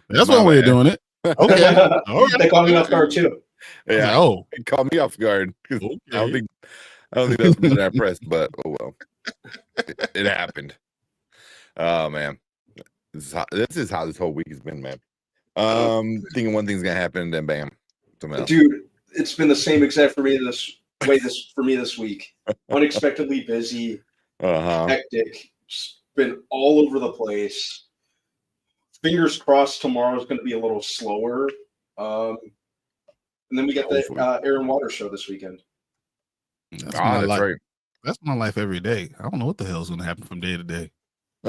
That's one way of doing it. Okay. All right. They caught me off guard too. Yeah. Like, oh, it caught me off guard. okay. I don't think that's what I pressed, but oh well. It happened. Oh man. This is how this whole week has been, man. Thinking one thing's gonna happen, then bam. Dude, it's been the same exact for me this week. Unexpectedly busy, hectic, just been all over the place. Fingers crossed tomorrow's going to be a little slower. And then we get the Air and Water show this weekend. That's right. That's my life every day. I don't know what the hell is going to happen from day to day.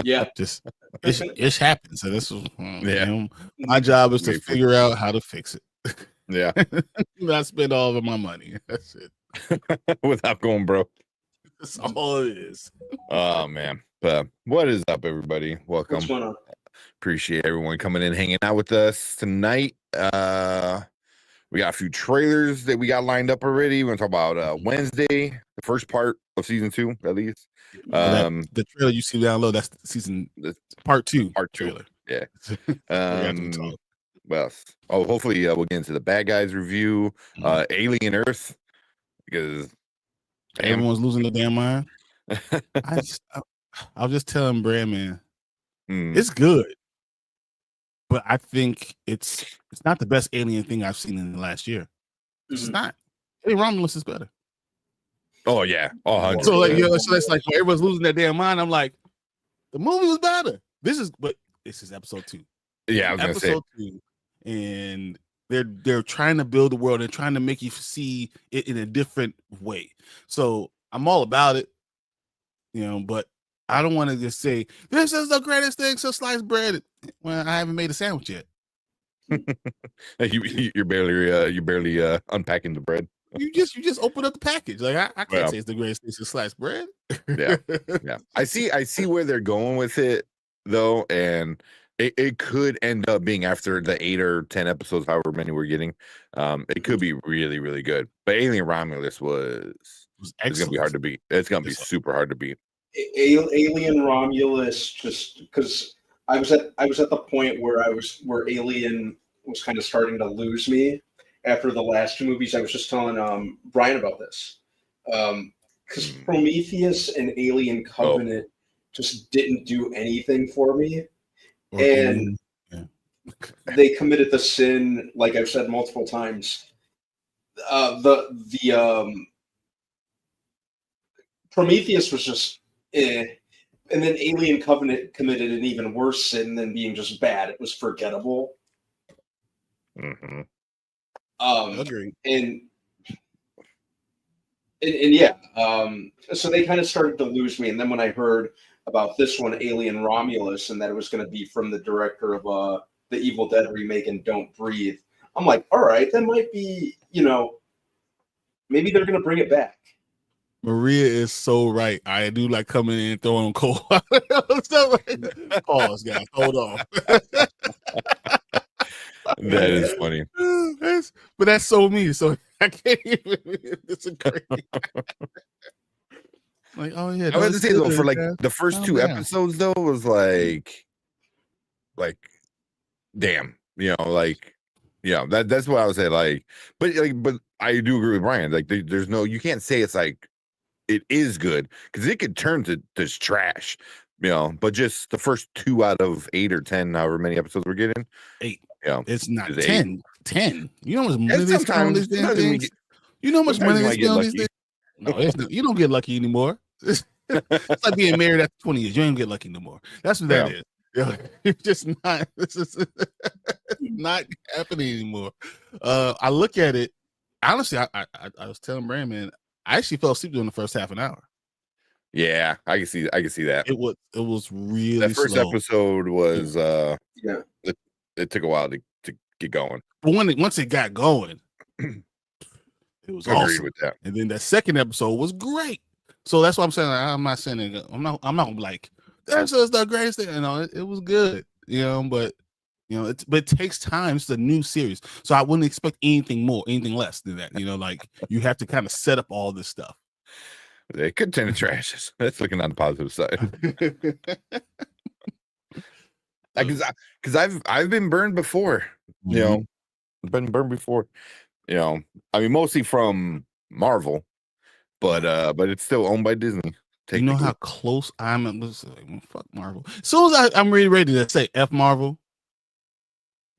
Yeah. Just it happens. So this is my job is to figure out how to fix it. Yeah. Not spend all of my money. That's it. Without going broke. That's all it is. Oh man. But what is up, everybody? Welcome. What's going on? Appreciate everyone coming in, hanging out with us tonight. We got a few trailers that we got lined up already. We're gonna talk about Wednesday, the first part of season 2, at least. The trailer you see down low, that's part 2. Part 2. Trailer. Yeah. Well, hopefully we'll get into the Bad Guys review, Alien Earth, because everyone's losing their damn mind. I was just telling Brad, man, it's good, but I think it's not the best Alien thing I've seen in the last year. It's not. Alien Romulus is better. Oh yeah. Oh, so it's like when everyone's losing their damn mind. I'm like, the movie was better. This is episode 2. Yeah, I was episode 2, and they're trying to build a world and trying to make you see it in a different way. So I'm all about it, but I don't want to just say this is the greatest thing since sliced bread when I haven't made a sandwich yet. You're barely unpacking the bread. You just open up the package. Like I can't say it's the greatest thing since sliced bread. Yeah. I see where they're going with it though, and it could end up being after the 8 or 10 episodes, however many we're getting. It could be really, really good. But Alien Romulus it's gonna be hard to beat. It's gonna be super hard to beat. Alien Romulus, just because I was at the point where Alien was kind of starting to lose me after the last 2 movies. I was just telling Brian about this because Prometheus and Alien Covenant just didn't do anything for me, and they committed the sin, like I've said multiple times. Prometheus was just and then Alien Covenant committed an even worse sin than being just bad. It was forgettable. Agreed. And yeah, so they kind of started to lose me. And then when I heard about this one, Alien Romulus, and that it was going to be from the director of the Evil Dead remake and Don't Breathe, I'm like, all right, that might be, maybe they're going to bring it back. Maria is so right. I do like coming in and throwing cold. Pause, guys. Hold on. That is funny. But that's so me. So I can't even disagree. Like, oh yeah. I was to say though, for like the first 2 episodes though, was like, damn, that's what I would say. But I do agree with Brian. Like, there's no, you can't say it's like it is good because it could turn to just trash, but just the first 2 out of 8 or 10, however many episodes we're getting. 8. It's not 10. 10. You know how much money they spend on these damn sometimes things? You know how much money they spend on these lucky. things? No, you don't get lucky anymore. It's like being married after 20 years. You don't get lucky no more. That's what that is. You're just not. This is not happening anymore. I look at it. Honestly, I was telling Brand, man, I actually fell asleep during the first half an hour. Yeah, I can see that. It was really that first slow. episode was it took a while to get going. But once it got going, it was awesome. With that. And then that second episode was great. So that's what I'm saying. I'm not saying it, I'm not gonna be like, that's just the greatest thing. It was good, but it takes time. It's a new series. So I wouldn't expect anything less than that. Like you have to kind of set up all this stuff. It could turn to trash. That's looking on the positive side. Because I've been burned before. You know, I've been burned before. You know, I mean, mostly from Marvel, but it's still owned by Disney. You know how close I'm at this? Like, fuck Marvel. As soon as I'm ready to say F Marvel,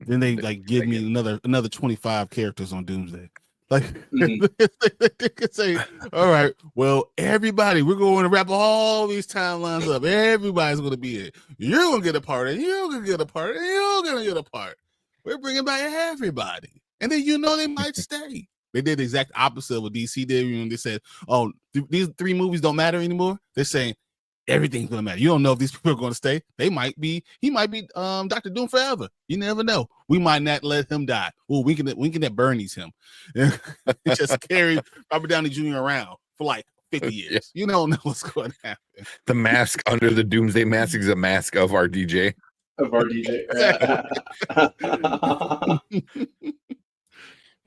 then they like give me another 25 characters on Doomsday. Like they could say, all right, well, everybody, we're going to wrap all these timelines up. Everybody's going to be it. You're going to get a part, and you're going to get a part, and you're going to get a part. We're bringing back everybody, and then they might stay. They did the exact opposite of what DC did when they said, "Oh, these 3 movies don't matter anymore." They're saying everything's gonna matter. You don't know if these people are going to stay. He might be Dr. Doom forever. You never know. We might not let him die. Well, we can at Bernie's him. Just carry Robert Downey Jr. around for like 50 years. Yeah. You don't know what's going to happen. The mask under the Doomsday mask is a mask of our DJ.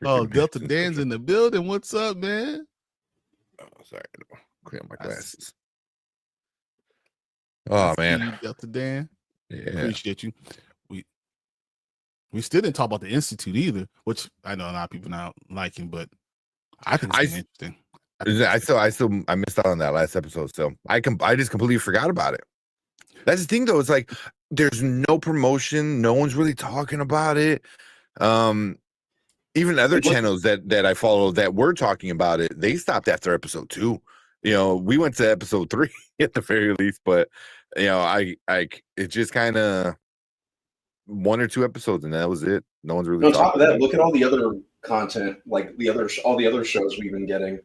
Oh, Delta Dan's in the building. What's up, man? Oh, sorry. Clear my glasses. Oh man, Delta Dan. Yeah, appreciate you. We still didn't talk about the Institute either, which I know a lot of people not liking, but I think it's interesting. I missed out on that last episode, so I just completely forgot about it. That's the thing, though. It's like there's no promotion, no one's really talking about it. Even other channels that I follow that were talking about it, they stopped after episode 2. You know, we went to episode 3 at the very least, but you know, it just kind of 1 or 2 episodes, and that was it. No one's really. On top of that, look at all the other content, like all the other shows we've been getting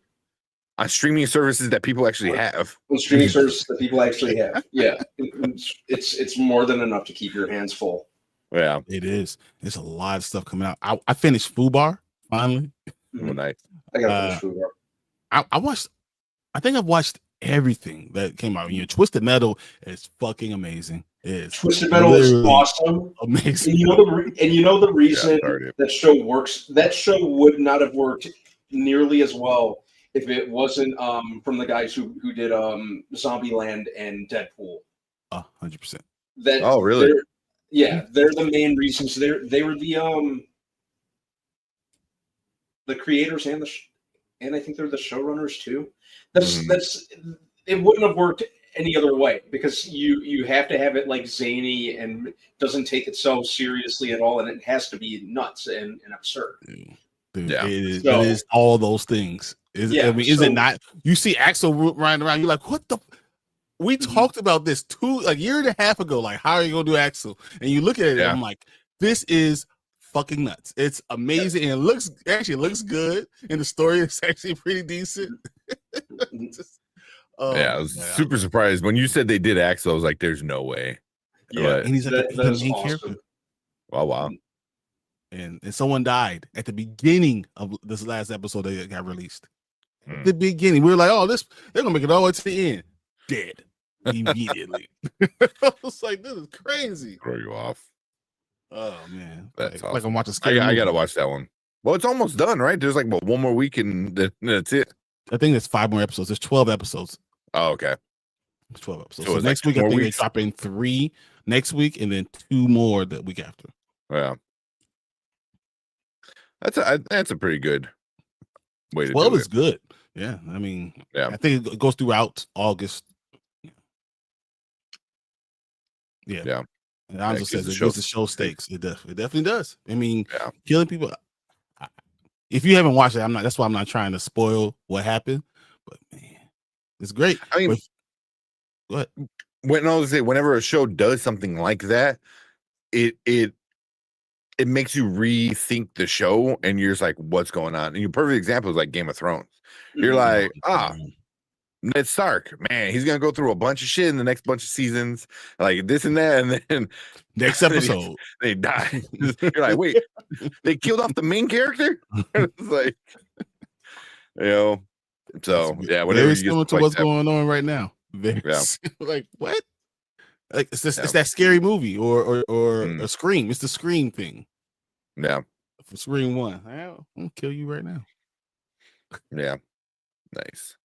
on streaming services that people actually have. On streaming services that people actually have, yeah, it's more than enough to keep your hands full. Yeah, it is. There's a lot of stuff coming out. I finished Fubar finally. Oh, nice. I gotta finish Fubar. I think I've watched everything that came out. You know, Twisted Metal is fucking amazing. Twisted Metal is awesome, amazing. And you know the reason that show works. That show would not have worked nearly as well if it wasn't from the guys who did Zombieland and Deadpool. 100%. Oh, really? They're the main reasons. They were the creators and I think they're the showrunners too. That's it wouldn't have worked any other way because you have to have it like zany and doesn't take it so seriously at all, and it has to be nuts and absurd. Dude, it is all those things. Is it not? You see Axel riding around, you're like, what the? We talked about this a year and a half ago. Like, how are you gonna do Axel? And you look at it, and I'm like, this is fucking nuts. It's amazing, and it looks good, and the story is actually pretty decent. I was super surprised when you said they did Axel. I was like, "There's no way." Yeah, and he's like the main character. Wow. And someone died at the beginning of this last episode that got released. At the beginning, we were like, "Oh, they're gonna make it all the way to the end." Dead immediately. I was like, "This is crazy." Throw you off. Oh man, that's awesome. Like I'm watching. I gotta watch that one. Well, it's almost done, right? There's like 1 more week, and that's it. I think there's 5 more episodes. There's 12 episodes. Oh, okay. It's 12 episodes. So next week, I think they're dropping 3 next week, and then 2 more the week after. Yeah, that's a pretty good way to 12 do is good. Yeah, I mean, I think it goes throughout August. Yeah. And Anzo says it goes to show stakes. It definitely does. I mean, killing people. If you haven't watched it, that's why I'm not trying to spoil what happened. But man, it's great. I mean, go ahead. Whenever a show does something like that, it makes you rethink the show, and you're just like, "What's going on?" And your perfect example is like Game of Thrones. You're like, Ned Stark, man, he's gonna go through a bunch of shit in the next bunch of seasons, like this and that, and then next episode they die. You're like, wait, they killed off the main character? It's like, so whatever. Very similar to what's going on right now. Like what? Like it's that scary movie or a Scream. It's the Scream thing. Yeah, for Scream 1, I'm gonna kill you right now. Yeah, nice.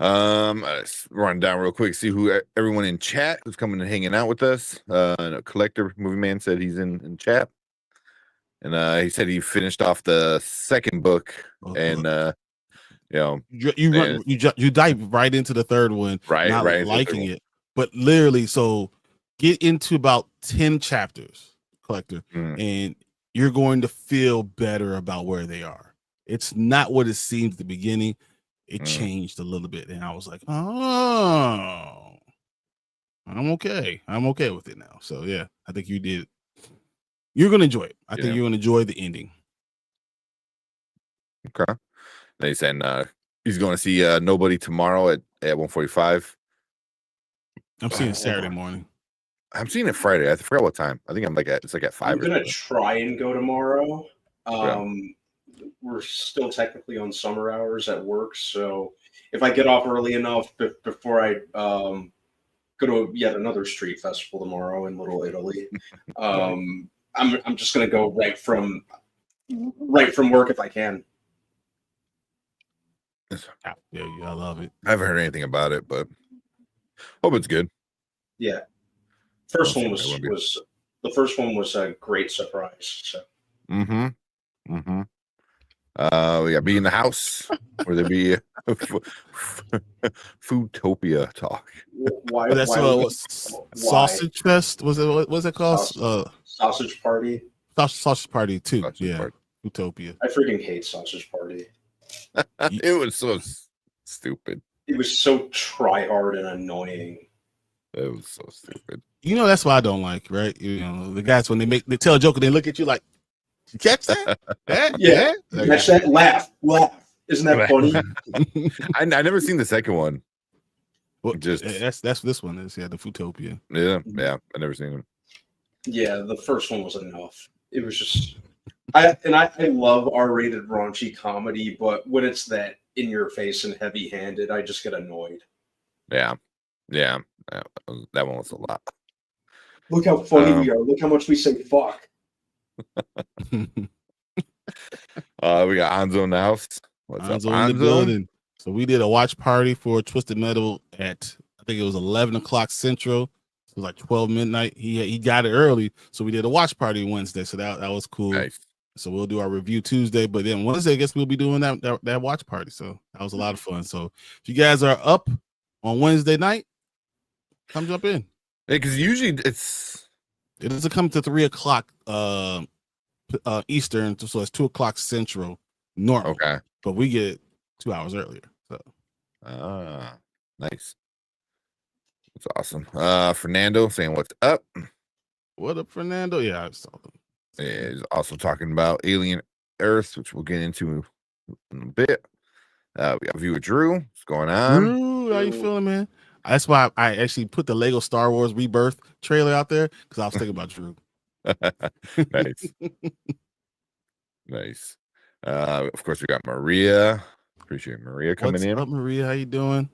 Let's run down real quick, see who everyone in chat who's coming and hanging out with us. A collector movie man said he's in chat, and he said he finished off the second book, and you know, you dive right into the third one, not right liking it, but literally, so get into about 10 chapters, collector, and you're going to feel better about where they are. It's not what it seemed at the beginning. It changed a little bit, and I was like, oh, I'm okay. I'm okay with it now. So yeah, I think you did. You're gonna enjoy it. I think you're gonna enjoy the ending. Okay. They said he's going to see Nobody tomorrow at 1:45. I'm seeing it Saturday morning. I'm seeing it Friday. I forgot what time. I think it's like at 5. I'm gonna try and go tomorrow. We're still technically on summer hours at work, so if I get off early enough before I go to yet another street festival tomorrow in Little Italy, I'm just gonna go right from work if I can. Yeah, I love it. I haven't heard anything about it, but hope it's good. Yeah, first one was a great surprise. So. We got Be in the House, where there be Foodtopia talk. Why? That's Sausage Fest. Was it called? Sausage Party. Sausage Party too. Party. Foodtopia. I freaking hate Sausage Party. It was so stupid. It was so try hard and annoying. It was so stupid. You know, that's why I don't like, right? You know, the guys when they tell a joke and they look at you like, you catch that? Yeah. Catch that? Laugh. Isn't that funny? I never seen the second one. Well, that's what this one is. Yeah, the Foodtopia. Yeah. I never seen it. Yeah, the first one was enough. It was just I love R-rated raunchy comedy, but when it's that in your face and heavy handed, I just get annoyed. Yeah. That one was a lot. Look how funny we are. Look how much we say fuck. We got Anzo in the house. What's up, Anzo? In the building. So we did a watch party for Twisted Metal at, I think it was 11 o'clock Central. It was like 12 midnight. He got it early, so we did a watch party Wednesday. So that was cool. Nice. So we'll do our review Tuesday, but then Wednesday, I guess we'll be doing that watch party. So that was a lot of fun. So if you guys are up on Wednesday night, come jump in. Yeah, because usually it doesn't come to 3 o'clock Eastern, so it's 2 o'clock Central normally. Okay, but we get 2 hours earlier. So nice. That's awesome. Fernando saying what's up. What up, Fernando? Yeah, I saw them. Yeah, he's also talking about Alien Earth, which we'll get into in a bit. We got Viewer Drew. What's going on? Drew, how you feeling, man? That's why I actually put the Lego Star Wars Rebirth trailer out there, because I was thinking about Drew. Nice. Of course, we got Maria. Appreciate Maria coming in. What's up, Maria? How you doing?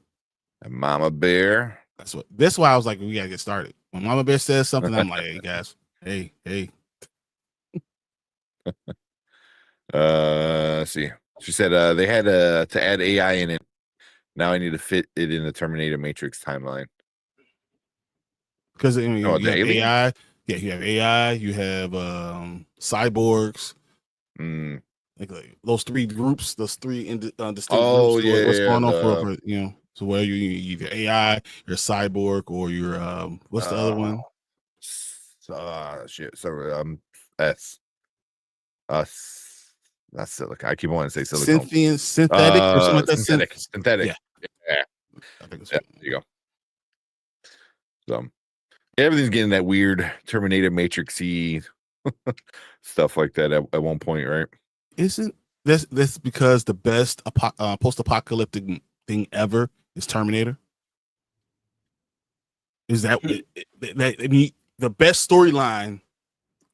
And Mama Bear. That's why I was like, we gotta get started. When Mama Bear says something, I'm like, hey guys, hey. Let's see. She said they had to add AI in it. Now I need to fit it in the Terminator Matrix timeline. Because you have AI. Yeah, you have AI. You have cyborgs. Like those three groups, those three distinct groups. Yeah. What's going on for so where you either AI, you're a cyborg, or you're what's the other one? Shit. So that's silicon. I keep wanting to say silicon. Synthetic or something like that. Synthetic. Yeah. I think it's there you go. So everything's getting that weird Terminator Matrix-y stuff like that at one point, right? Isn't this because the best post-apocalyptic thing ever is Terminator? Is that I mean, the best storyline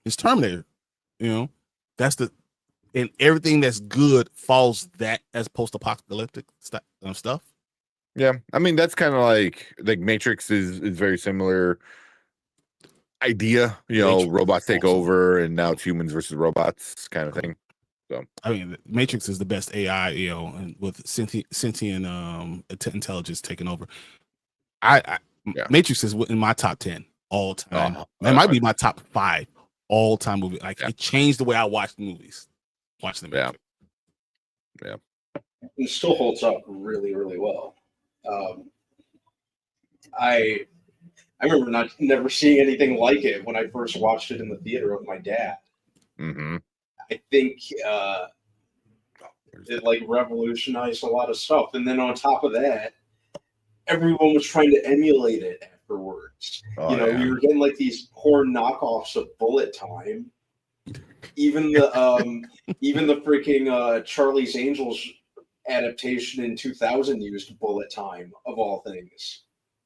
is Terminator? You know, and everything that's good falls that as post-apocalyptic stuff. Yeah, I mean that's kind of like Matrix is very similar idea. Robots take over, and now it's humans versus robots kind of thing. So I mean, Matrix is the best AI, and with sentient intelligence taking over. I Yeah. Matrix is in my top 10 all time. That might be 100%. my top 5 all time movie. Like Yeah. it changed the way I watch movies. Watching the Matrix. Yeah. It still holds up really, really well. I remember never seeing anything like it when I first watched it in the theater with my dad. Mm-hmm. I think it like revolutionized a lot of stuff, and then on top of that, everyone was trying to emulate it afterwards. Oh, We were getting like these poor knockoffs of Bullet Time. Even the freaking Charlie's Angels adaptation in 2000 used Bullet Time of all things.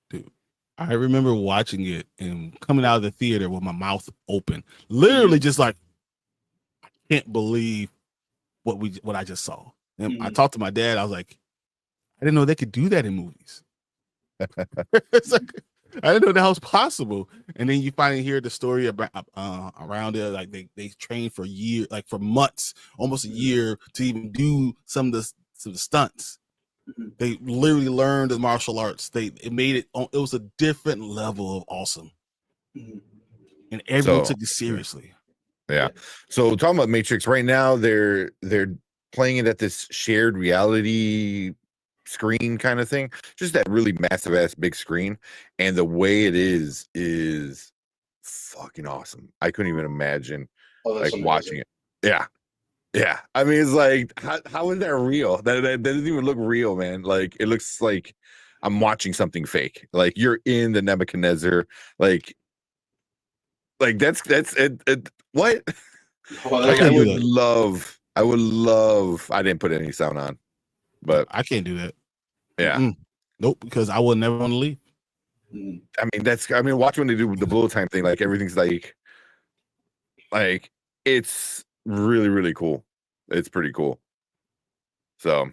Dude, I remember watching it and coming out of the theater with my mouth open, literally just like, I can't believe what I just saw. And I talked to my dad. I was like, I didn't know they could do that in movies. It's like, I didn't know that was possible. And then you finally hear the story about around it. Like they trained for years, like for months, almost a year to even do some of the stunts. They literally learned the martial arts. It made it. It was a different level of awesome, and everyone took it seriously. Yeah. So talking about Matrix right now, they're playing it at this shared reality screen kind of thing, just that really massive ass big screen, and the way it is fucking awesome. I couldn't even imagine like watching it. Yeah. I mean, it's like how is that real? That doesn't even look real, man. Like it looks like I'm watching something fake. Like you're in the Nebuchadnezzar. Like that's it. What? Like I would love. I didn't put any sound on, but I can't do that. Yeah. Nope, because I will never want to leave. I mean, watch when they do the bullet time thing. Like everything's like it's really, really cool. It's pretty cool. So,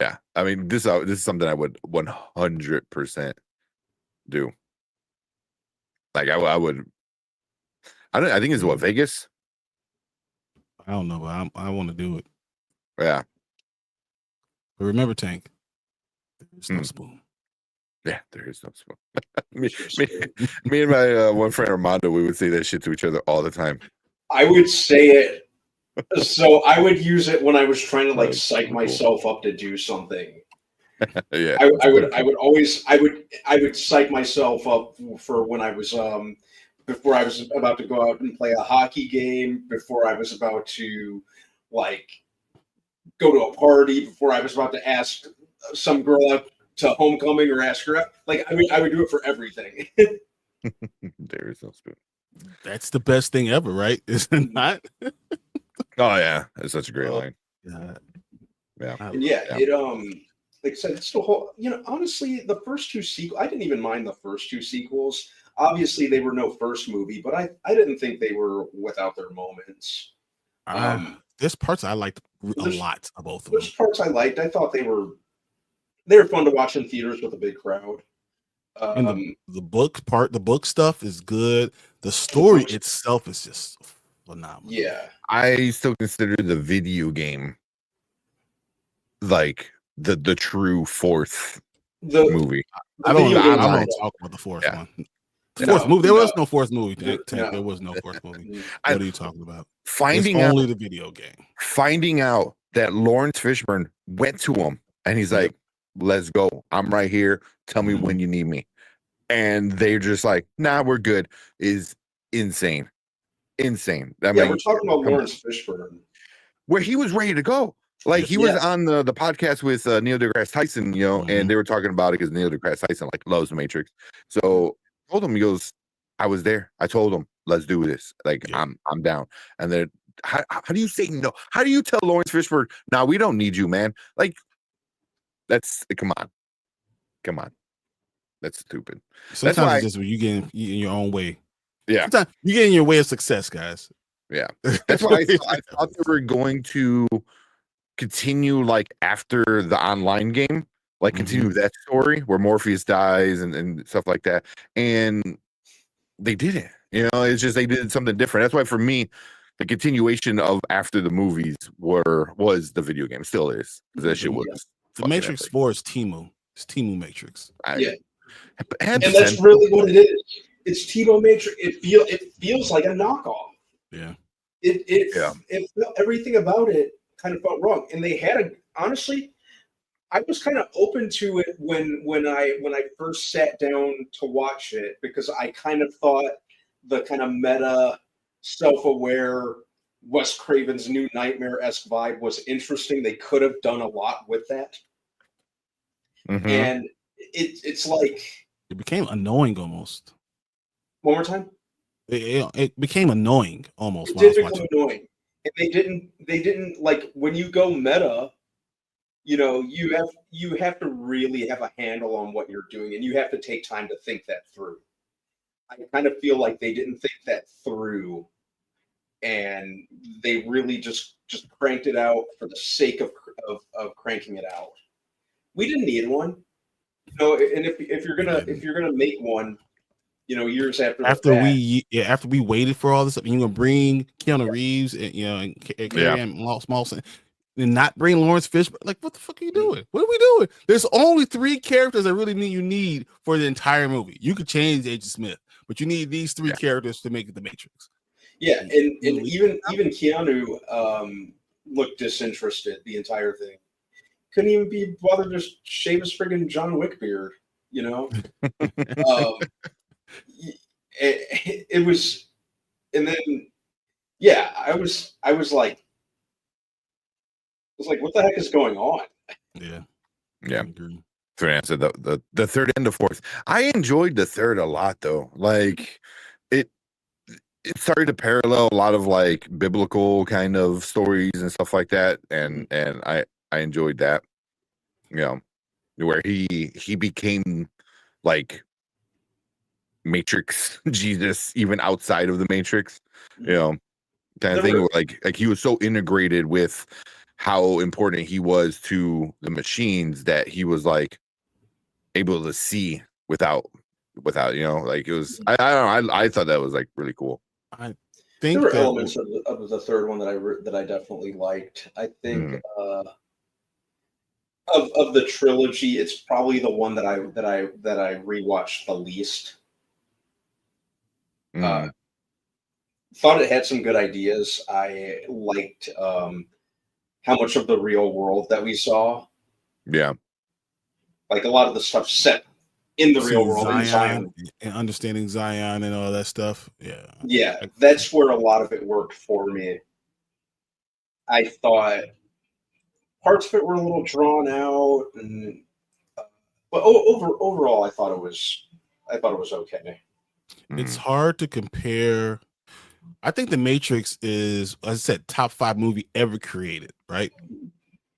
yeah. I mean, this is something I would 100% do. Like I would. I think it's what, Vegas. I don't know, but I want to do it. Yeah. But remember, Tank, there's no spoon. Yeah, there is no spoon. me and my one friend Armando, we would say that shit to each other all the time. I would say it. So I would use it when I was trying to like psych myself up to do something. Yeah, I would psych myself up for when I was before I was about to go out and play a hockey game, before I was about to like go to a party, before I was about to ask some girl out to homecoming or ask her out. Like I would do it for everything. There is no spoon. That's the best thing ever, right? Is it not? Oh yeah, that's such a great line. Yeah. And it like I said, it's the whole, honestly, the first two sequels, I didn't even mind the first two sequels. Obviously, they were no first movie, but I didn't think they were without their moments. There's parts I liked a lot of both of them. There's parts I liked. I thought they were fun to watch in theaters with a big crowd. And the book stuff is good. The story itself is just phenomenal. Yeah. I still consider the video game like the true fourth movie. I don't talk about the fourth one. The fourth movie. There was no fourth movie. There was no fourth movie. What are you talking about? Only the video game. Finding out that Lawrence Fishburne went to him and he's like, "Let's go. I'm right here. Tell me when you need me." And they're just like, "Nah, we're good." Is insane. Insane. I mean, we're talking about Lawrence Fishburne, where he was ready to go. Like he was on the podcast with Neil deGrasse Tyson, and they were talking about it because Neil deGrasse Tyson like loves the Matrix. So I told him, he goes, "I was there. I told him, let's do this. Like I'm down." And then how do you say no? How do you tell Lawrence Fishburne, "Nah, we don't need you, man"? Like that's come on. That's stupid. Sometimes that's why it's just when you get in your own way. Yeah. Sometimes you get in your way of success, guys. Yeah. That's why I thought they were going to continue like after the online game, like continue that story where Morpheus dies and stuff like that. And they didn't. It's just they did something different. That's why for me, the continuation of after the movies was the video game, still is, because that shit was the Matrix 4 is Timu. It's Timu Matrix. Yeah, 100%. and that's really what it is. It's Timo Matrix. It feels like a knockoff. Yeah. It everything about it kind of felt wrong, and they had honestly, I was kind of open to it when I first sat down to watch it, because I kind of thought the kind of meta, self-aware Wes Craven's New Nightmare-esque vibe was interesting. They could have done a lot with that, and it's like it became annoying almost. One more time. It became annoying almost. It did become annoying, and they didn't like when you go meta. You know, you have to really have a handle on what you're doing, and you have to take time to think that through. I kind of feel like they didn't think that through, and they really just cranked it out for the sake of cranking it out. We didn't need one, you know. And if you're gonna make one, you know, years after we waited for all this, you're gonna bring Keanu Reeves and and Carrie-Anne Moss and not bring Lawrence Fishburne. Like, what the fuck are you doing? What are we doing? There's only 3 characters that really you need for the entire movie. You could change Agent Smith, but you need these 3 characters to make it the Matrix. Yeah, and even Keanu looked disinterested the entire thing. Couldn't even be bothered to shave his friggin' John Wick beard, you know? It was, and then I was like, what the heck is going on? Yeah. For an answer, the third and the fourth, I enjoyed the third a lot though. Like it started to parallel a lot of like biblical kind of stories and stuff like that, and I enjoyed that. You know, where he became like Matrix Jesus even outside of the Matrix, you know, kind of thing. Where like he was so integrated with how important he was to the machines that he was like able to see without you know, like it was I don't know, I thought that was like really cool. I think there were elements of the third one that I definitely liked. I think of the trilogy, it's probably the one that I rewatched the least. Thought it had some good ideas. I liked how much of the real world that we saw. Yeah. Like a lot of the stuff set in the real world, in Zion. And understanding Zion and all that stuff. Yeah. Yeah, that's where a lot of it worked for me. I thought parts of it were a little drawn out, but overall, I thought it was okay. It's hard to compare. I think The Matrix is, as I said, top 5 movie ever created, right?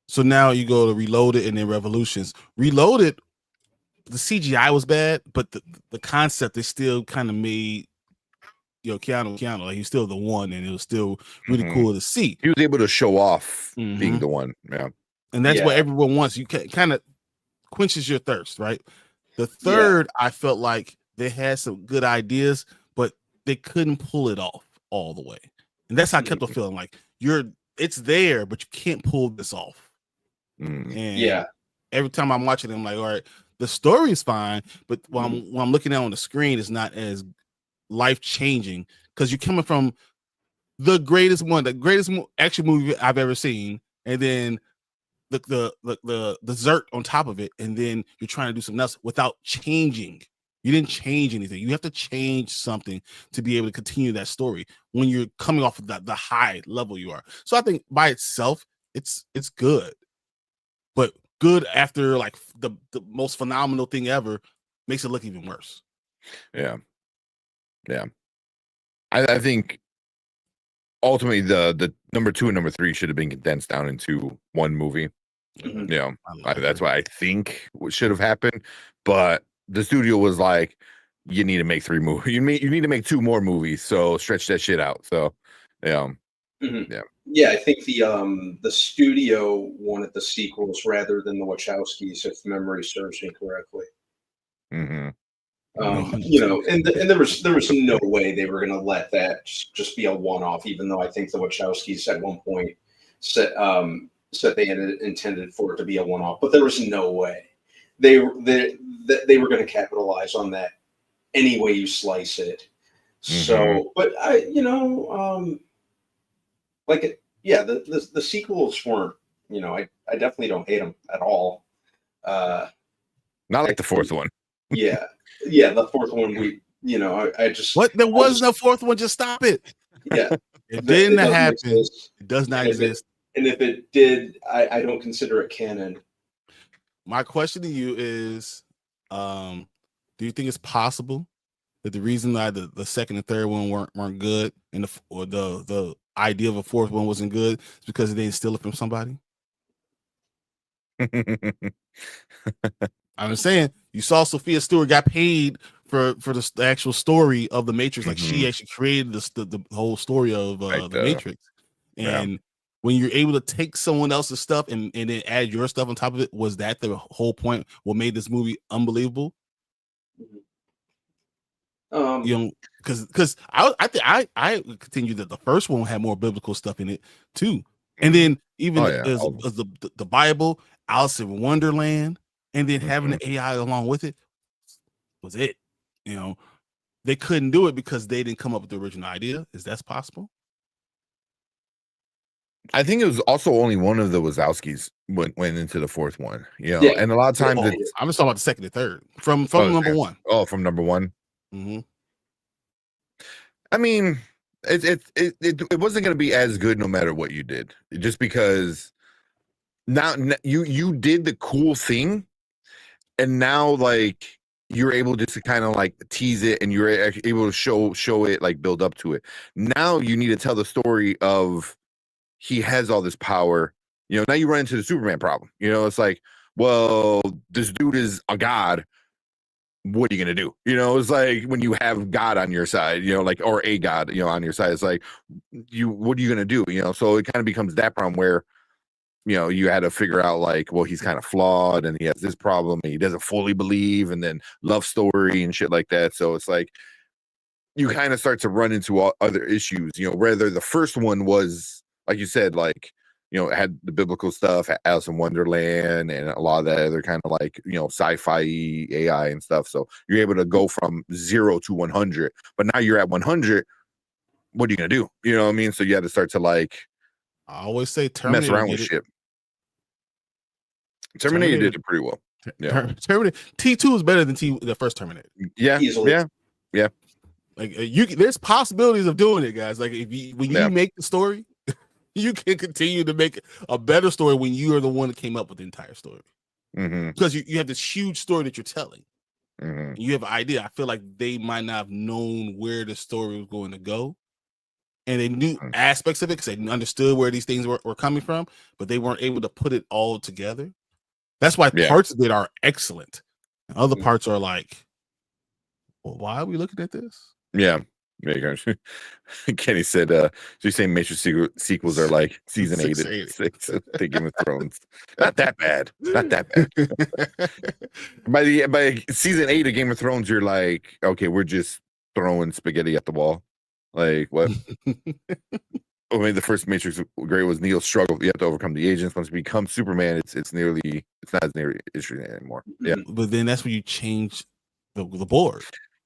So now you go to Reloaded and then Revolutions. Reloaded, the CGI was bad, but the concept is still kind of made, Keanu, like he's still the one, and it was still really cool to see. He was able to show off being the one, and that's what everyone wants. You kind of quenches your thirst, right? The third, I felt like they had some good ideas, but they couldn't pull it off all the way, and that's how I kept on feeling like it's there, but you can't pull this off. And every time I'm watching it, I'm like, all right, the story is fine, but when I'm looking at on the screen, it's not as life-changing, because you're coming from the greatest action movie I've ever seen, and then the dessert on top of it, and then you're trying to do something else without changing. You didn't change anything. You have to change something to be able to continue that story when you're coming off of the high level you are. So I think by itself, it's good, but good after like the most phenomenal thing ever makes it look even worse. Yeah. I think ultimately the number 2 and number 3 should have been condensed down into one movie. That's what I think should have happened, but the studio was like, you need to make 3 movies. You need to make 2 more movies, so stretch that shit out. So I think the studio wanted the sequels rather than the Wachowskis, if memory serves me correctly. And there was no way they were going to let that just be a one-off, even though I think the Wachowskis at one point said they had intended for it to be a one-off, but there was no way they were going to capitalize on that any way you slice it. So, but the sequels weren't, I definitely don't hate them at all. Not like the fourth one. Yeah, the fourth one, I just... What? There was no fourth one, just stop it. Yeah. It didn't happen. Exist. It does not exist. And if it did, I don't consider it canon. My question to you is, do you think it's possible that the reason why the second and third one weren't good, and the idea of a fourth one wasn't good, is because they didn't steal it from somebody? I'm saying, you saw Sophia Stewart got paid for the actual story of the Matrix. Like she actually created the whole story of the Matrix. And when you're able to take someone else's stuff and then add your stuff on top of it, was that the whole point? What made this movie unbelievable? Because I continue that the first one had more biblical stuff in it too, and then even as the Bible, Alice in Wonderland, and then having the AI along with it was it. They couldn't do it because they didn't come up with the original idea. Is that possible? I think it was also only one of the Wazowskis went into the fourth one, and a lot of times I'm just talking about the second and third from number one. Oh, from number one. I mean, it wasn't going to be as good no matter what you did, just because now you did the cool thing, and now like you're able just to kind of like tease it, and you're able to show it, like build up to it. Now you need to tell the story of he has all this power. Now you run into the Superman problem. It's like, well, this dude is a god. What are you gonna do? It's like when you have God on your side, or a God, on your side. It's like, what are you gonna do? So it kind of becomes that problem where, you had to figure out like, well, he's kind of flawed and he has this problem and he doesn't fully believe, and then love story and shit like that. So it's like you kind of start to run into other issues. Whether the first one was, like you said, like, it had the biblical stuff, Alice in Wonderland, and a lot of that other kind of like, sci-fi AI and stuff. So you're able to go from 0 to 100, but now you're at 100. What are you going to do? You know what I mean? So you had to start to like, I always say Terminator mess around with shit. Terminator did it pretty well. Yeah. Terminator T2 is better than the first Terminator. Yeah. Easily. Yeah. Like there's possibilities of doing it, guys. Like when you make the story, you can continue to make a better story when you are the one that came up with the entire story. Because you have this huge story that you're telling. You have an idea. I feel like they might not have known where the story was going to go. And they knew aspects of it because they understood where these things were coming from, but they weren't able to put it all together. That's why parts of it are excellent. And other parts are like, well, why are we looking at this? Yeah. Kenny said, so you're saying Matrix sequels are like season 8 and 6 of the Game of Thrones. Not that bad. By season 8 of Game of Thrones, you're like, okay, we're just throwing spaghetti at the wall. Like, what? I mean, the first Matrix great was Neo's struggle. You have to overcome the agents. Once you become Superman, it's not as nearly interesting anymore. Yeah. But then that's when you change the board.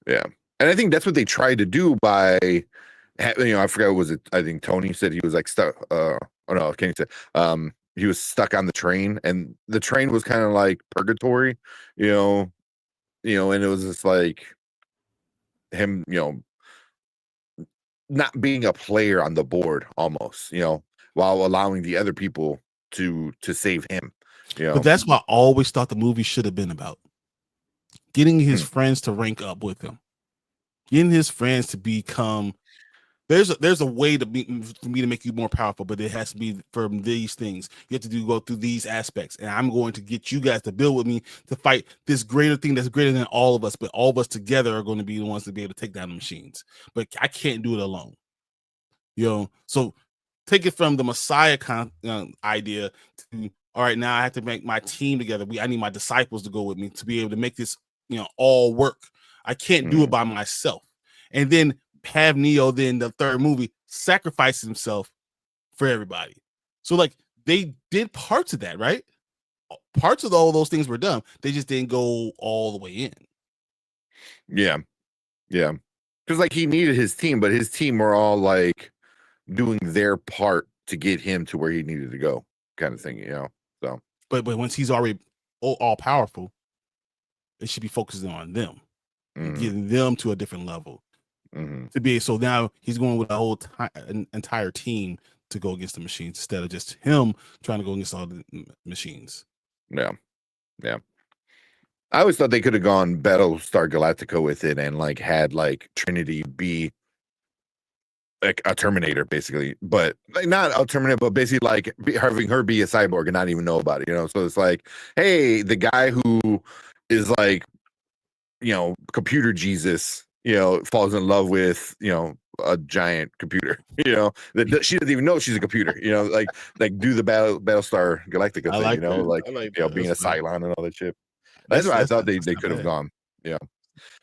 Yeah. And I think that's what they tried to do by, I forgot, was it? I think Tony said he was like stuck. Kenny said he was stuck on the train, and the train was kind of like purgatory, and it was just like him, not being a player on the board almost, while allowing the other people to save him. But that's what I always thought the movie should have been about: getting his friends to rank up with him. Getting his friends to become, there's a way for me to make you more powerful, but it has to be from these things. You have to go through these aspects, and I'm going to get you guys to build with me to fight this greater thing that's greater than all of us. But all of us together are going to be the ones to be able to take down the machines. But I can't do it alone. So take it from the Messiah idea to, all right, now I have to make my team together. I need my disciples to go with me to be able to make this, all work. I can't do it by myself. And then have Neo then the third movie sacrifice himself for everybody. So like they did parts of that, right? Parts of all those things were done. They just didn't go all the way in. Yeah. Because like he needed his team, but his team were all like doing their part to get him to where he needed to go, kind of thing, So, but once he's already all powerful, it should be focusing on them, getting them to a different level. To be so now he's going with a whole entire team to go against the machines instead of just him trying to go against all the machines. Yeah. I always thought they could have gone Battlestar Galactica with it and like had like Trinity be like a Terminator, basically, but like not a Terminator, but basically like having her be a cyborg and not even know about it, So it's like, hey, the guy who is like, computer Jesus, falls in love with, a giant computer, that she doesn't even know she's a computer, like do the Battlestar Galactica thing, being a Cylon and all that shit. That's what I thought they could have gone,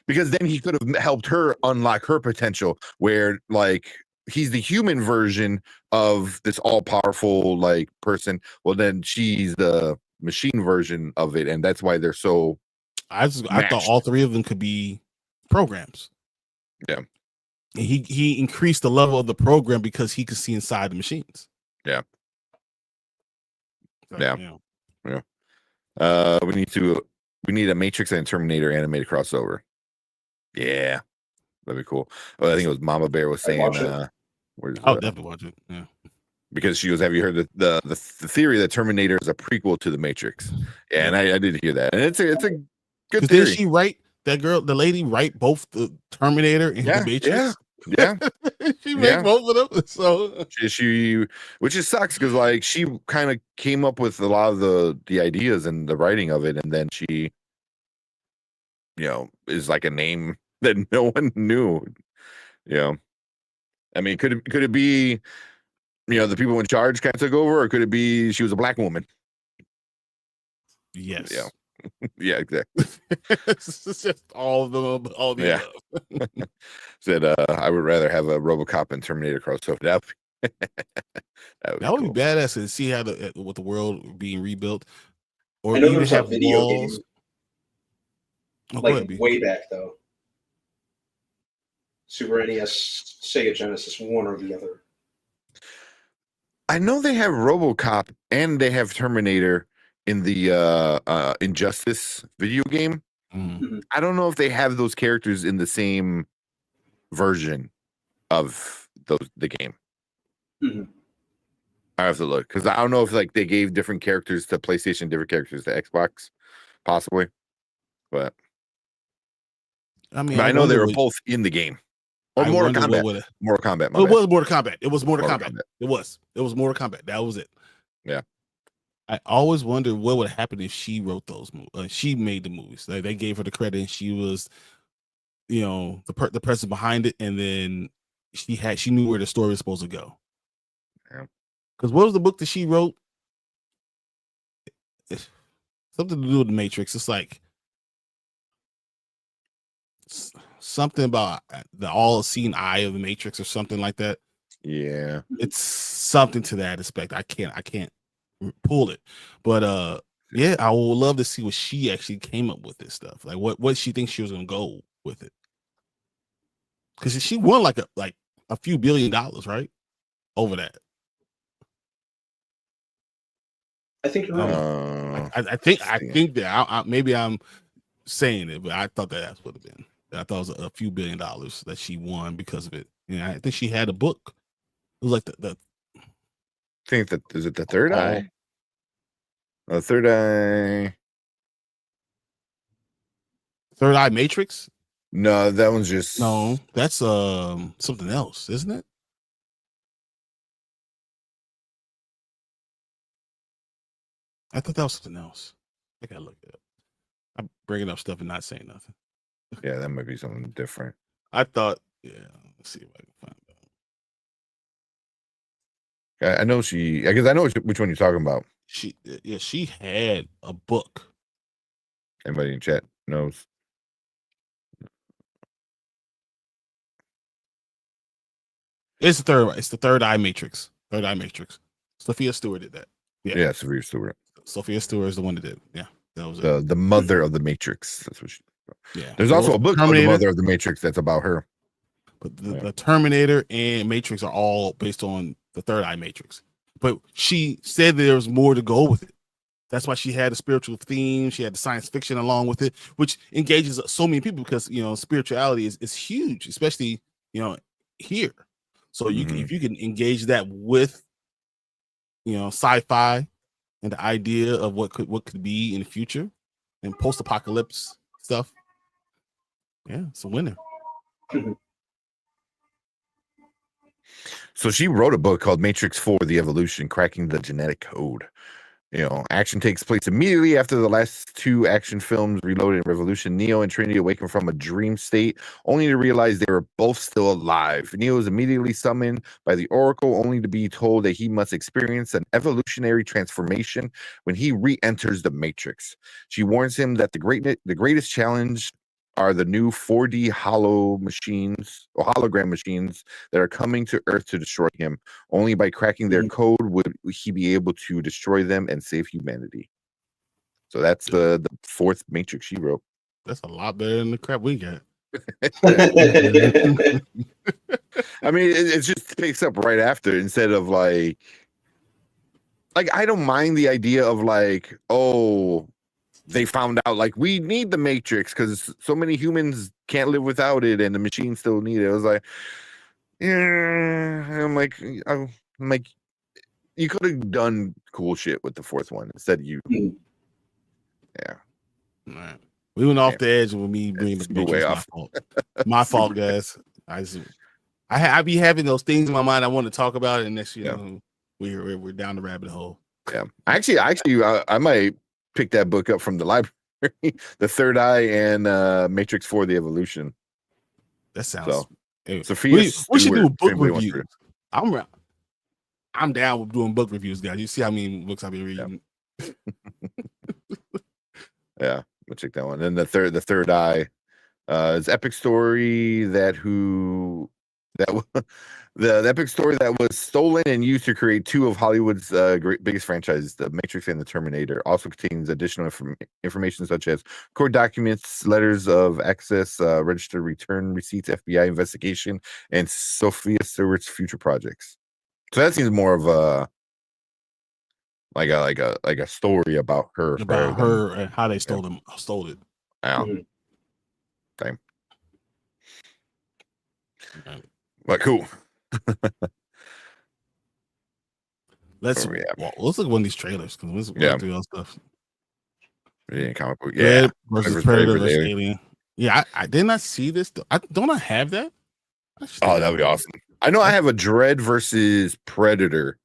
because then he could have helped her unlock her potential, where like he's the human version of this all-powerful like person. Well, then she's the machine version of it, and that's why they're so. I thought all three of them could be programs. Yeah. And he increased the level of the program because he could see inside the machines. Yeah. So, yeah. We need a Matrix and Terminator animated crossover. Yeah. That'd be cool. Well, I think it was Mama Bear was saying I'll definitely watch it. Yeah. Because she goes, have you heard the theory that Terminator is a prequel to the Matrix? Yeah, and I did hear that. And it's a good theory. Did she write the lady write both the Terminator and the Matrix? Yeah. She made both of them. So she which just sucks because like she kind of came up with a lot of the ideas and the writing of it, and then she is like a name that no one knew. I mean, could it be the people in charge kind of took over, or could it be she was a black woman? Yes. Yeah, exactly. It's just all the above. Said I would rather have a RoboCop and Terminator crossover. That would be badass to see how with the world being rebuilt, or I know even there's have a video walls. Like way back though. Super NES, Sega Genesis, one or the other. I know they have RoboCop and they have Terminator in the Injustice video game. Mm-hmm. I don't know if they have those characters in the same version of the game. Mm-hmm. I have to look because I don't know if like they gave different characters to PlayStation, different characters to Xbox, possibly. But I mean, I know they were both in the game. Or Mortal Kombat. Mortal Kombat. It was Mortal Kombat. It was Mortal Kombat. It was Mortal Kombat. That was it. Yeah. I always wondered what would happen if she wrote those movies. She made the movies. Like, they gave her the credit, and she was, the person behind it, and then she knew where the story was supposed to go. Yeah. Because what was the book that she wrote? It's something to do with the Matrix. It's like something about the all-seeing eye of the Matrix or something like that. Yeah, it's something to that aspect. I can't pull it, but I would love to see what she actually came up with this stuff. Like what she thinks she was gonna go with it, because she won like a few $1 billion, right, over that. I think you're right. I think that maybe I'm saying it, but I thought that would have been. I thought it was a few $1 billion that she won because of it. I think she had a book. It was like the I think that is it the third eye? The third eye. Third Eye Matrix? No, that one's just that's something else, isn't it? I thought that was something else. I gotta look it up. I'm bringing up stuff and not saying nothing. Yeah, that might be something different. I thought, let's see if I can find out. I know because I know which one you're talking about. She had a book. Anybody in chat knows? It's the third. It's the third eye matrix. Third eye matrix. Sophia Stewart did that. Yeah, Sophia Stewart. Sophia Stewart is the one that did. Yeah, that was the mother of the Matrix. That's what she. Yeah. There's also a book called The Mother of the Matrix that's about her. But the Terminator and Matrix are all based on the third eye matrix. But she said there was more to go with it. That's why she had a spiritual theme. She had the science fiction along with it, which engages so many people because spirituality is huge, especially here. So if you can engage that with sci-fi and the idea of what could be in the future and post-apocalypse stuff, yeah, it's a winner. So she wrote a book called Matrix 4: The Evolution, Cracking the Genetic Code. Action takes place immediately after the last two action films, Reloaded and Revolution. Neo and Trinity awaken from a dream state, only to realize they were both still alive. Neo is immediately summoned by the Oracle, only to be told that he must experience an evolutionary transformation when he re-enters the Matrix. She warns him that the greatest challenge are the new 4D hologram machines that are coming to Earth to destroy him. Only by cracking their code would he be able to destroy them and save humanity. So that's the fourth Matrix she wrote. That's a lot better than the crap we got. I mean, it just picks up right after instead of like I don't mind the idea of like, oh, they found out like we need the Matrix because so many humans can't live without it and the machines still need it. I was like, yeah, I'm like, you could have done cool shit with the fourth one instead of you. Yeah. All right. We went off the edge with me bringing the Matrix. My fault. My fault, guys. I be having those things in my mind I want to talk about, and next we're down the rabbit hole. Yeah. Actually, I might pick that book up from the library, The Third Eye and Matrix 4: The Evolution. That sounds. Sophia, we should do a book review. I'm down with doing book reviews, guys. You see how many books I've been reading. Yeah, we'll check that one. Then the third eye is epic story the epic story that was stolen and used to create two of Hollywood's biggest franchises, The Matrix and The Terminator. Also contains additional information such as court documents, letters of access, registered return receipts, FBI investigation, and Sophia Stewart's future projects. So that seems more of a like a story about her and how they stole it. Yeah. Same. But cool. Let's look at one of these trailers because we're doing all stuff. Yeah, comic book. Red versus Predator versus Alien. Yeah, I did not see this. Don't I have that? Oh, that'd be awesome. I know I have a Dread versus Predator.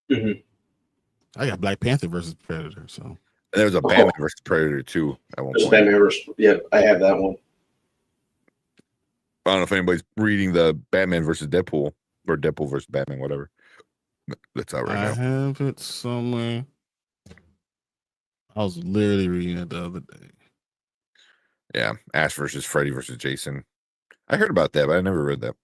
I got Black Panther versus Predator. So and there was a Batman versus Predator too at one point. Batman versus, I have that one. I don't know if anybody's reading the Batman versus Deadpool or Deadpool versus Batman, whatever. That's out right now. I have it somewhere. I was literally reading it the other day. Yeah, Ash versus Freddy versus Jason. I heard about that, but I never read that.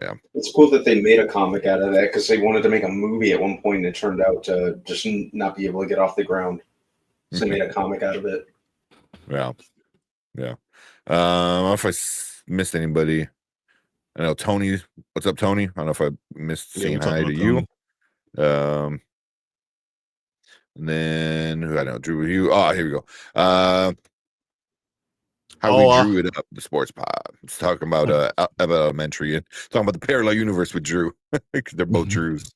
Yeah, it's cool that they made a comic out of that because they wanted to make a movie at one point and it turned out to just not be able to get off the ground. So they made a comic out of it. Yeah. I don't know if I missed anybody. I know Tony. What's up, Tony? I don't know if I missed saying hi to you. And then who I know, Drew. You. Oh, here we go. How we drew it up, the sports pod. It's talking about elementary and talking about the parallel universe with Drew. They're both Drews.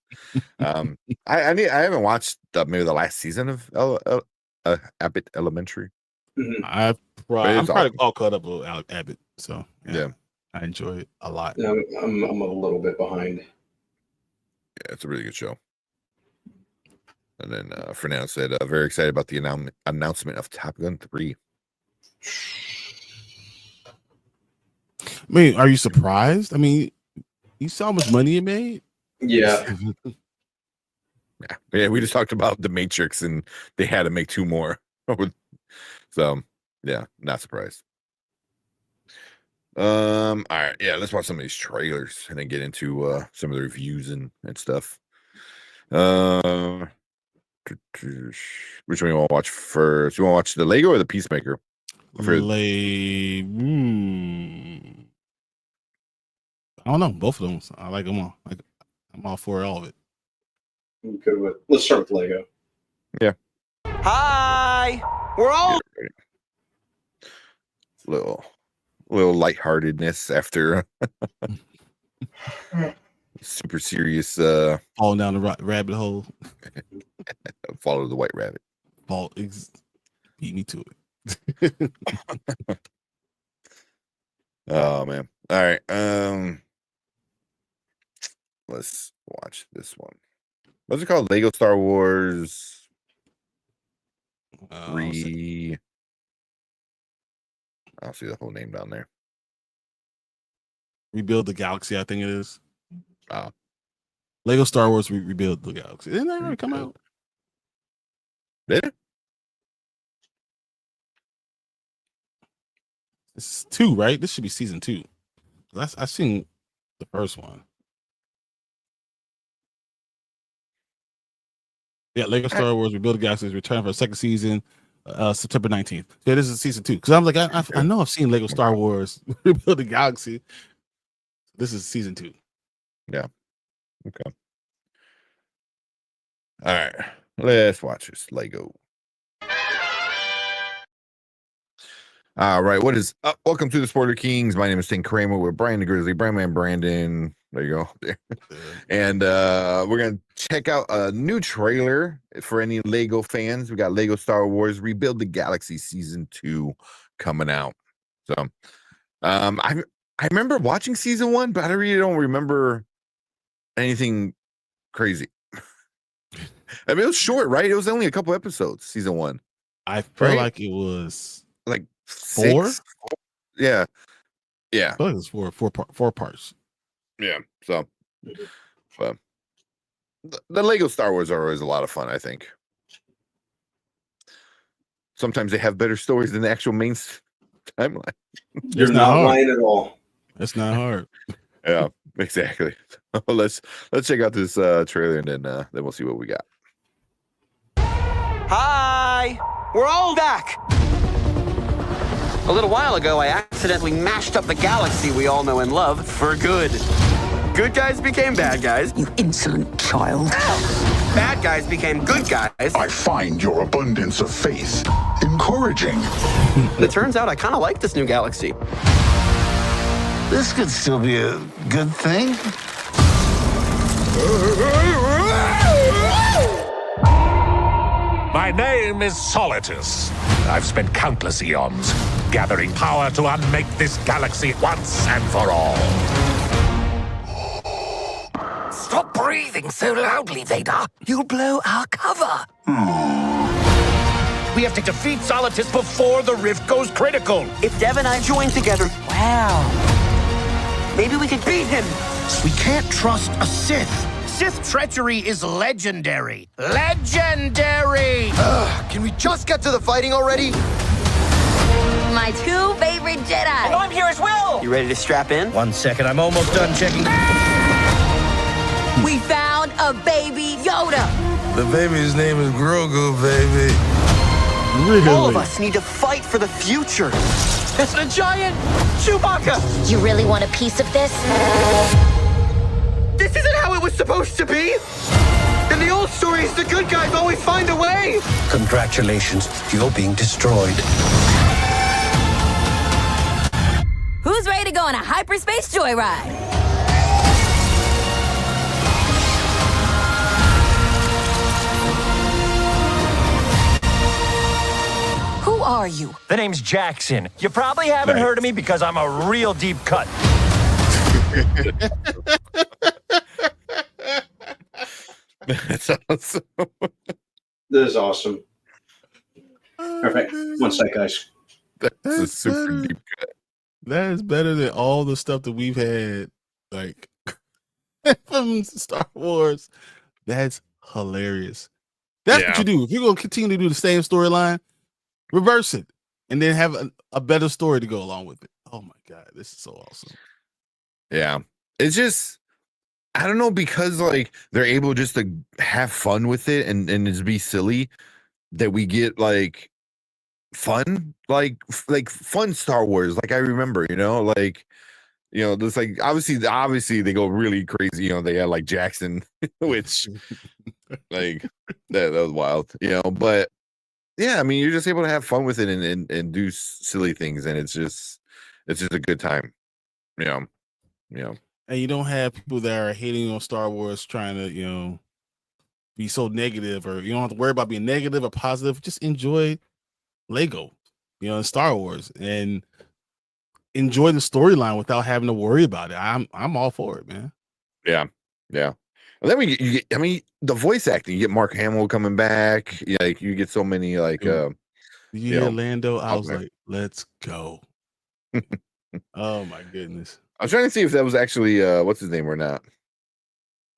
I haven't watched maybe the last season of Abbott Elementary. I'm probably all caught up with Abbott, so yeah, I enjoy it a lot. Yeah, I'm a little bit behind. Yeah, it's a really good show. And then Fernando said, very excited about the announcement of Top Gun 3. I mean, are you surprised? I mean, you saw how much money it made? Yeah. Yeah, we just talked about The Matrix and they had to make two more. So, yeah, not surprised. All right, yeah, let's watch some of these trailers and then get into some of the reviews and stuff. Which one you want to watch first? You want to watch the Lego or the Peacemaker? I don't know. Both of them. I like them all. I'm all for all of it. I'm good with. Let's start with Lego. Yeah. Hi, we're all Little lightheartedness after super serious Falling down the rabbit hole. Follow the White Rabbit. Beat me to it. Oh man. All right. Let's watch this one. What's it called? Lego Star Wars 3. I don't see the whole name down there. Rebuild the Galaxy, I think it is. Oh. Lego Star Wars Rebuild the Galaxy. Didn't that really come out? Did it? This is 2, right? This should be season 2. I've seen the first one. Yeah, Lego Star Wars Rebuild the Galaxy is returning for a second season, September 19th. Yeah, this is season 2. Because I'm like, I know I've seen Lego Star Wars Rebuild the Galaxy. This is season 2. Yeah. Okay. All right. Let's watch this Lego. All right. What is up? Welcome to the Spoiler Kings. My name is Tim Kramer with Brian the Grizzly, Brandon. There you go. And we're going to check out a new trailer for any Lego fans. We got Lego Star Wars Rebuild the Galaxy Season 2 coming out. So I remember watching Season 1, but I really don't remember anything crazy. I mean, it was short, right? It was only a couple episodes, Season 1. I feel like it was like 4. 6? Yeah. I feel like it was four parts. Yeah. So, but the Lego Star Wars are always a lot of fun, I think. Sometimes they have better stories than the actual main timeline. You're not lying at all. That's not hard. Yeah, exactly. Let's check out this trailer and then we'll see what we got. Hi, we're all back. A little while ago, I accidentally mashed up the galaxy we all know and love for good. Good guys became bad guys. You insolent child. Bad guys became good guys. I find your abundance of faith encouraging. And it turns out I kind of like this new galaxy. This could still be a good thing. My name is Solitus. I've spent countless eons gathering power to unmake this galaxy once and for all. Stop breathing so loudly, Vader. You'll blow our cover. We have to defeat Solitus before the rift goes critical. If Dev and I join together, Wow. maybe we could beat him. We can't trust a Sith. Sith treachery is legendary. Legendary! Can we just get to the fighting already? My 2 favorite Jedi. Oh, I'm here as well. You ready to strap in? 1 second, I'm almost done checking. We found a baby Yoda. The baby's name is Grogu, baby. Really? All of us need to fight for the future. It's a giant Chewbacca. You really want a piece of this? This isn't how it was supposed to be. In the old stories, the good guys always find a way. Congratulations, you're being destroyed. Who's ready to go on a hyperspace joyride? Who are you? The name's Jackson. You probably haven't heard of me because I'm a real deep cut. That's awesome. This is awesome. Perfect. 1 sec, guys. That's a That's super better. deep cut. That is better than all the stuff that we've had, like from Star Wars. That's hilarious. That's what you do. If you're gonna continue to do the same storyline, reverse it, and then have a better story to go along with it. oh my god, this is so awesome. Yeah, it's just I don't know, because like they're able just to have fun with it and just be silly, that we get like fun, like fun Star Wars. Like I remember, like this, like obviously they go really crazy. They had like Jackson, which like that was wild. But yeah, I mean, you're just able to have fun with it and do silly things, and it's just a good time. And you don't have people that are hating on Star Wars trying to, be so negative, or you don't have to worry about being negative or positive. Just enjoy Lego, and Star Wars, and enjoy the storyline without having to worry about it. I'm all for it, man. Yeah. And then you get, I mean, the voice acting. You get Mark Hamill coming back. Like you get so many like. Dude, did you hear Lando? I was okay. like, let's go. Oh my goodness. I was trying to see if that was actually what's his name or not.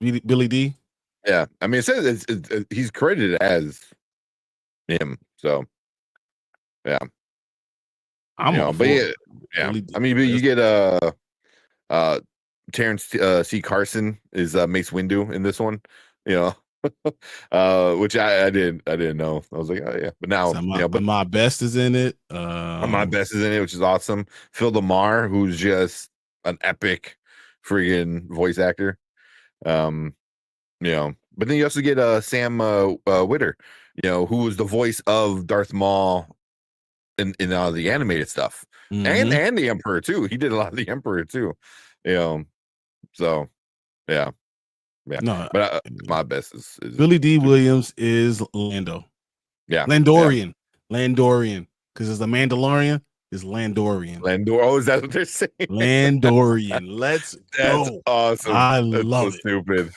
Billy D. Yeah, I mean, it says he's credited as him. So yeah, I'm all but for yeah, it. Billy I mean, but you get Terrence C. Carson is Mace Windu in this one. Which I didn't know. I was like, oh yeah, but now but my best is in it. My best is in it, which is awesome. Phil Lamar, who's just an epic friggin' voice actor. But then you also get Sam Witter, who was the voice of Darth Maul in the animated stuff, and the Emperor too. He did a lot of the Emperor too. So yeah. No, but my best is Billy D. Williams is Lando. Yeah, Landorian, because it's the Mandalorian is Landorian. Oh, is that what they're saying? Landorian. Let's That's go. awesome. I That's love so it. Stupid.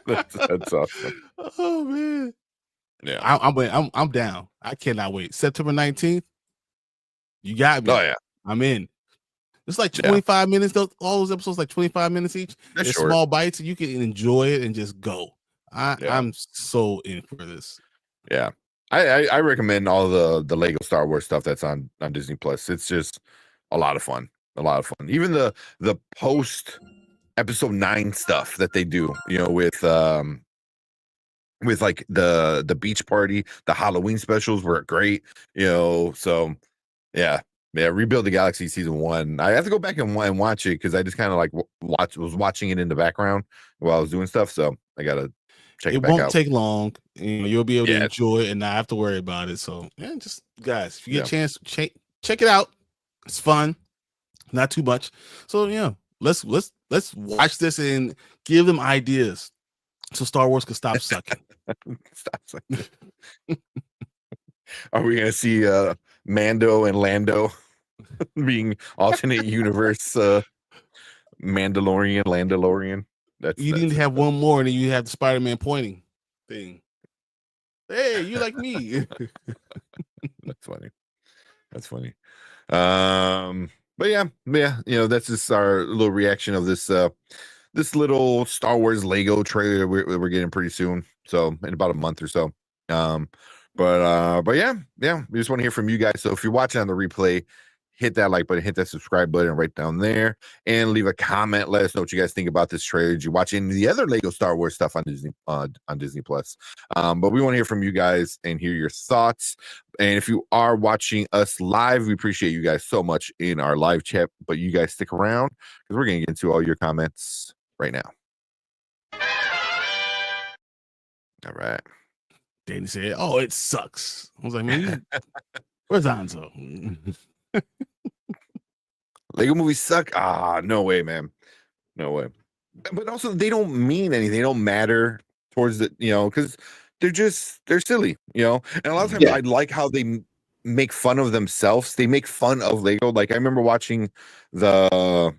that's awesome. Oh man. Yeah, I'm down. I cannot wait. September 19th. You got me. Oh yeah, I'm in. It's like 25 minutes. All those episodes like 25 minutes each. They're It's short. small bites, and you can enjoy it and just go. I'm so in for this. Yeah. I recommend all the Lego Star Wars stuff that's on Disney Plus. It's just a lot of fun. Even the post episode 9 stuff that they do, with like the beach party, the Halloween specials were great, so yeah, Rebuild the Galaxy season 1. I have to go back and watch it because I just kind of like was watching it in the background while I was doing stuff, so I gotta check it back out. It won't take long. You'll be able to enjoy it and not have to worry about it. So yeah, just guys, if you get a chance, check it out. It's fun, not too much. So yeah, let's watch this and give them ideas so Star Wars can stop sucking. Stop sucking. Are we gonna see Mando and Lando being alternate universe Landalorian? You need to have one more, and then you have the Spider-Man pointing thing. Hey, you like me? That's funny. But yeah, that's just our little reaction of this this little Star Wars Lego trailer we're getting pretty soon. So in about a month or so. But yeah, we just want to hear from you guys. So if you're watching on the replay, hit that like button, hit that subscribe button right down there, and leave a comment. Let us know what you guys think about this trailer. Did you watch any of the other Lego Star Wars stuff on Disney Plus? But we want to hear from you guys and hear your thoughts. And if you are watching us live, we appreciate you guys so much in our live chat. But you guys stick around because we're gonna get into all your comments right now. All right. Danny said, "Oh, it sucks." I was like, "Man, where's Hanzo?" Lego movies suck. No way, man. No way. But also, they don't mean anything. They don't matter towards the, because they're silly, And a lot of times I like how they make fun of themselves. They make fun of Lego. Like I remember watching I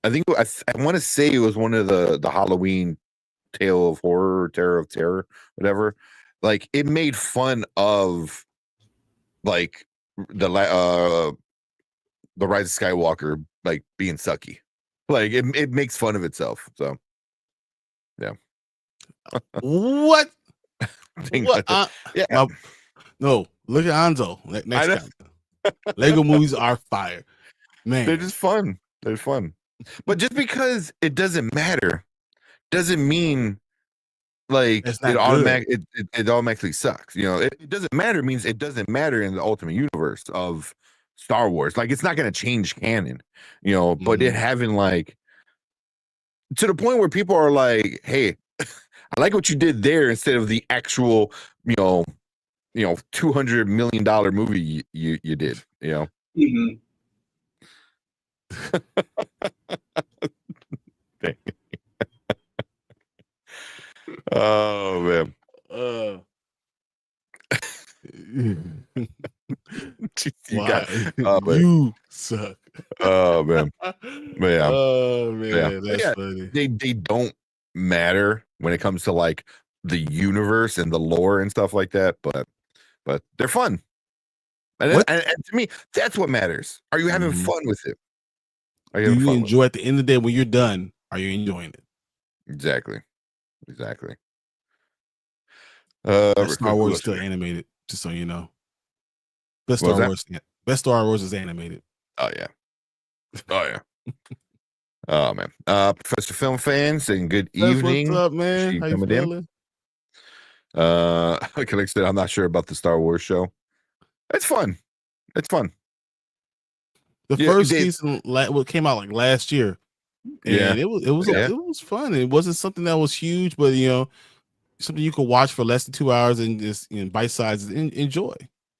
want to say it was one of the Halloween Tale of Horror or Terror of Terror, whatever. Like it made fun of like the Rise of Skywalker, like being sucky. Like it makes fun of itself. So yeah. What? What? No, look at Hanzo next time. Lego movies are fire. Man, They're just fun. They're fun. But just because it doesn't matter doesn't mean like it's it not good. it automatically sucks. You know, it doesn't matter means it doesn't matter in the ultimate universe of Star Wars. Like it's not going to change canon, you know, but it Mhm. having like to the point where people are like, hey, I like what you did there instead of the actual, $200 million movie you did, you know. Mhm. Oh man. Uh, You got why man. you suck? Oh man. Yeah. Oh Yeah. man, that's Yeah. funny. They don't matter when it comes to like the universe and the lore and stuff like that, but they're fun. And, What and to me, that's what matters. Are you having Mhm. fun with it? Are you do having you fun with enjoy at the end of the day when you're done? Are you enjoying it? it? Exactly. That Real quick, Star who Wars is else we still got? animated, just so you know. Best What was Star that? Wars, best Star Wars is animated. Oh yeah. Oh yeah. Oh man. Professor Film fans, and good That's what's evening. up, man. Appreciate you How you coming in. feeling? Like I said, I'm not sure about the Star Wars show. It's fun. It's fun. The Yeah, first Dave. season what came out like last year, Yeah. and it was fun. It wasn't something that was huge, but something you could watch for less than 2 hours and just bite sizes and enjoy,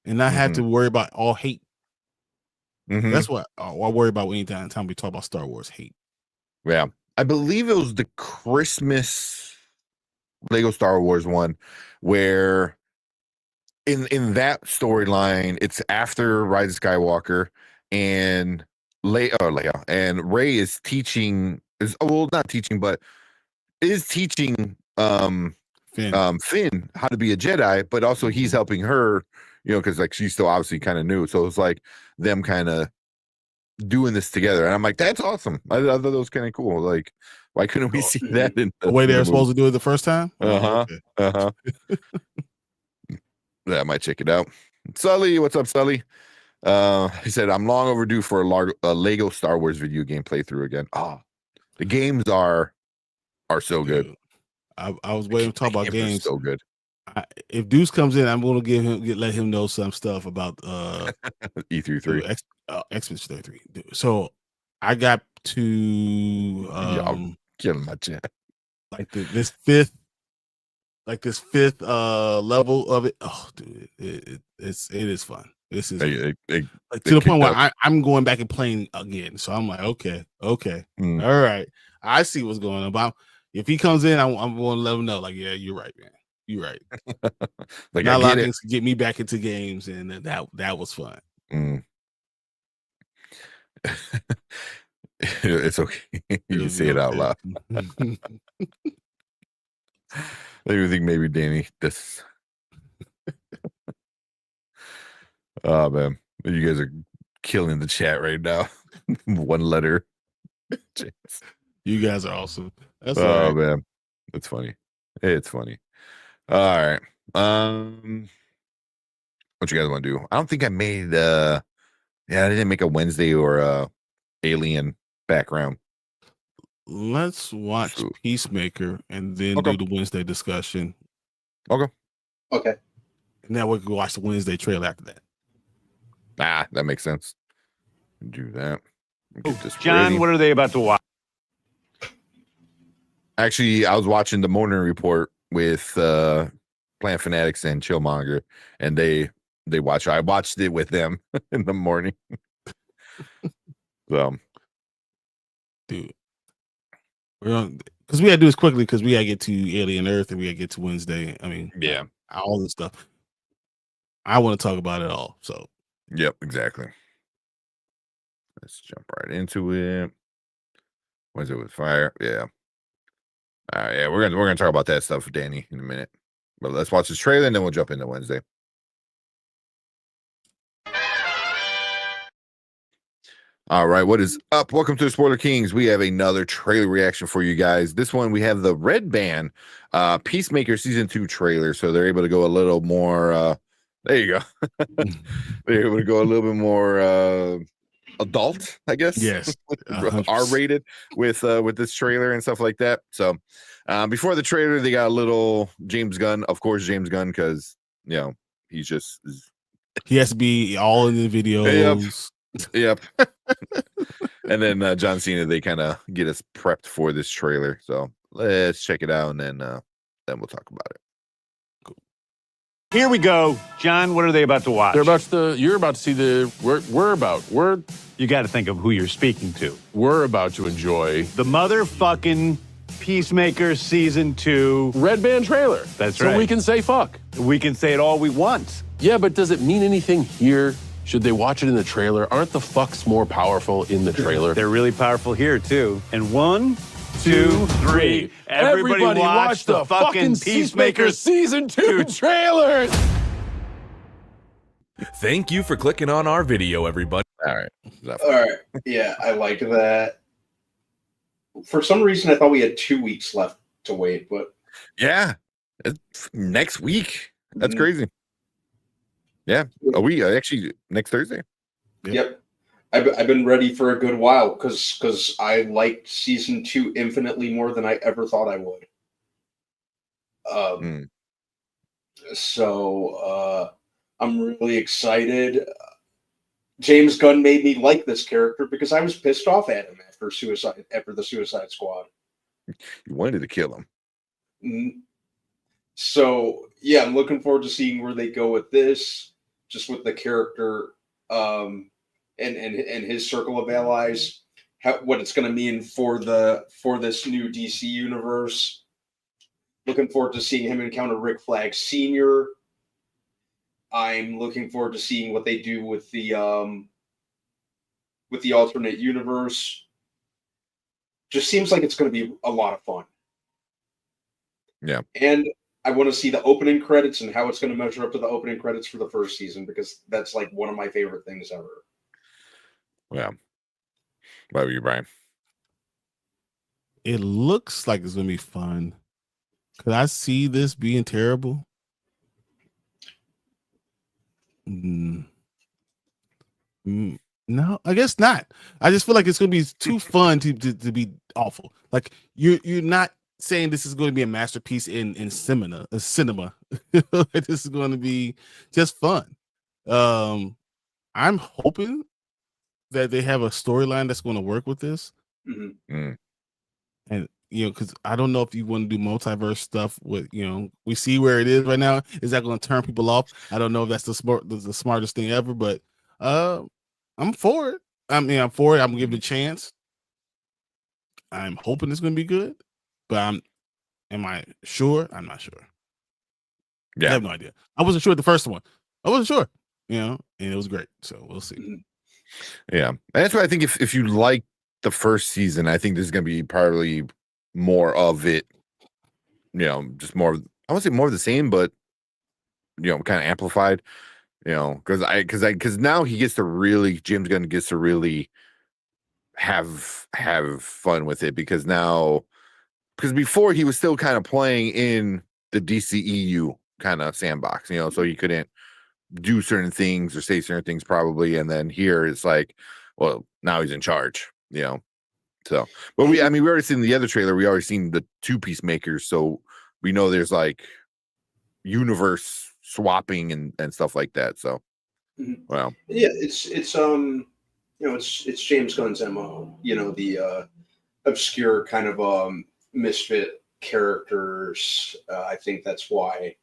and not have Mm-hmm. to worry about all hate. Mm-hmm. That's what I worry about anytime we talk about Star Wars hate. Yeah. I believe it was the Christmas Lego Star Wars one where in that storyline, it's after Rise of Skywalker and Leia and Rey is teaching not teaching, but is teaching Finn how to be a Jedi, but also he's helping her, because like she's still obviously kind of new. So it's like them kind of doing this together. And I'm like, that's awesome. I thought that was kind of cool. Like, why couldn't we see that in The way they were movie? supposed to do it the first time? Uh-huh. Okay. Uh-huh. Yeah, I might check it out. Sully, what's up, Sully? He said, I'm long overdue for a Lego Star Wars video game playthrough again. Oh, the games are so good. Dude, I was waiting to talk about games. So good. If Deuce comes in, I'm going to let him know some stuff about E33. X-Men 33. So I got to get him my chat. Like this fifth level of it. Oh, dude, it is fun. This is to the point where I'm going back and playing again. So I'm like, okay, all right, I see what's going on. But if he comes in, I'm going to let him know. Like, yeah, you're right, man. You're right. Like, not a lot of things to get me back into games, and that was fun. It's okay. You can say it out loud. I even think maybe Danny this. Oh man, you guys are killing the chat right now. One letter. You guys are awesome. That's all right. Man, it's funny. It's funny. All right. What you guys want to do? I don't think I made I didn't make a Wednesday or Alien background. Let's watch Peacemaker and then do the Wednesday discussion. Okay. And then we can watch the Wednesday trailer after that. That makes sense. Do that. Get this John, ready. what are they about to watch? Actually, I was watching the morning report with Plant Fanatics and Chillmonger, and they watch. I watched it with them in the morning. So, dude, because we gotta do this quickly because we gotta get to Alien Earth and we gotta get to Wednesday. I mean, yeah, all this stuff. I want to talk about it all. So, yep, exactly. Let's jump right into it. Wednesday with fire, yeah. All right, yeah, we're gonna talk about that stuff with Danny in a minute. But let's watch this trailer and then we'll jump into Wednesday. All right, what is up? Welcome to the Spoiler Kings. We have another trailer reaction for you guys. This one we have the Red Band Peacemaker season 2 trailer, so they're able to go a little more. There you go. They're able to go a little bit more adult, I guess. Yes, 100%. R-rated with this trailer and stuff like that. So before the trailer, they got a little James Gunn, of course, James Gunn, because he has to be all in the videos. Yep. And then John Cena, they kind of get us prepped for this trailer. So let's check it out, and then we'll talk about it. Here we go. John, what are they about to watch? You're about to see you got to think of who you're speaking to. we're about to enjoy The motherfucking Peacemaker Season 2. Red Band trailer. That's so right. we can say fuck. We can say it all we want. Yeah, but does it mean anything here? Should they watch it in the trailer? Aren't the fucks more powerful in the trailer? They're really powerful here, too. And 1, 2, 3. Everybody watch the fucking Peacemaker Season 2 trailer! Thank you for clicking on our video, everybody. All right. Yeah, I like that. For some reason, I thought we had 2 weeks left to wait, but Yeah, it's next week. That's Mhm. crazy. Yeah, we actually next Thursday. Yep. I've been ready for a good while because I liked season 2 infinitely more than I ever thought I would. So I'm really excited. James Gunn made me like this character because I was pissed off at him after the Suicide Squad. You wanted to kill him. So yeah, I'm looking forward to seeing where they go with this, just with the character and his circle of allies, what it's going to mean for this new DC universe. Looking forward to seeing him encounter Rick Flag Sr. I'm looking forward to seeing what they do with the alternate universe. Just seems like it's going to be a lot of fun. Yeah. And I want to see the opening credits and how it's going to measure up to the opening credits for the first season, because that's like one of my favorite things ever. Yeah. What about you, Brian? It looks like it's going to be fun. Could I see this being terrible? No, I guess not. I just feel like it's going to be too fun to be awful. Like you're not saying this is going to be a masterpiece in cinema. This is going to be just fun. I'm hoping that they have a storyline that's going to work with this. Mm-hmm. And because I don't know if you want to do multiverse stuff with, we see where it is right now. Is that going to turn people off? I don't know if that's the smartest thing ever, but I'm for it. I'm for it. I'm gonna give it a chance. I'm hoping it's gonna be good, but am I sure? I'm not sure. Yeah. I have no idea. I wasn't sure the first one. I wasn't sure, and it was great. So we'll see. Yeah. And that's why I think if you like the first season, I think there's gonna be probably more of it, just more, I won't say more of the same, but kind of amplified, because now James Gunn gets to really have fun with it, because before he was still kind of playing in the DCEU kind of sandbox, so he couldn't do certain things or say certain things probably, and then here it's like, well, now he's in charge, So, but we already seen the other trailer. We already seen the 2 Peacemakers, so we know there's like universe swapping and stuff like that. So, well, yeah, it's James Gunn's MO. The obscure kind of misfit characters. I think that's why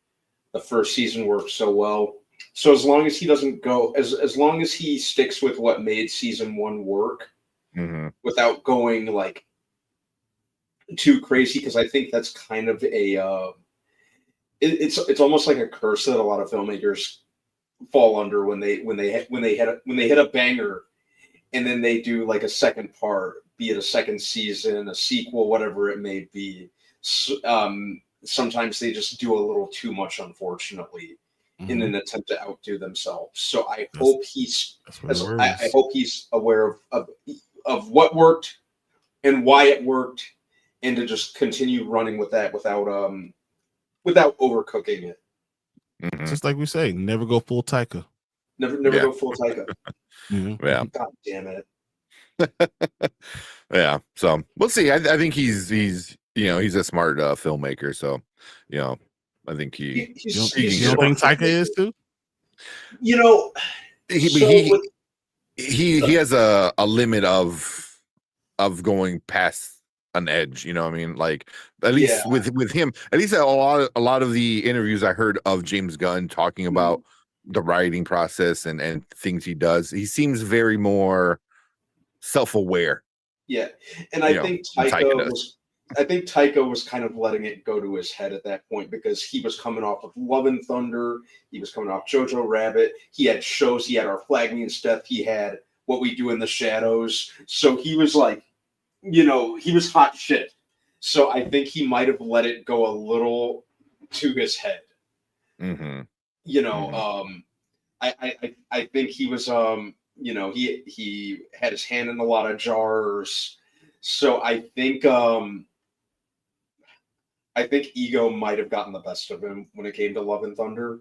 the first season worked so well. So as long as he doesn't go, as long as he sticks with what made season 1 work. Mm-hmm. Without going like too crazy, because I think that's kind of a it's almost like a curse that a lot of filmmakers fall under when they hit a banger and then they do like a second part, be it a second season, a sequel, whatever it may be. Sometimes they just do a little too much, unfortunately, in an attempt to outdo themselves. So I hope he's aware of what worked and why it worked, and to just continue running with that without overcooking it. Just like we say, never go full Taika. Never go full Taika. Yeah. God damn it. Yeah. So we'll see. I think he's he's a smart filmmaker. So I think he You don't think Taika is too? He has a limit of going past an edge, you know what I mean? Like at least with him, at least a lot of the interviews I heard of James Gunn talking about the writing process and things he does, he seems very more self-aware. Yeah. And I think Taika was kind of letting it go to his head at that point because he was coming off of Love and Thunder, he was coming off Jojo Rabbit, he had shows, he had Our Flag Means Death, he had What We Do in the Shadows. So he was like, he was hot shit. So I think he might have let it go a little to his head. Mm-hmm. I think he was he had his hand in a lot of jars. So I think ego might have gotten the best of him when it came to Love and Thunder.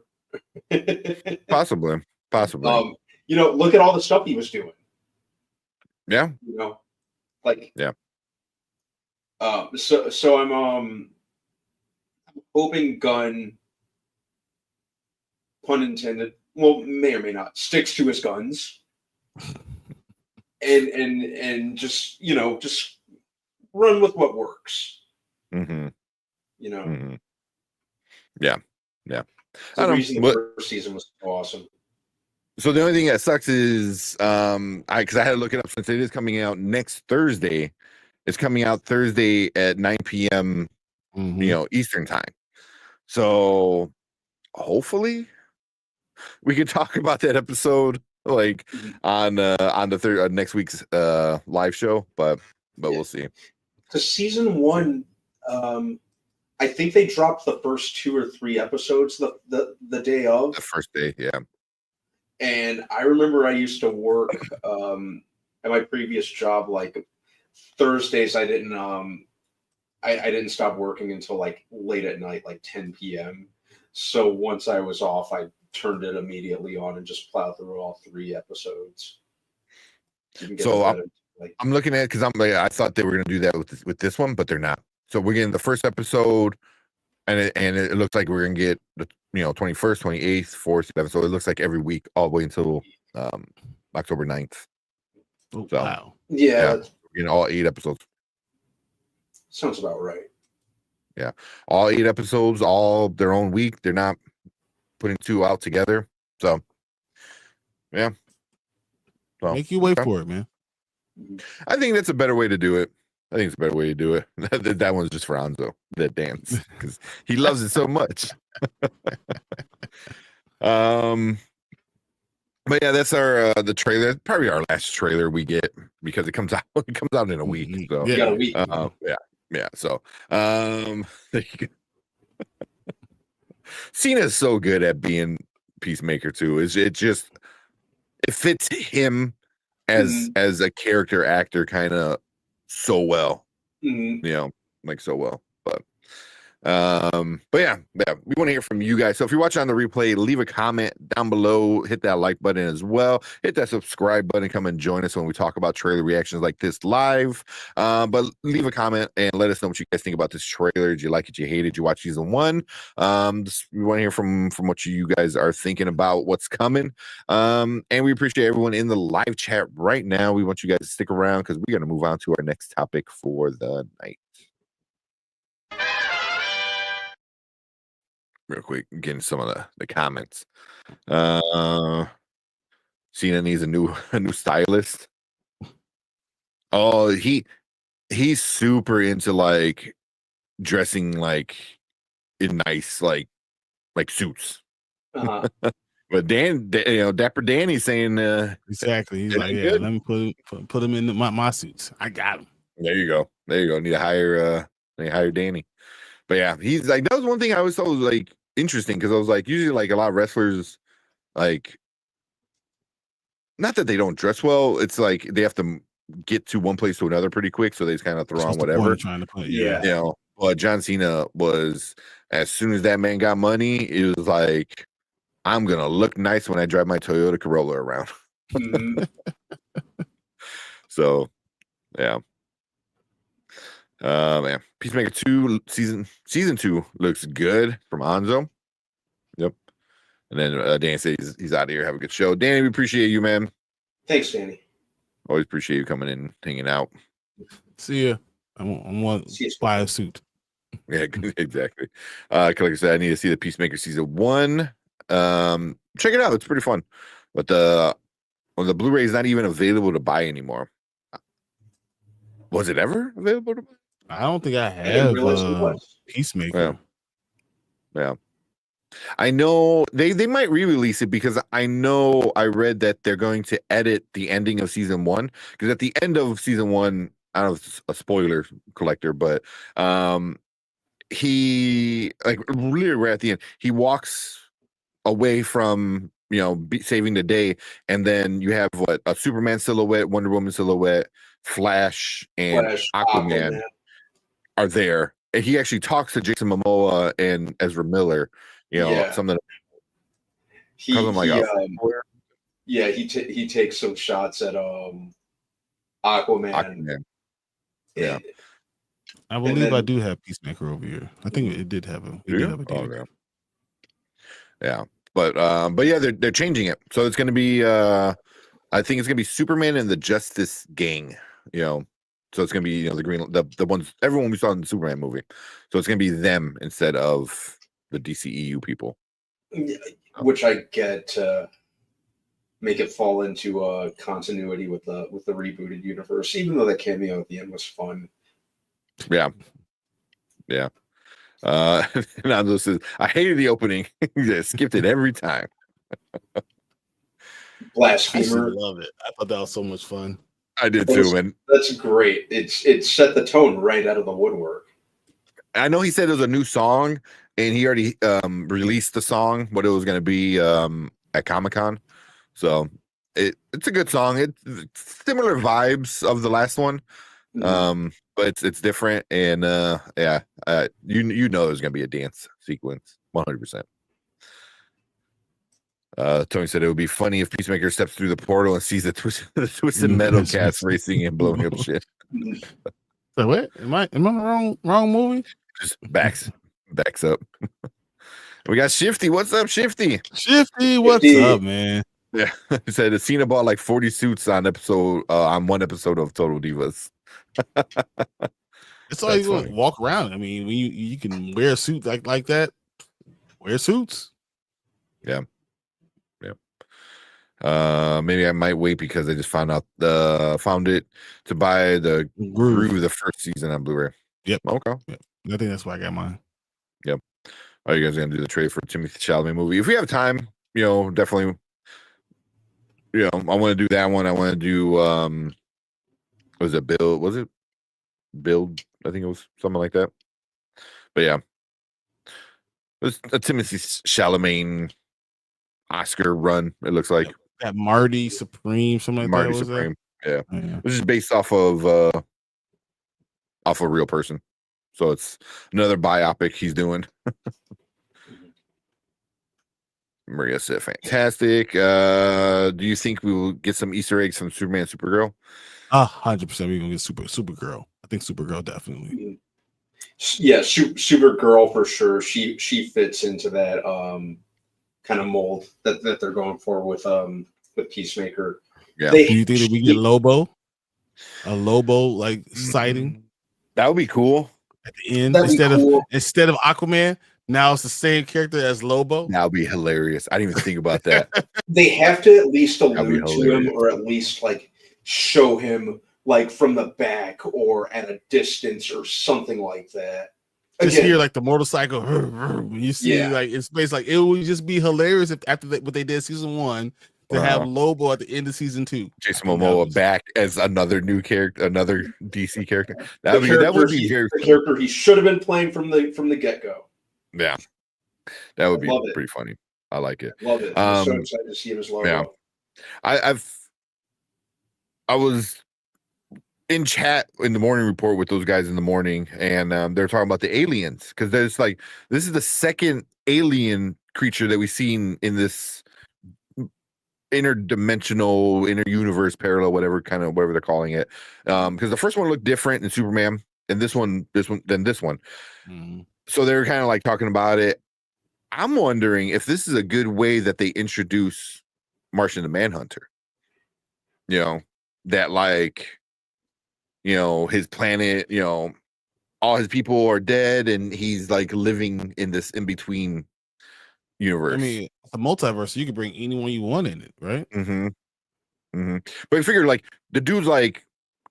Possibly. Look at all the stuff he was doing. Yeah. Yeah. So I'm hoping Gunn, pun intended, well, may or may not, sticks to his guns. and just run with what works. Mm-hmm. Mm-hmm. Yeah. The reason the first season was awesome. So the only thing that sucks is because I had to look it up since it is coming out next Thursday. It's coming out Thursday at 9 p.m. Eastern time. So hopefully we could talk about that episode on the next week's live show, but we'll see. Because season 1, I think they dropped the first 2 or 3 episodes the day of. The first day, yeah. And I remember I used to work at my previous job, like Thursdays. I didn't stop working until like late at night, like 10 p.m. So once I was off, I turned it immediately on and just plowed through all 3 episodes. So I'm looking at it because I thought they were going to do that with this one, but they're not. So we're getting the first episode, and it looks like we're going to get the 21st, 28th, 4th, 7th. So it looks like every week all the way until October 9th. Oh, so, wow. Yeah. All 8 episodes. Sounds about right. Yeah. All 8 episodes, all their own week. They're not putting 2 out together. So, yeah. So, make you wait for it, man. I think that's a better way to do it. I think it's a better way to do it. That one's just for Anzo, that dance, because he loves it so much. But yeah, that's our the trailer. Probably our last trailer we get because it comes out in a week. So yeah, a week. Yeah. So there you go. Cena's so good at being Peacemaker too. It fits him as a character actor kind of so well. So well. But yeah, we want to hear from you guys. So if you're watching on the replay, leave a comment down below, hit that like button as well, hit that subscribe button, come and join us when we talk about trailer reactions like this live. But leave a comment and let us know what you guys think about this trailer. Did you like it? Did you hate it? Did you watch season 1? We want to hear from what you guys are thinking about what's coming. And we appreciate everyone in the live chat right now. We want you guys to stick around because we're going to move on to our next topic for the night. Real quick, getting some of the comments. Cena needs a new stylist. Oh, he's super into like dressing like in nice like suits. Uh-huh. But Dapper Danny's saying exactly. He's like, yeah, let me put him in my suits. I got him. There you go. Need to hire Danny. But yeah, he's like, that was one thing I was always like interesting because I was like, usually like a lot of wrestlers, like, not that they don't dress well, it's like they have to get to one place to another pretty quick, so they just kind of throw on whatever. Trying to put, But John Cena was, as soon as that man got money, it was like, I'm gonna look nice when I drive my Toyota Corolla around. Mhm. So, yeah. Man, Peacemaker 2 season 2 looks good from Anzo. Yep. And then Dan says he's out of here. Have a good show. Danny, we appreciate you, man. Thanks, Danny. Always appreciate you coming in, hanging out. See ya. I want to buy a suit. Yeah, exactly. Like I said, I need to see the Peacemaker season 1. Check it out. It's pretty fun. But the Blu-ray is not even available to buy anymore. Was it ever available to buy? I don't think I I didn't have realize it was. Peacemaker. Yeah. I know they might re-release it because I know I read that they're going to edit the ending of season 1, because at the end of season 1, I don't know if it's a spoiler collector, but he, like, really right at the end, he walks away from, you know, saving the day, and then you have a Superman silhouette, Wonder Woman silhouette, Flash, and Aquaman are there, and he actually talks to Jason Momoa and Ezra Miller. You know, something. He takes some shots at Aquaman. Yeah. I believe I do have Peacemaker over here. I think it did have a. We did have a DVD. Yeah, but yeah, they're changing it, so it's going to be. I think it's going to be Superman and the Justice Gang. You know, so it's going to be, you know, the ones, everyone we saw in the Superman movie. So it's going to be them instead of the DCEU people. Which I get to make it fall into continuity with the rebooted universe, even though the cameo at the end was fun. Yeah. Nando says, I hated the opening. Yeah, skipped it every time. Blasphemer. I love it. I thought that was so much fun. I did too, man. That's great. It set the tone right out of the woodwork. I know he said it was a new song, and he already released the song, what it was going to be at Comic-Con. So it's a good song. It's similar vibes of the last one, but it's different. And you know there's going to be a dance sequence, 100%. Tony said it would be funny if Peacemaker steps through the portal and sees the Twisted Metal cast racing and blowing up shit. So what? Am I in the wrong movie? Just backs up. We got Shifty. What's up, Shifty? Shifty, what's up, man? Yeah, he said Cena bought like 40 suits on one episode of Total Divas. It's all you want to walk around. I mean, when you can wear a suit like that, wear suits. Yeah. Maybe I might wait because I just found it to buy the Groove the first season on Blu-ray. Yep. Okay. Yep. I think that's why I got mine. Yep. Are you guys gonna do the trade for Timothy Chalamet movie? If we have time, you know, definitely. You know, I want to do that one. I want to do was it Bill? Was it Build? I think it was something like that. But yeah, it was a Timothy Chalamet Oscar run. It looks like that Marty Supreme, something like Marty that. Supreme. Yeah. This is based off of a real person, so it's another biopic he's doing. Maria said, "Fantastic." Do you think we will get some Easter eggs from Superman and Supergirl? 100%. We're gonna get Supergirl. I think Supergirl definitely. Yeah, Supergirl for sure. She fits into that kind of mold that they're going for with Peacemaker. Yeah. Do you think that we get Lobo? A Lobo like sighting? That would be cool. At the end, instead of Aquaman, now it's the same character as Lobo. That would be hilarious. I didn't even think about that. They have to at least allude to him, or at least like show him like from the back or at a distance or something like that. Just hear like the motorcycle. You see, like it's based like it would just be hilarious if after what they did season 1 to have Lobo at the end of season 2. Jason Momoa back as another new character, another DC character. That would be very the character he should have been playing from the get go. Yeah, that would be pretty funny. I like it. Love it. I'm so excited to see him as Lobo. Yeah, I was in chat in the morning report with those guys in the morning, and they're talking about the aliens, because there's like this is the second alien creature that we've seen in this interdimensional, inter-universe, parallel, whatever they're calling it. Because the first one looked different in Superman, and this one, this one. Mhm. So they're kind of like talking about it. I'm wondering if this is a good way that they introduce Martian the Manhunter. You know, that like, his planet, all his people are dead, and he's like living in this in between universe. I mean, it's a multiverse, so you can bring anyone you want in it, right? But I figured like the dude's like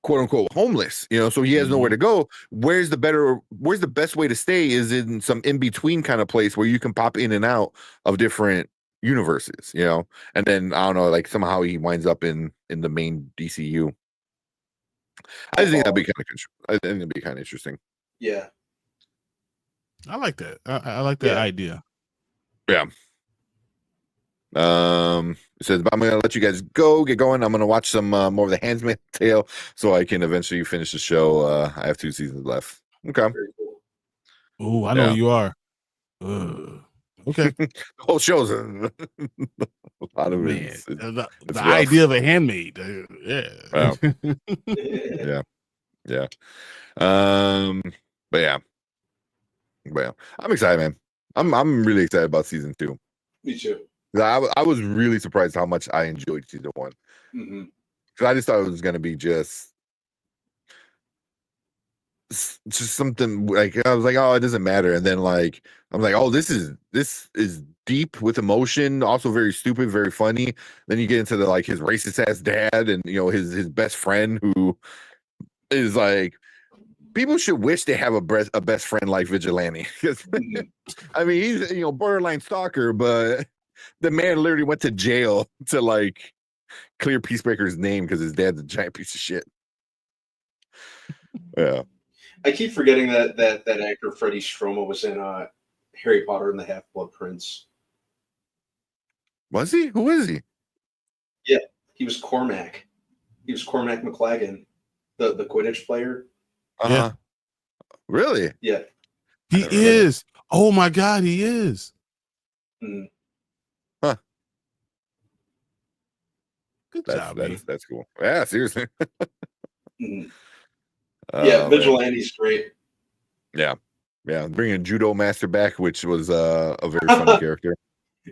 quote unquote homeless, so he has nowhere to go. Where's the best way to stay is in some in between kind of place where you can pop in and out of different universes, and then I don't know, like somehow he winds up in the main DCU. I think that'd be kind of interesting. Yeah, I like that. I like that idea. Yeah. It says, but I'm gonna let you guys get going. I'm gonna watch some more of the Handmaid's Tale so I can eventually finish the show. I have 2 seasons left. Okay. Oh, I know you are. Okay. The whole show's a lot of Man, it. the idea of a handmaid. Yeah. Yeah. But yeah. Well, I'm excited, man. I'm really excited about season 2. Me too. I was really surprised how much I enjoyed season 1. Because I just thought it was gonna be just something like I was like, oh, it doesn't matter, and then like I'm like, oh, this is deep with emotion, also very stupid, very funny. Then you get into the like his racist ass dad, and his best friend who is like, people should wish they have a best friend like Vigilante. I mean, he's borderline stalker, but the man literally went to jail to like clear Peacemaker's name because his dad's a giant piece of shit. Yeah. I keep forgetting that actor Freddie Stroma was in Harry Potter and the Half-Blood Prince. Was he? Who is he? Yeah, he was Cormac. He was Cormac McLagan, the Quidditch player. Yeah. Really? Yeah. He is. Oh my God, he is. Huh. Good job, man. That's cool. Yeah, seriously. Yeah, Vigilante's great. Yeah. Bringing Judo Master back, which was a very funny character.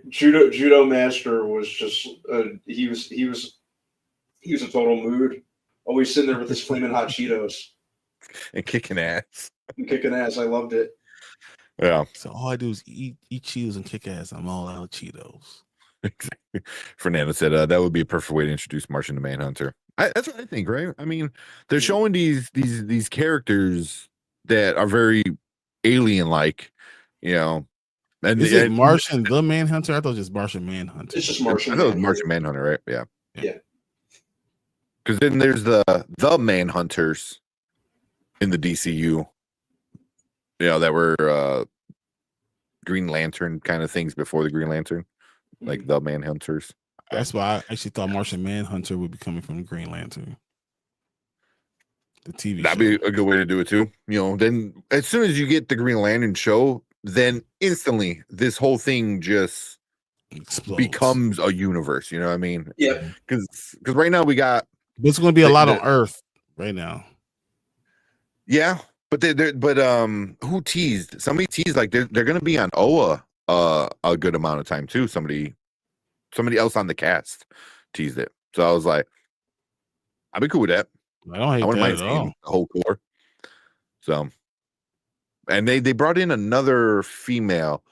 Judo Master was just he was a total mood. Always sitting there with his flaming hot Cheetos and kicking ass. I loved it. Yeah. So all I do is eat Cheetos and kick ass. I'm all out of Cheetos. Exactly. Fernando said that would be a perfect way to introduce Martian the Manhunter. That's what I think, right? I mean, they're showing these characters that are very alien-like, And is it Martian the Manhunter? I thought it was just Martian Manhunter. It's just Martian. I thought it was Martian Manhunter, right? Yeah. Yeah. Because then there's the Manhunters in the DCU. That were Green Lantern kind of things before the Green Lantern, like the Manhunters. That's why I actually thought Martian Manhunter would be coming from the Green Lantern. The TV That'd show. be a good way to do it too. Then as soon as you get the Green Lantern show, then instantly this whole thing just explodes. Becomes a universe. You know what I mean? Yeah. Because right now we got. There's going to be a lot on Earth right now. Yeah, but who teased? Somebody teased like they're going to be on Oa a good amount of time too. Somebody else on the cast teased it, so I was like, I'd be cool with that. I wouldn't mind seeing the whole core. So, and they brought in another female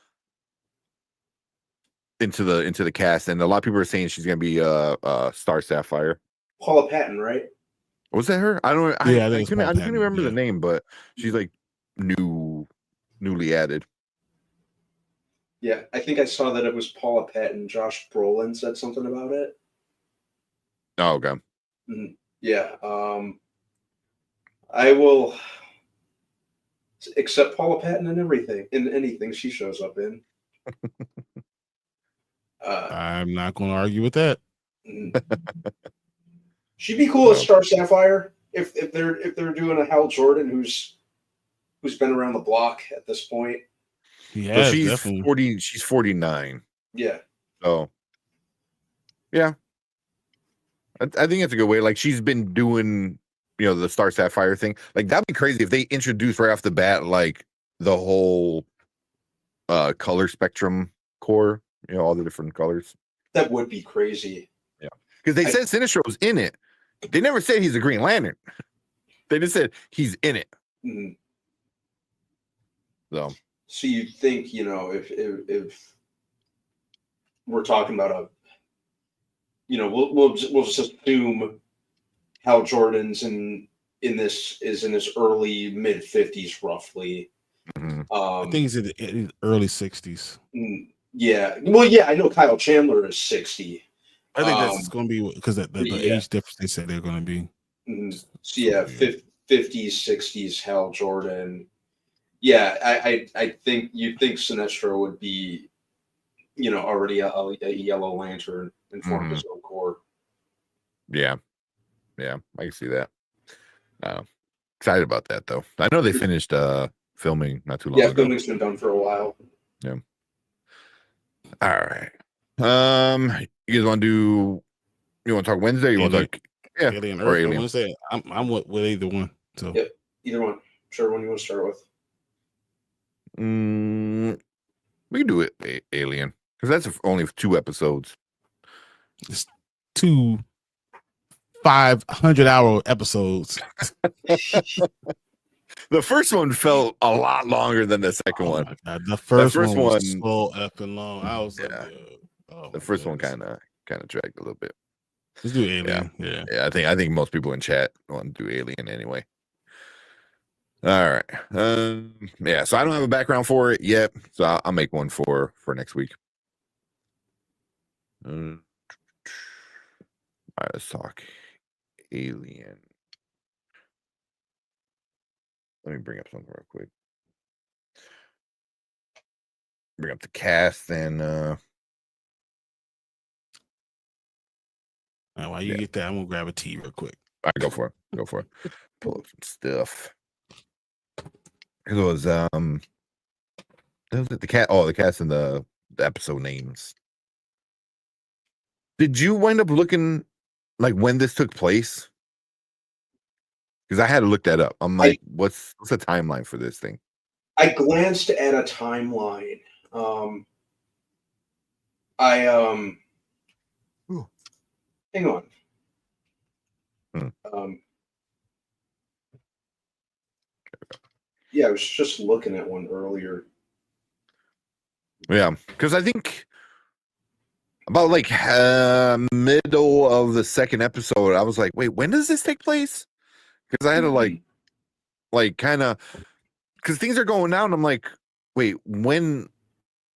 into the cast, and a lot of people are saying she's going to be Star Sapphire. Paula Patton, right? Was that her? I don't. Yeah, I couldn't remember the name, but she's like newly added. Yeah, I think I saw that it was Paula Patton. Josh Brolin said something about it. Oh, okay. Yeah. I will accept Paula Patton in anything she shows up in. I'm not going to argue with that. She'd be cool as Star Sapphire if they're doing a Hal Jordan who's been around the block at this point. Yeah, so she's definitely. 40. She's 49. Yeah. So Yeah. I think it's a good way. Like she's been doing, the Star Sapphire thing. Like that'd be crazy if they introduced right off the bat, like the whole color spectrum core, all the different colors. That would be crazy. Yeah. Because they said Sinestro's in it. They never said he's a Green Lantern. They just said he's in it. Mm-hmm. So you think, if we're talking about we'll just assume Hal Jordan's in his early mid 50s roughly. Mm-hmm. I think he's in the early 60s. Yeah. Well, yeah, I know Kyle Chandler is 60. I think that's going to be because the age difference they said they're going to be. So yeah, 50s, 60s, Hal Jordan. Yeah, I think you'd think Sinestro would be, already a Yellow Lantern and form his own corps. Yeah, I can see that. Excited about that though. I know they finished filming not too long ago. Yeah, filming's been done for a while. Yeah. All right. You guys want to do? You want to talk Wednesday? Or you want to talk? Yeah, Alien or Earth. Alien. I want to say I'm with either one. So yep, either one. Sure, one you want to start with. We can do it, Alien, because that's only 2 episodes. It's 2 500-hour episodes. The first one felt a lot longer than the second one. The first one was so effing long. I was like, the first one kind of dragged a little bit. Let's do Alien. Yeah. I think most people in chat want to do Alien anyway. All right. So I don't have a background for it yet, so I'll make one for next week. All right, let's talk Alien. Let me bring up something real quick. Bring up the cast and while you get that, I'm gonna grab a tea real quick. All right, go for it. Pull up some stuff. It was the cat. Oh, the cast and the episode names. Did you wind up looking like when this took place? Because I had to look that up. I'm like, what's the timeline for this thing? I glanced at a timeline. Hang on. Yeah, I was just looking at one earlier. Yeah, because I think about like middle of the second episode, I was like, wait, when does this take place? Because I had to like kind of, because things are going down. I'm like, wait, when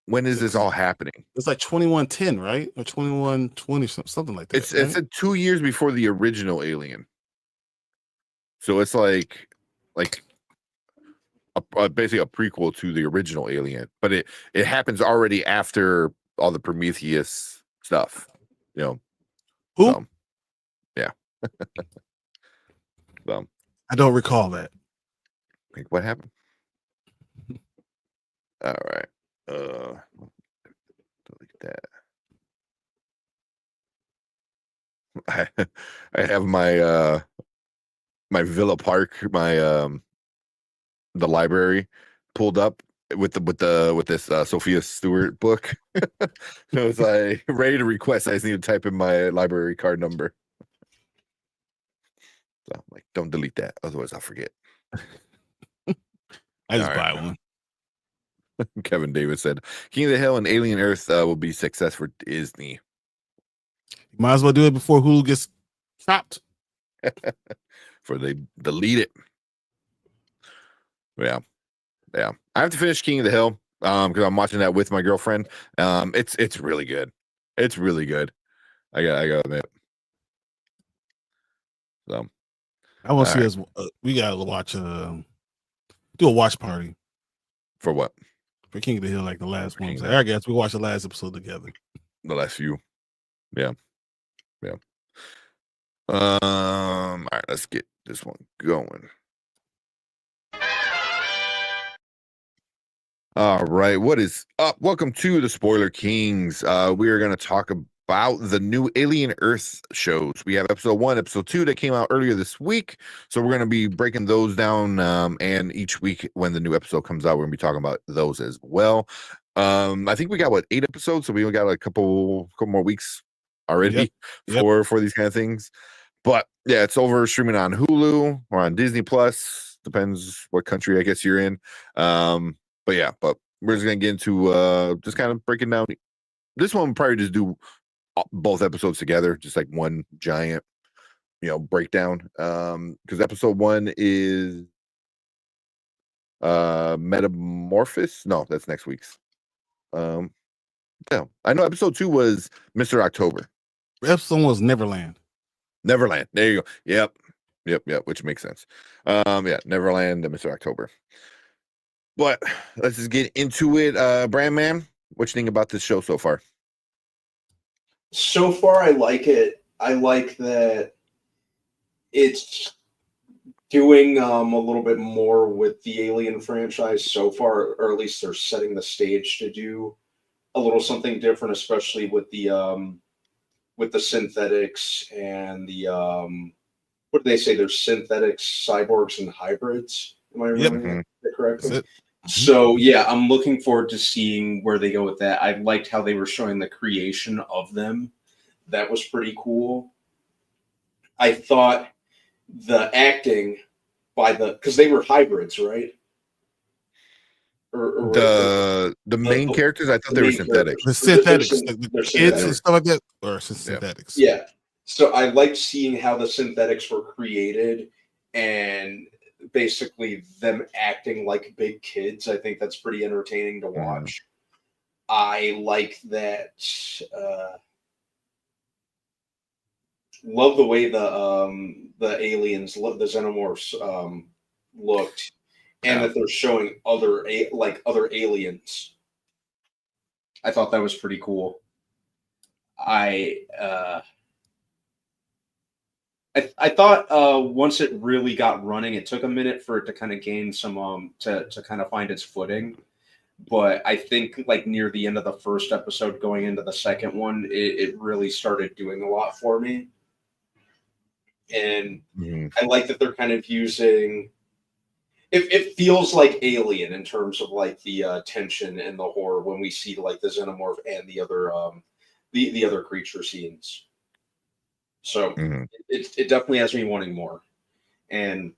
is this all happening? It's like 2110, right? Or 2120, something like that. It's 2 years before the original Alien. So it's like basically a prequel to the original Alien, but it happens already after all the Prometheus stuff. Who? Yeah. So I don't recall that. Like, what happened? All right. Delete that. I have my my Villa Park, my the library pulled up with this Sophia Stewart book. So it's like ready to request. I just need to type in my library card number. So I'm like, don't delete that, otherwise I'll forget. I just buy one. Kevin Davis said, King of the Hill and Alien Earth will be success for Disney. You might as well do it before Hulu gets chopped. For they delete it. Yeah. I have to finish King of the Hill because I'm watching that with my girlfriend. It's really good. It's really good. I gotta admit. So I want to see us. We gotta watch. Do a watch party for what? For King of the Hill, like the last one. I guess we watched the last episode together. The last few. Yeah. All right, let's get this one going. All right, what is up? Welcome to the Spoiler Kings. We are going to talk about the new Alien Earth shows. We have episode 1, episode 2 that came out earlier this week. So we're going to be breaking those down. And each week when the new episode comes out, we're going to be talking about those as well. I think we got 8 episodes, so we only got a couple more weeks already for these kind of things. But yeah, it's over streaming on Hulu or on Disney Plus. Depends what country I guess you're in. But we're just gonna get into just kind of breaking down. This one we'll probably just do both episodes together, just like one giant, breakdown. Because episode 1 is Metamorphosis. No, that's next week's. I know episode 2 was Mr. October. Episode 1 was Neverland. Neverland. There you go. Yep. Which makes sense. Neverland and Mr. October. But let's just get into it. Brand Man, what you think about this show so far? So far, I like it. I like that it's doing a little bit more with the Alien franchise so far, or at least they're setting the stage to do a little something different, especially with the synthetics and the what do they say? There's synthetics, cyborgs, and hybrids. Am I remembering that correctly? So yeah, I'm looking forward to seeing where they go with that. I liked how they were showing the creation of them. That was pretty cool. I thought the acting because they were hybrids, right? The main characters, I thought they were synthetic. The synthetics, the kids and stuff like that, or synthetics. Yeah. So I liked seeing how the synthetics were created and basically them acting like big kids. I think that's pretty entertaining to watch. I like that. Love the way the aliens, the xenomorphs looked, and that they're showing other aliens. I thought that was pretty cool. I thought once it really got running, it took a minute for it to kind of gain some to kind of find its footing. But I think like near the end of the first episode, going into the second one, it really started doing a lot for me. And I like that they're kind of using. It feels like Alien in terms of like the tension and the horror when we see like the xenomorph and the other creature scenes. So it definitely has me wanting more, and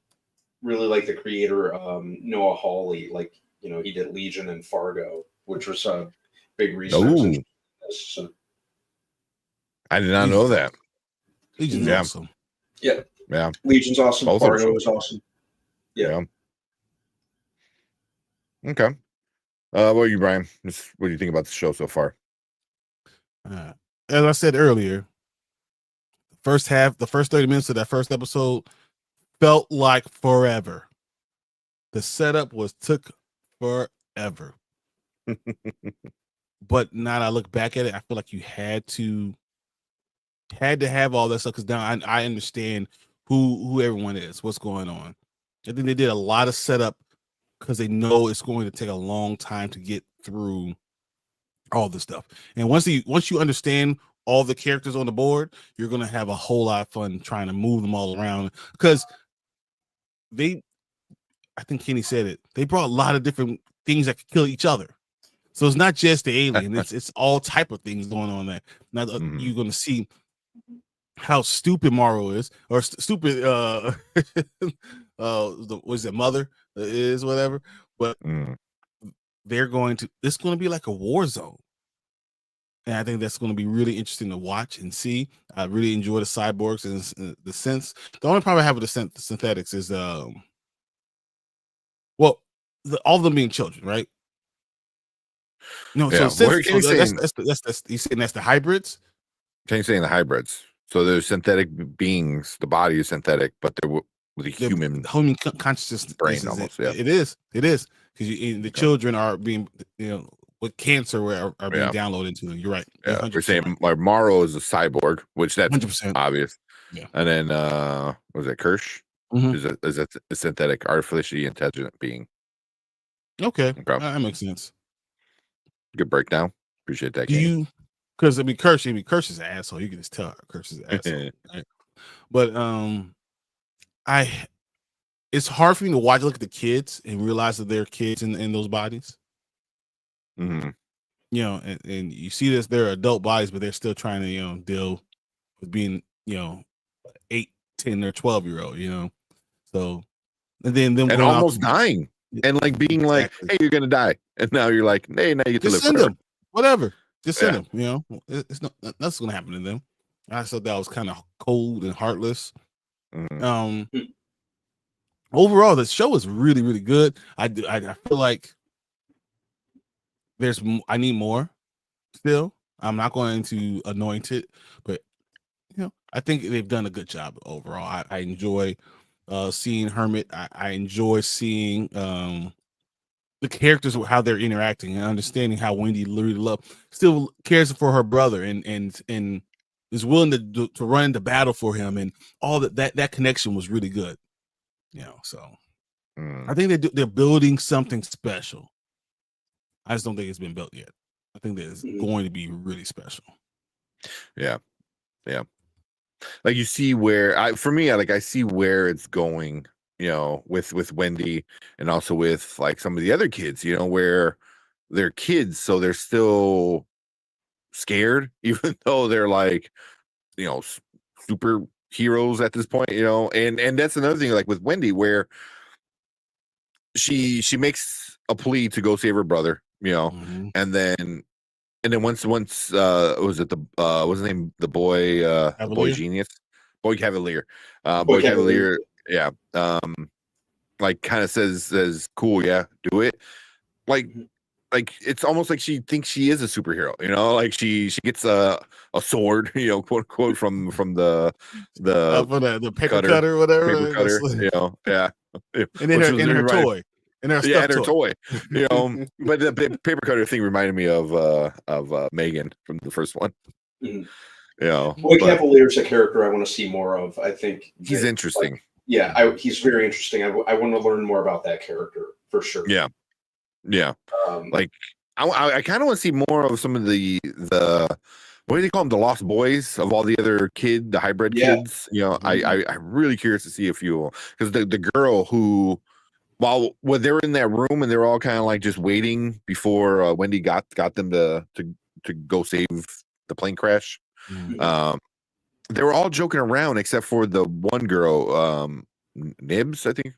really like the creator Noah Hawley. Like he did Legion and Fargo, which was a big reason. So. I did not know that. Legion's awesome. Yeah. Legion's awesome. Both Fargo was awesome. Yeah. Okay. What about you, Brian? What do you think about the show so far? As I said earlier, the first 30 minutes of that first episode felt like forever. The setup took forever. But now that I look back at it, I feel like you had to have all that stuff because now I understand who everyone is, what's going on. I think they did a lot of setup because they know it's going to take a long time to get through all this stuff. And once you understand all the characters on the board, you're going to have a whole lot of fun trying to move them all around because I think Kenny said it, they brought a lot of different things that could kill each other. So it's not just the alien, it's all type of things going on there. Now you're going to see how stupid Morrow is, or stupid was it Mother is, whatever. But it's going to be like a war zone. And I think that's going to be really interesting to watch and see. I really enjoy the cyborgs and the synths. The only problem I have with the synthetics is all of them being children, right? No, yeah. So he's saying that's the hybrids. Can you say the hybrids? So there's synthetic beings. The body is synthetic, but they're with a human consciousness brain almost. Yeah, it is because the children are being with cancer are being downloaded into them. You're right. Yeah, we're saying like Morrow is a cyborg, which that's 100% obvious. Yeah, and then was it Kirsch? Is a synthetic, artificially intelligent being. Okay. That makes sense. Good breakdown. Appreciate that. Because Curse is an asshole. You can just tell Curse is an asshole. Right? But it's hard for me to look at the kids and realize that they're kids in those bodies. Mm-hmm. You know, and you see this, they're adult bodies, but they're still trying to, deal with being, 8, 10, or 12-year-old, So, and then them and going almost dying and like being like, hey, you're gonna die. And now you're like, hey, now you get to live just send forever. them, whatever. Just send them, it's nothing's gonna happen to them. I thought that was kind of cold and heartless. Mm-hmm. Overall, the show is really, really good. I feel like I need more still. I'm not going to anoint it, but I think they've done a good job overall. I enjoy seeing Hermit. I enjoy seeing the characters, how they're interacting, and understanding how Wendy really still cares for her brother and is willing to run the battle for him, and all that connection was really good. So I think they're building something special. I just don't think it's been built yet. I think that it's going to be really special. Yeah. Like you see where I see where it's going, with Wendy and also with like some of the other kids, where they're kids, so they're still scared, even though they're like, superheroes at this point, and that's another thing, like with Wendy, where she makes a plea to go save her brother, and then once was it what's his name, the boy genius, boy Cavalier, boy Cavalier, yeah, like kind of says cool, yeah, do it, like it's almost like she thinks she is a superhero, like she gets a sword, quote unquote, from the paper cutter, whatever, paper cutter, yeah, and then her toy. And her toy, but the paper cutter thing reminded me of Megan from the first one. Boy Cavalier's a character I want to see more of. I think he's interesting. He's very interesting. I want to learn more about that character for sure. Yeah. Like I kind of want to see more of some of the what do they call them, the lost boys of all the other the hybrid kids. I'm really curious to see a few, because the girl who, while they're in that room and they're all kind of like just waiting before Wendy got them to go save the plane crash. They were all joking around except for the one girl, Nibs, I think.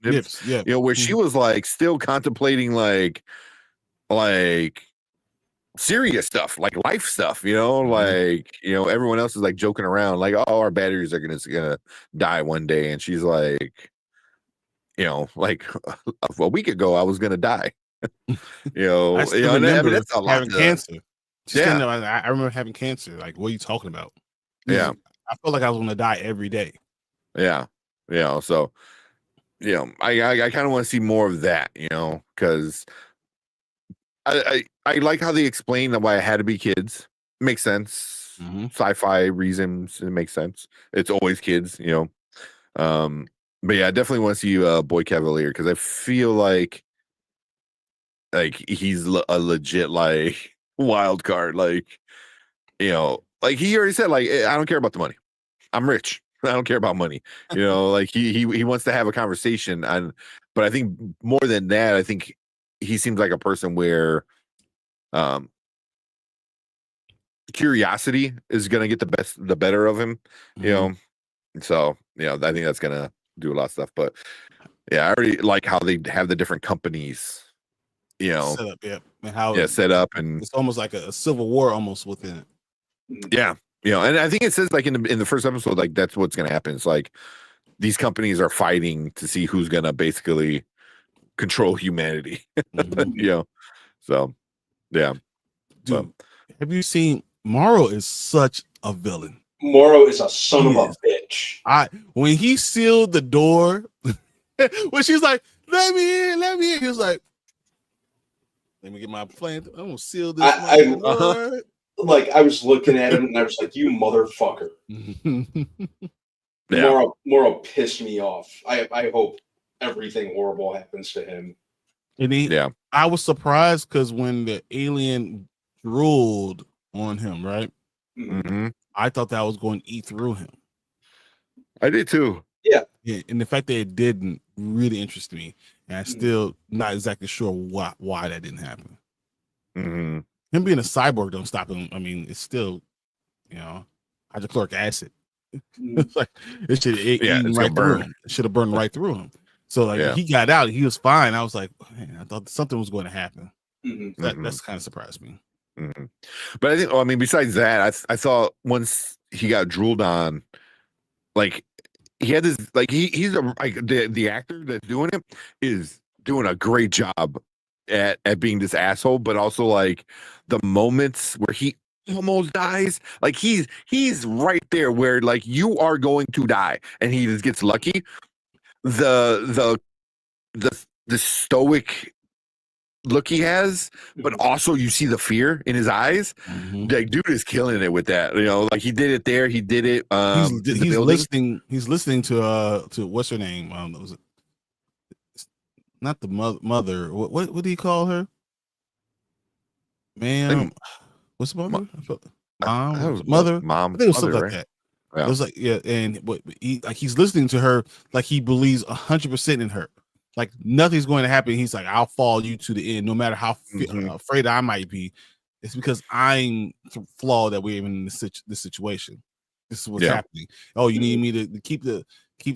Nibs, yeah. Where she was like still contemplating like serious stuff, like life stuff, like everyone else is like joking around, like, oh, our batteries are gonna die one day, and she's like, like a week ago I was gonna die. I still remember that's a lot having cancer. I remember having cancer. Like, what are you talking about? Yeah, I felt like I was gonna die every day. Yeah, so I kind of want to see more of that, because I like how they explain why it had to be kids. Makes sense. Sci-fi reasons, it makes sense. It's always kids, but yeah, I definitely want to see Boy Cavalier, because I feel like he's a legit like wild card, like like he already said, like, I don't care about the money, I'm rich, I don't care about money, like he wants to have a conversation. But I think more than that, I think he seems like a person where curiosity is gonna get the better of him, so I think that's gonna do a lot of stuff. But yeah, I already like how they have the different companies set up, and how set up, and it's almost like a civil war almost within it. And I think it says like in the first episode, like that's what's gonna happen. It's like these companies are fighting to see who's gonna basically control humanity. So yeah. Dude, have you seen Morrow is such a villain? Morrow is a son of a bitch. When he sealed the door, when she's like, let me in, he was like, let me get my plan. I'm gonna seal this. Like, I was looking at him and I was like, you motherfucker. Morrow pissed me off. I hope everything horrible happens to him. And I was surprised because when the alien drooled on him, right? Mm-hmm. I thought that was going to eat through him. I did too. Yeah. And the fact that it didn't really interest me, and I'm still not exactly sure why that didn't happen. Mm-hmm. Him being a cyborg don't stop him. I mean, it's still, hydrochloric acid. It's like it should eaten right through him. It should have burned right through him. So like he got out, he was fine. I was like, man, I thought something was going to happen. That's kind of surprised me. Mm-hmm. But I think, besides that, I thought once he got drooled on, like he had this, like he's the actor that's doing it is doing a great job at being this asshole, but also like the moments where he almost dies, like he's right there where like you are going to die, and he just gets lucky. The stoic look he has, but also you see the fear in his eyes. Like dude is killing it with that, like he did it there, he did it he's listening to what's her name, was it not the mother, what do you call her, man? What's the mother? Mother? Mom. I think it was something right? like that. Yeah. It was like, and what he's listening to her like he believes 100% in her. Like nothing's going to happen. He's like, I'll follow you to the end, no matter how afraid I might be. It's because I'm flawed that we're in this situation. This is what's happening. Oh, you need me to keep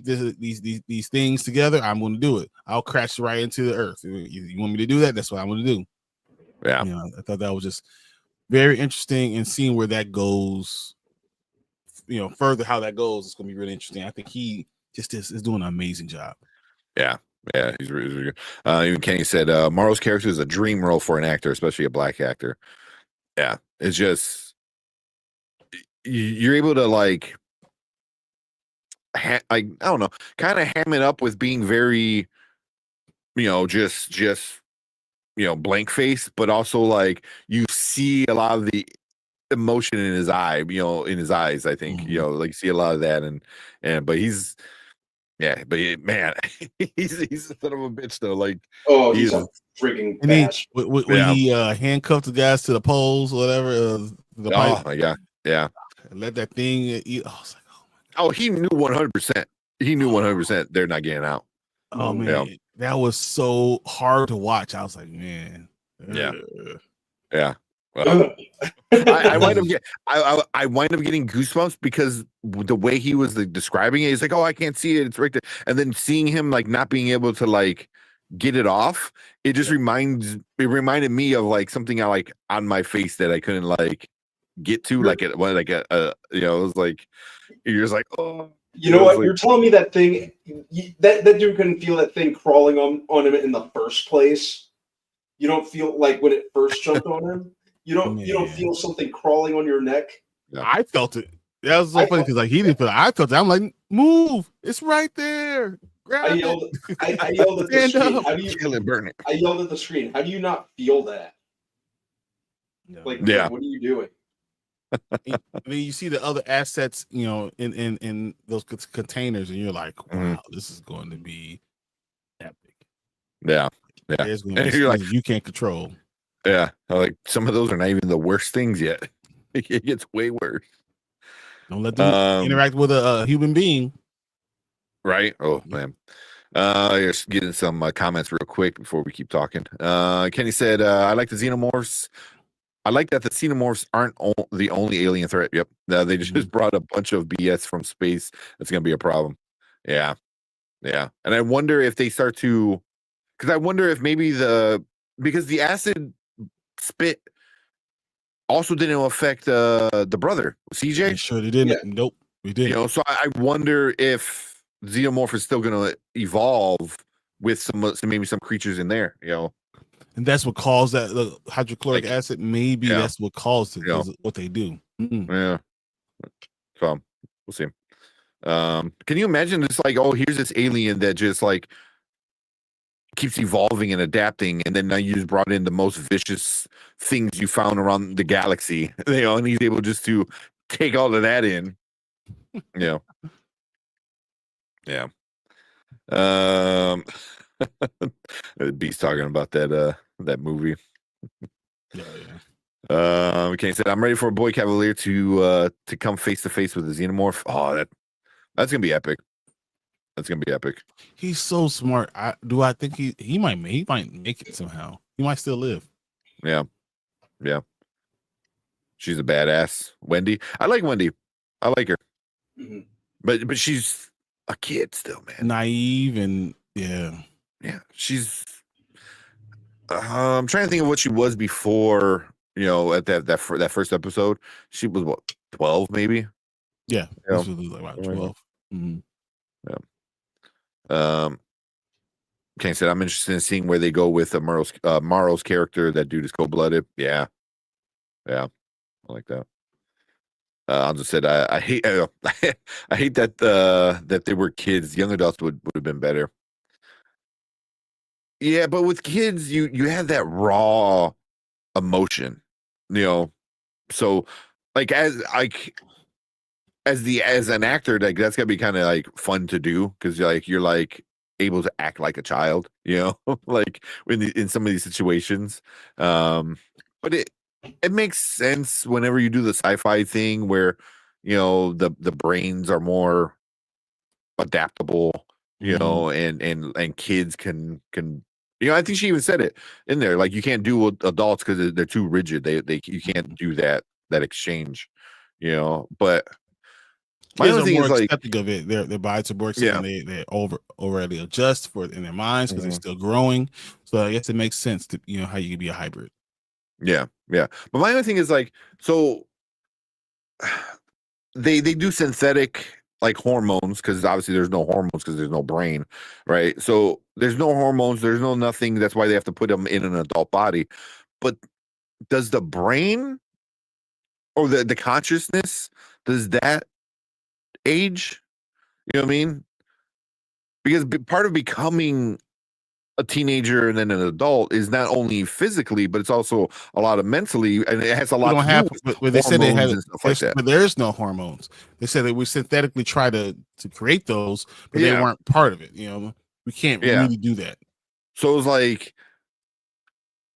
these things together? I'm going to do it. I'll crash right into the earth. You want me to do that? That's what I'm going to do. Yeah. I thought that was just very interesting, and seeing where that goes, further how that goes, it's going to be really interesting. I think he just is doing an amazing job. Yeah, he's really good. Even Kenny said Morrow's character is a dream role for an actor, especially a black actor. Yeah, it's just you're able to like I don't know, kind of ham it up with being very, just blank face, but also like you see a lot of the emotion in his eye, in his eyes. I think like you see a lot of that, and but he's. Yeah, but man, he's a son of a bitch though. Like, he's a freaking bastard. When he handcuffed the guys to the poles, or whatever. The pipe. Oh yeah. Let that thing eat. I was like, oh, he knew 100%. He knew 100% they're not getting out. Oh man, that was so hard to watch. I was like, man, yeah. Well, I wind up getting goosebumps because the way he was like describing it, he's like, "Oh, I can't see it; it's right there." And then seeing him like not being able to like get it off, it just reminded me of like something I like on my face that I couldn't like get to, like it was like it was like you're just like, oh, you know what? like, you're telling me that thing that dude couldn't feel that thing crawling on him in the first place. You don't feel like when it first jumped on him. You don't feel something crawling on your neck. Yeah. I felt it. That was so funny because like he didn't feel it. I felt it. I'm like, move! It's right there. Grab I yelled at the screen. How do you kill it, burn it? I yelled at the screen. How do you not feel that? Like, what are you doing? I mean, you see the other assets, in those containers, and you're like, wow, this is going to be epic. Yeah. There's going to be like you can't control. Yeah, like some of those are not even the worst things yet. It gets way worse. Don't let them interact with a human being. Right? Oh man. Just getting some comments real quick before we keep talking. Kenny said, "I like the xenomorphs. I like that the xenomorphs aren't the only alien threat. Yep, they just brought a bunch of BS from space. That's gonna be a problem. Yeah. And I wonder if they start to, because I wonder if maybe because the acid spit also didn't affect the brother CJ. Sure, they didn't. Yeah. Nope, we didn't. So I wonder if xenomorph is still going to evolve with maybe some creatures in there. And that's what caused that the hydrochloric acid. Maybe that's what caused it. What they do. Yeah. So we'll see. Can you imagine it's like, oh, here's this alien that just like keeps evolving and adapting, and then now you just brought in the most vicious things you found around the galaxy, and he's able just to take all of that in. Yeah. Beast talking about that movie. Yeah. Okay, said I'm ready for a boy Cavalier to come face to face with the xenomorph. Oh, that's gonna be epic. That's gonna be epic. He's so smart. I think he might make it somehow. He might still live. Yeah. She's a badass. Wendy. I like Wendy. I like her. Mhm. But she's a kid still, man. Naive and yeah. She's I'm trying to think of what she was before, at that first episode. She was what, 12 maybe? Yeah. Yeah. This was like about 12. Mm-hmm. Okay, said I'm interested in seeing where they go with Morrow's character. That dude is cold-blooded. Yeah. I like that. I just said I hate I hate that that they were kids. Young adults would have been better. Yeah, but with kids, you have that raw emotion, So, like as an actor, like that's gotta be kind of like fun to do because you're like able to act like a child, like in some of these situations. But it makes sense whenever you do the sci-fi thing where the brains are more adaptable, and kids can I think she even said it in there, like you can't do adults because they're too rigid. You can't do that exchange, but my Kids other are thing more is like, accepting of it. Their bodies are more accepting. They overly adjust for in their minds because they're still growing. So I guess it makes sense to how you can be a hybrid. Yeah. But my other thing is like, so they do synthetic like hormones because obviously there's no hormones because there's no brain, right? So there's no hormones, there's no nothing. That's why they have to put them in an adult body. But does the brain or the consciousness, does that age? You know what I mean? Because part of becoming a teenager and then an adult is not only physically, but it's also a lot of mentally, and it has a lot to do with they said they had and stuff like that. But there's no hormones. They said that we synthetically try to create those, but they Yeah. weren't part of it. We can't really do that. So it's like,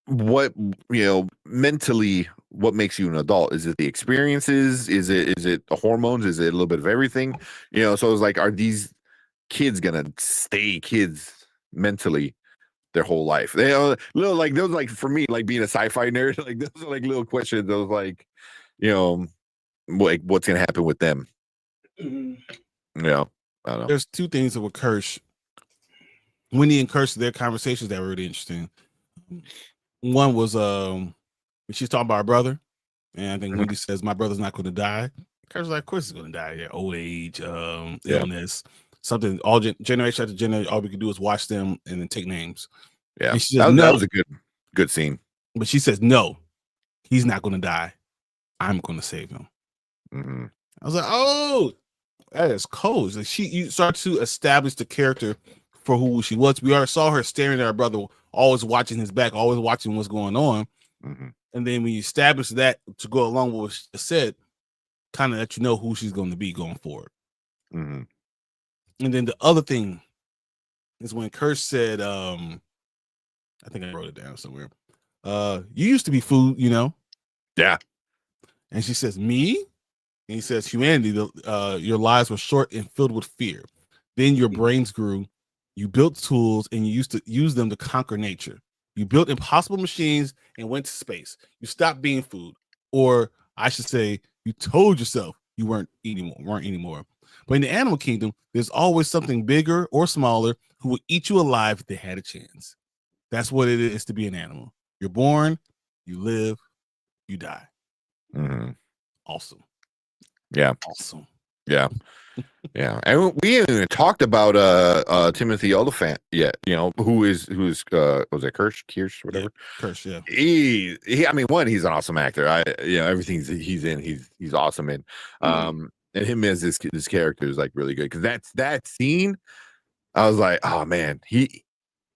what mentally, what makes you an adult? Is it the experiences? Is it the hormones? Is it a little bit of everything? So it's like, are these kids gonna stay kids mentally their whole life? They little like those, like for me, like being a sci-fi nerd, like those are like little questions. Those like, like what's gonna happen with them? Mhm. I don't know. There's two things that with Kirsch. Wendy and Kirsch, their conversations that were really interesting. One was when she's talking about her brother, and I think Wendy says, "My brother's not going to die." Kirsch was like, "Of course he's going to die. Yeah, old age, illness, something. All generation after generation, all we can do is watch them and then take names." Yeah, and she says, that was a good scene. But she says, "No, he's not going to die. I'm going to save him." Mm-hmm. I was like, "Oh, that is cold." Like you start to establish the character for who she was. We already saw her staring at her brother, always watching his back, always watching what's going on. Mm-hmm. And then when you establish that to go along with what she said, kind of let you know who she's going to be going forward. Mm-hmm. And then the other thing is when Kirsch said, I think I wrote it down somewhere. You used to be food, Yeah. And she says, "Me?" And he says, "Humanity, your lives were short and filled with fear. Then your brains grew. You built tools and you used to use them to conquer nature. You built impossible machines and went to space. You stopped being food. Or I should say, you told yourself you weren't anymore. But in the animal kingdom, there's always something bigger or smaller who will eat you alive if they had a chance. That's what it is to be an animal. You're born, you live, you die." Mm-hmm. Awesome. Yeah. Awesome. Yeah. Yeah. And we haven't even talked about Timothy Oliphant yet, who's was that Kirsch, whatever. Yeah, Kirsch, yeah. He I mean, he's an awesome actor. Everything he's in, he's awesome in. And him as this character is like really good, because that scene, I was like, oh man, he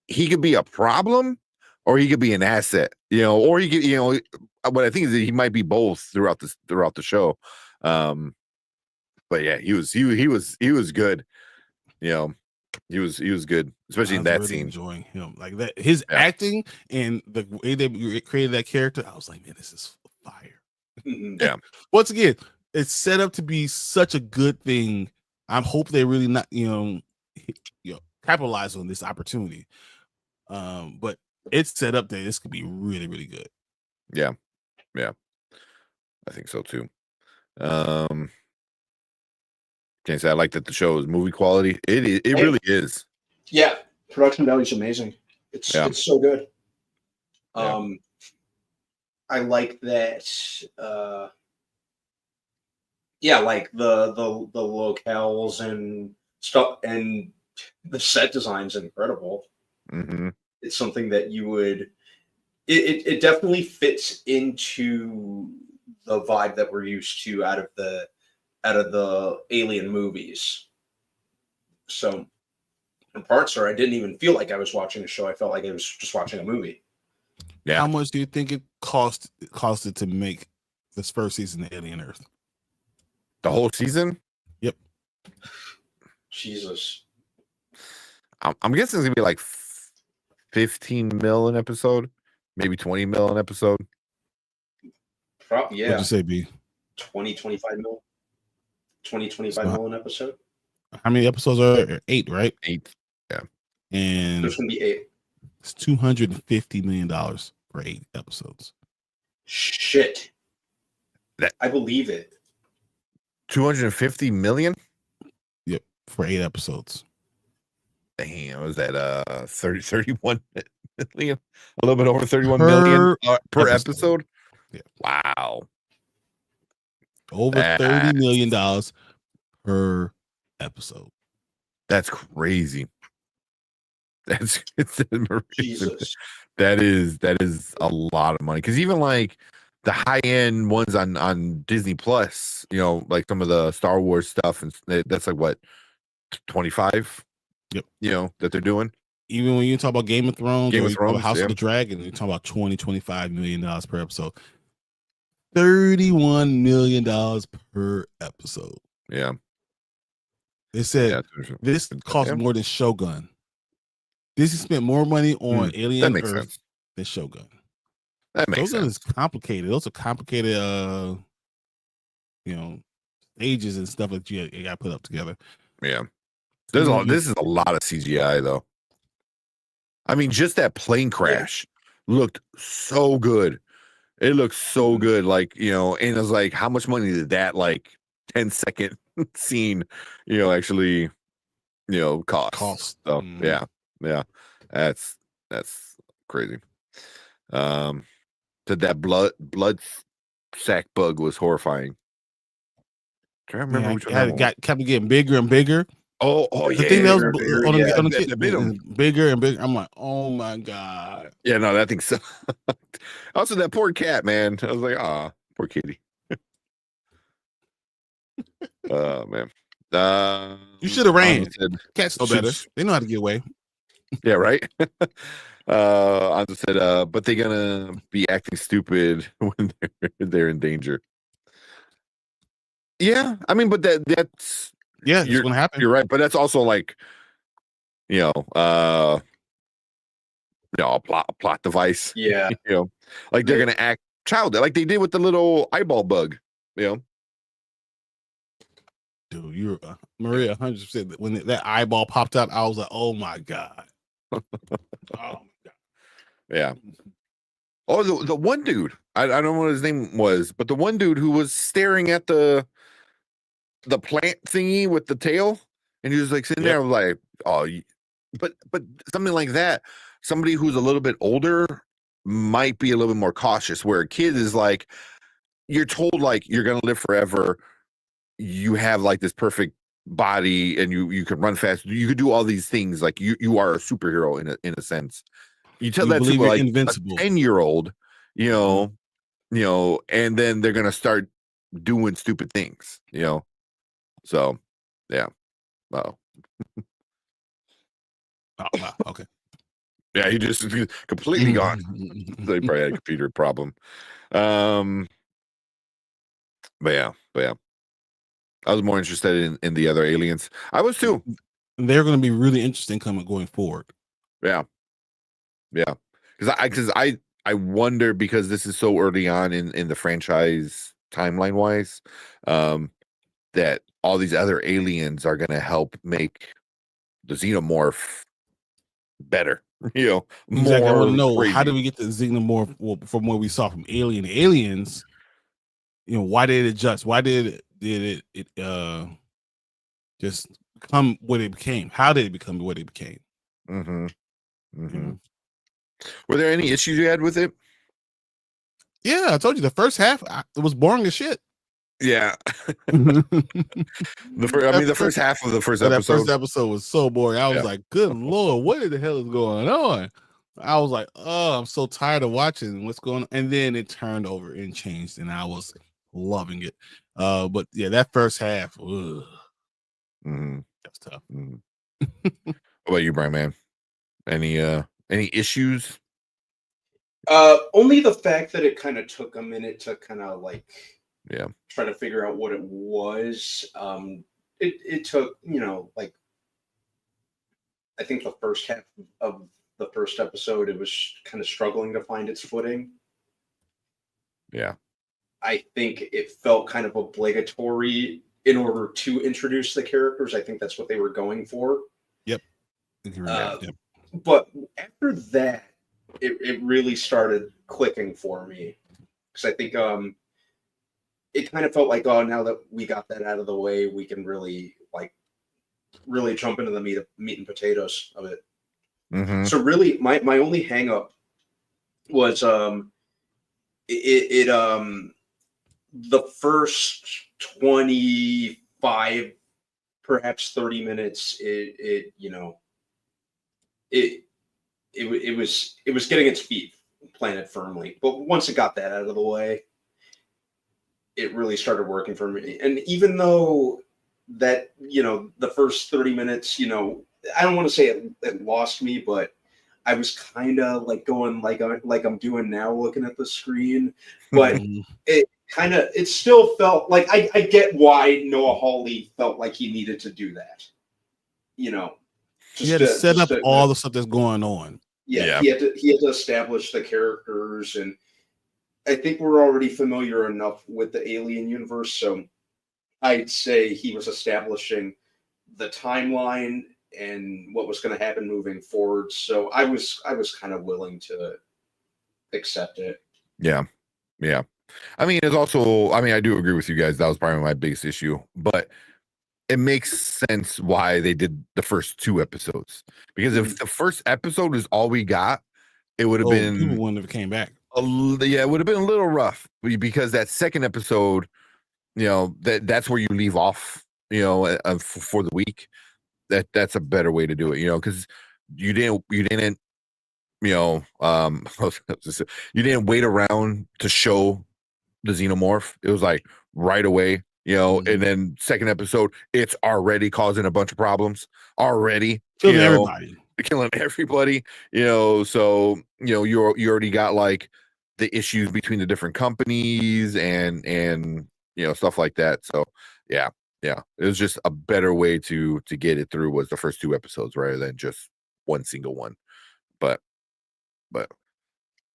could be a problem or he could be an asset, or he could, what I think is that he might be both throughout the show. But yeah, he was good. He was good, especially in that really scene. Enjoying him like that, his acting and the way they created that character. I was like, man, this is fire. Yeah. Once again, it's set up to be such a good thing. I hope they really not, capitalize on this opportunity. But it's set up that this could be really, really good. Yeah. Yeah. I think so too. Can't say I like that the show is movie quality. It really is. Yeah, production value is amazing. It's so good. I like that. Like the locales and stuff, and the set design's incredible. Mm-hmm. It's something that you would. It definitely fits into the vibe that we're used to out of the Alien movies. So, in parts, I didn't even feel like I was watching a show. I felt like I was just watching a movie. Yeah. How much do you think it costed to make this first season of Alien Earth? The whole season? Yep. Jesus. I'm guessing it's gonna be like 15 mil an episode, maybe 20 mil an episode. Probably, yeah. What'd you say, B? 25 mil. 25 mil an episode. How many episodes are 8, right? 8. Yeah. And there's gonna be 8. It's $250 million for 8 episodes. Shit. I believe it. 250 million? Yep, for 8 episodes. Damn, was that 31 million? A little bit over 31 million per episode? Yeah. Wow. Over $30 million per episode. That's crazy. That's Jesus. That is a lot of money. Because even like the high end ones on Disney Plus, like some of the Star Wars stuff, and that's like what 25. Yep. That they're doing. Even when you talk about Game of Thrones, House yeah. of the Dragon, you talk about $20-25 million per episode. $31 million per episode. Yeah. They said this costs more than Shogun. Disney spent more money on Alien Earth than Shogun. That makes Shogun sense. is complicated. Those are complicated, stages and stuff that you got to put up together. Yeah. This is a lot of CGI though. I mean, just that plane crash looked so good. It looks so good. Like, and it was like, how much money did that 10-second scene, actually, cost? So yeah. That's crazy. That blood sack bug was horrifying. I remember which one kept getting bigger and bigger. Oh the yeah. thing that was bigger, on that the bit him. bigger and bigger. I'm like, oh my God. Yeah, no, that thing sucked. Also, that poor cat, man. I was like, poor kitty. Oh man. You should have ran. Cats know better. They know how to get away. Yeah, right. I just said, but they're gonna be acting stupid when they're in danger. Yeah, I mean, but that's it's gonna happen. You're right, but that's also like, a plot device. Yeah, like they're gonna act childish, like they did with the little eyeball bug. Dude, you're Maria 100%. When that eyeball popped out, I was like, oh my God. Oh my God. Yeah. Oh, the one dude. I don't know what his name was, but the one dude who was staring at the plant thingy with the tail, and he was like sitting there. I was like, but something like that. Somebody who's a little bit older might be a little bit more cautious. Where a kid is like, you're told like you're gonna live forever. You have like this perfect body, and you can run fast. You could do all these things. Like you are a superhero in a sense. You tell that to like invincible. A 10-year-old, and then they're gonna start doing stupid things, So, yeah. Oh, wow. Okay. Yeah, he just completely gone. They probably had a computer problem. But yeah. I was more interested in the other aliens. I was too. They're going to be really interesting going forward. Yeah. Because I I wonder, because this is so early on in the franchise timeline wise, that all these other aliens are going to help make the xenomorph better, more Exactly. I want to know, crazy. how did we get the xenomorph from what we saw from Alien? Aliens, why did it adjust? Why did it just become what it became? How did it become what it became? Mm-hmm. Mm-hmm. Were there any issues you had with it? Yeah, I told you the first half it was boring as shit. Yeah. The first half of the first episode. That first episode was so boring. I was like, good Lord, what in the hell is going on? I was like, oh, I'm so tired of watching what's going on. And then it turned over and changed, and I was loving it. But yeah, that first half, that's tough. What about you, Brian, man? Any issues? Only the fact that it kind of took a minute to kind of try to figure out what it was. It took, I think the first half of the first episode, it was kind of struggling to find its footing. Yeah. I think it felt kind of obligatory in order to introduce the characters. I think that's what they were going for. Yep. But after that, it really started clicking for me, because I think it kind of felt like, oh, now that we got that out of the way, we can really jump into the meat and potatoes of it. Mm-hmm. So really, my only hang up was the first 25, perhaps 30 minutes, it was getting its feet planted firmly. But once it got that out of the way, it really started working for me. And even though that, the first 30 minutes, I don't want to say it lost me, but I was kind of going like I'm doing now, looking at the screen. But it still felt like I get why Noah Hawley felt like he needed to do that. He had to set up all the stuff that's going on. Yeah, he had to establish the characters, and I think we're already familiar enough with the Alien universe, so I'd say he was establishing the timeline and what was going to happen moving forward. So I was kind of willing to accept it. Yeah. I mean, I do agree with you guys. That was probably my biggest issue, but it makes sense why they did the first 2 episodes, because if the first episode is all we got, it would have been, people wouldn't have came back. It would have been a little rough, because that second episode, that's where you leave off, for the week. That's a better way to do it, because you didn't you didn't wait around to show the xenomorph. It was like right away, and then second episode, it's already causing a bunch of problems already, killing everybody. So you already got like the issues between the different companies and stuff like that. So yeah, it was just a better way to get it through, was the first 2 episodes rather than just one single one. But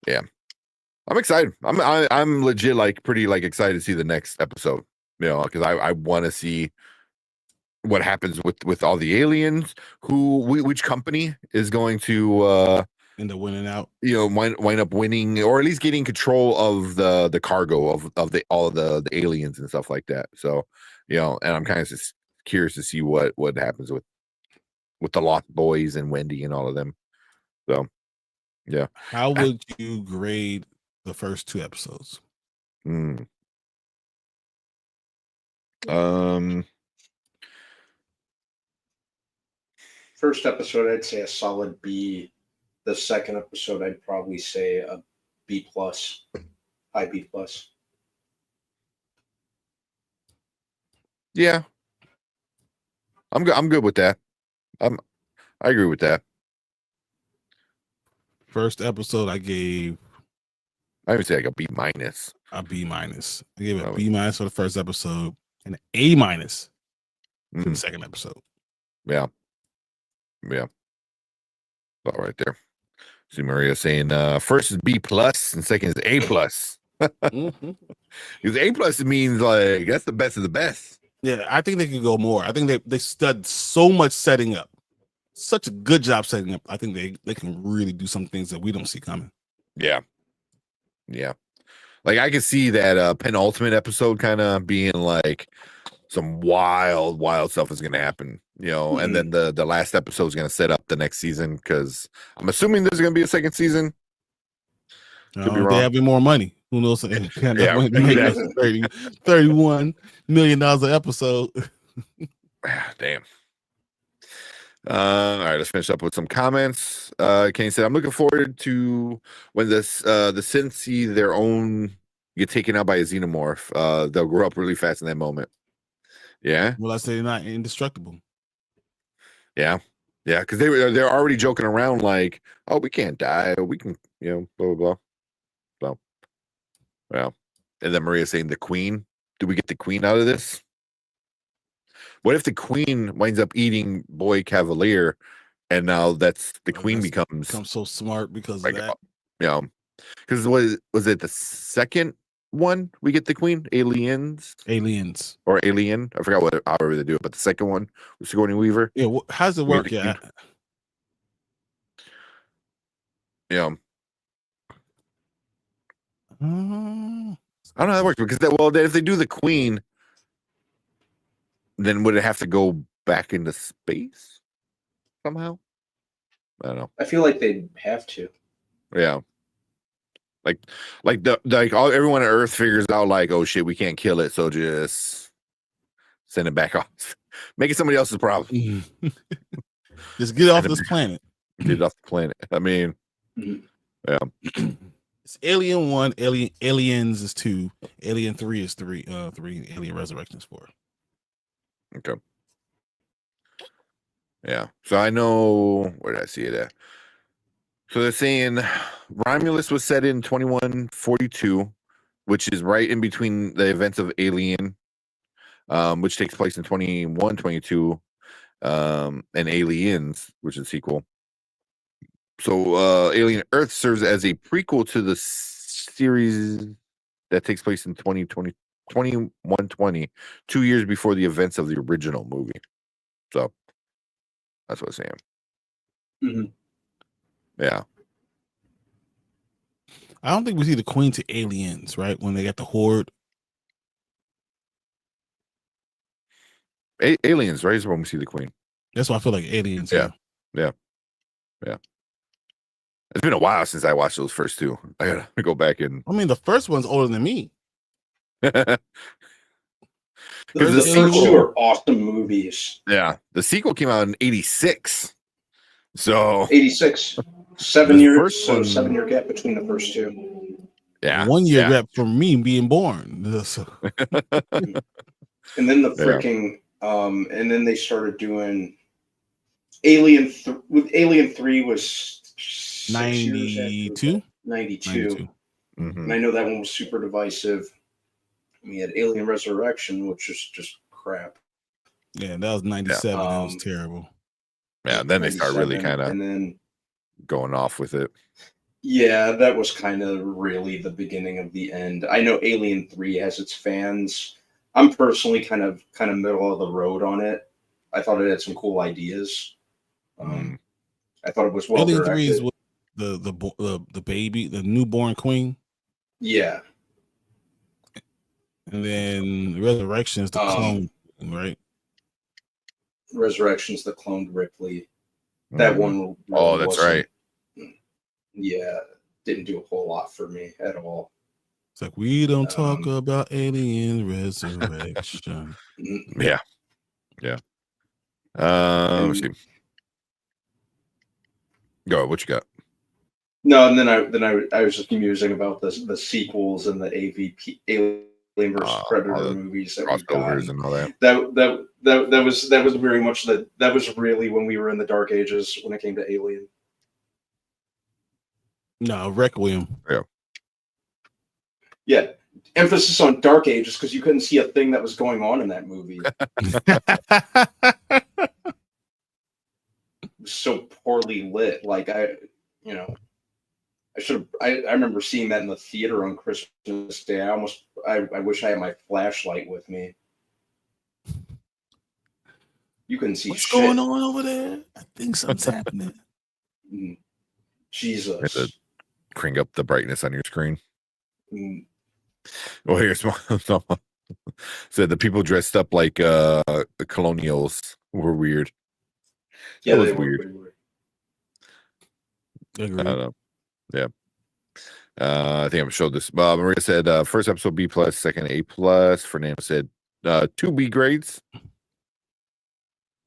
yeah, I'm excited. I'm legit pretty excited to see the next episode, because I want to see what happens with all the aliens, which company is going to end up winning out, wind up winning, or at least getting control of the cargo of all of the aliens and stuff like that. So, and I'm kind of just curious to see what happens with the Lost Boys and Wendy and all of them. So, yeah. How would you grade the first 2 episodes? First episode, I'd say a solid B. The second episode, I'd probably say a B+, high B+. Yeah, I'm good with that. I agree with that. First episode, I would say like a B-. A B-. I gave it a B- for the first episode and an A- for the second episode. Yeah. All right there. See Maria saying first is B plus and second is A plus. Because A plus means like that's the best of the best. Yeah, I think they could go more. I think they stud so much setting up, such a good job setting up. I think they can really do some things that we don't see coming. Yeah. Like I could see that penultimate episode kind of being like some wild stuff is going to happen, and then the last episode is going to set up the next season because I'm assuming there's going to be a second season. Could be wrong. They have more money. Who knows? They got enough money to make exactly. $31 million an episode. Damn. All right, let's finish up with some comments. Kenny said, "I'm looking forward to when the synths see their own get taken out by a xenomorph. They'll grow up really fast in that moment." Yeah. Well, I say they're not indestructible. Yeah, because they're already joking around like, "Oh, we can't die. We can, blah blah blah." So, well, and then Maria's saying, "The queen. Do we get the queen out of this? What if the queen winds up eating Boy Cavalier, and now that's the queen becomes so smart because of that? Because was it the second one we get the queen? Aliens or Alien? I forgot however they do it, but the second one was Sigourney Weaver. Yeah, how does it work? Yeah. I don't know how that works because if they do the queen, then would it have to go back into space somehow? I don't know. I feel like they'd have to. Yeah. Everyone on Earth figures out like, oh shit, we can't kill it, so just send it back off. Make it somebody else's problem. Just get off this planet. Get it off the planet. I mean, yeah. It's Alien 1, Aliens is 2, Alien 3 is 3, Alien Resurrection is 4. Okay. Yeah. So I know where did I see it at? So they're saying Romulus was set in 2142, which is right in between the events of Alien, which takes place in 2122, and Aliens, which is a sequel. So Alien Earth serves as a prequel to the series that takes place in 2120, 2 years before the events of the original movie. So that's what I'm saying. Yeah. I don't think we see the queen to Aliens, right? When they got the horde. Aliens, right? Is when we see the queen. That's why I feel like Aliens. Yeah. It's been a while since I watched those first two. I gotta go back and. I mean, the first one's older than me. The first two are awesome movies. Yeah, the sequel came out in '86. So 86, 7 years. So 7 year gap between the first two. Yeah, 1 year gap from me being born. And then the freaking, and then they started doing Alien. With Alien 3 was 92. 92. And I know that one was super divisive. We had Alien Resurrection, which is just crap. Yeah, that was 97. That was terrible. Yeah, then they start really kind of going off with it. Yeah, that was kind of really the beginning of the end. I know Alien 3 has its fans. I'm personally kind of middle of the road on it. I thought it had some cool ideas. I thought it was well Alien directed. 3 is the baby, the newborn queen. Yeah. And then Resurrection is the clone, right? Resurrection's the cloned Ripley. That one. Oh, that's right. Yeah, didn't do a whole lot for me at all. It's like we don't talk about Alien Resurrection. Yeah. Let's see. Go. What you got? No, and then I was just musing about the sequels and the AVP Alien vs Predator movies that crossovers and all that. That was very much that was really when we were in the dark ages when it came to Alien. No, Requiem. Yeah. Emphasis on dark ages because you couldn't see a thing that was going on in that movie. It was so poorly lit. Like I remember seeing that in the theater on Christmas Day. I wish I had my flashlight with me. You couldn't see What's shit. going on over there? I think something's happening. Jesus. Crank up the brightness on your screen. Mm. Well, here's someone said the people dressed up like colonials were weird. Yeah, that was they were weird. pretty weird. I don't know. Yeah. I think I've showed this. Maria said first episode B+, second A+. Fernando said 2 B grades.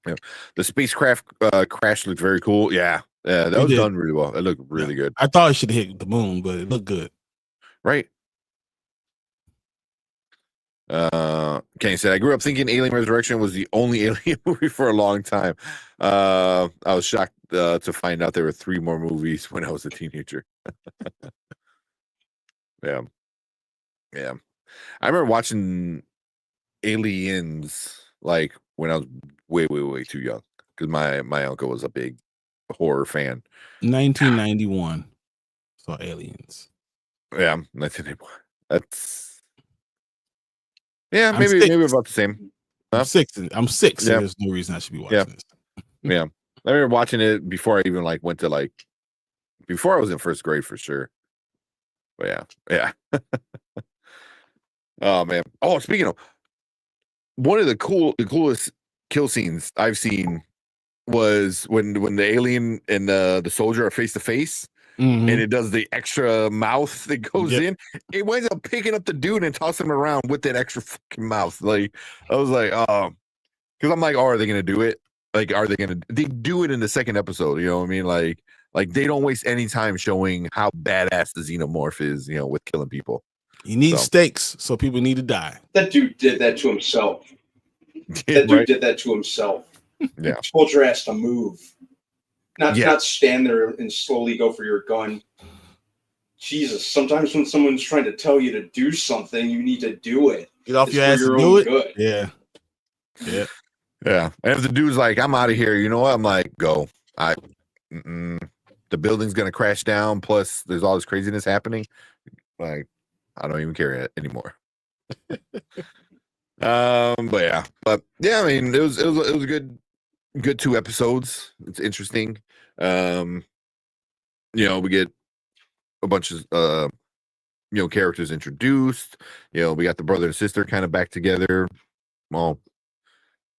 Yeah. The spacecraft crash looked very cool. Yeah. Yeah, that was done really well. It looked really good. I thought it should have hit the moon, but it looked good. Right. Kenny said, I grew up thinking Alien Resurrection was the only Alien movie for a long time. I was shocked to find out there were 3 more movies when I was a teenager. Yeah. Yeah. I remember watching Aliens like when I was way too young because my uncle was a big horror fan. 1991 saw Aliens. Yeah, 1981. That's maybe about the same. I'm 6. I'm 6. Yeah. So there's no reason I should be watching this. Yeah. I remember watching it before I even went to before I was in first grade for sure. But yeah. Oh man. Oh, speaking of, one of the coolest kill scenes I've seen was when the alien and the soldier are face to face, and it does the extra mouth that goes in. It winds up picking up the dude and tossing him around with that extra fucking mouth. Like I was like, oh, because I'm like, oh, are they gonna do it? Like, are they gonna? They do it in the second episode. You know what I mean? Like they don't waste any time showing how badass the xenomorph is. You know, with killing people. He needs stakes, so people need to die. That dude did that to himself. That dude did that to himself. Yeah. Told your ass to move. Not stand there and slowly go for your gun. Jesus, sometimes when someone's trying to tell you to do something, you need to do it. Get off your ass and do it. Good. Yeah. Yeah. And if the dude's like, I'm out of here, you know what? I'm like, go. The building's gonna crash down. Plus, there's all this craziness happening. Like, I don't even care anymore. But yeah, I mean, it was a good 2 episodes. It's interesting. You know, we get a bunch of characters introduced. You know, we got the brother and sister kind of back together. Well,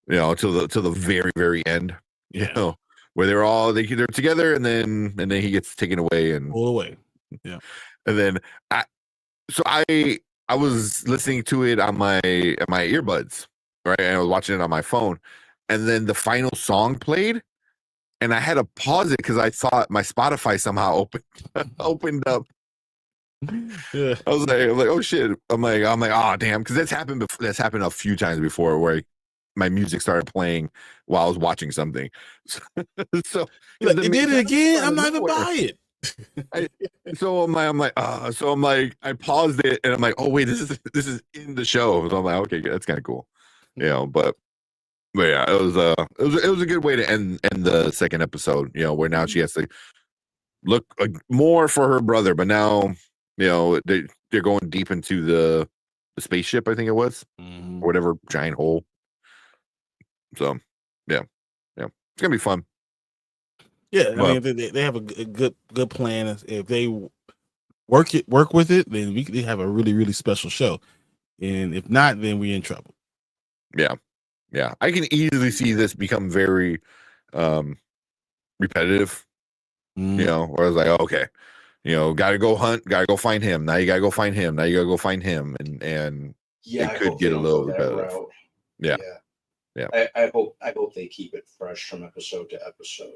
you know, till the very, very end. You know, where they're together, and then he gets taken away and all away. Yeah, and then I was listening to it on my earbuds, right? And I was watching it on my phone, and then the final song played, and I had to pause it because I thought my Spotify somehow opened up. Yeah. I was like, oh shit! I'm like, oh damn, because that's happened before. That's happened a few times before, where my music started playing while I was watching something. So they did it again. I'm not gonna buy it. So I'm like, I paused it and I'm like, oh wait, this is in the show. So I'm like, okay, that's kind of cool, you know. But yeah, it was a good way to end the second episode. You know, where now she has to look more for her brother, but now you know they're going deep into the spaceship. I think it was, or whatever giant hole. So yeah, it's gonna be fun. Yeah, I mean, they have a good plan. If they work with it, then they have a really, really special show. And if not, then we're in trouble. Yeah. I can easily see this become very repetitive. You know, where I was like, oh, okay, you know, gotta go hunt, gotta go find him. Now you gotta go find him. Now you gotta go find him, and it could get a little repetitive. Yeah. I hope they keep it fresh from episode to episode.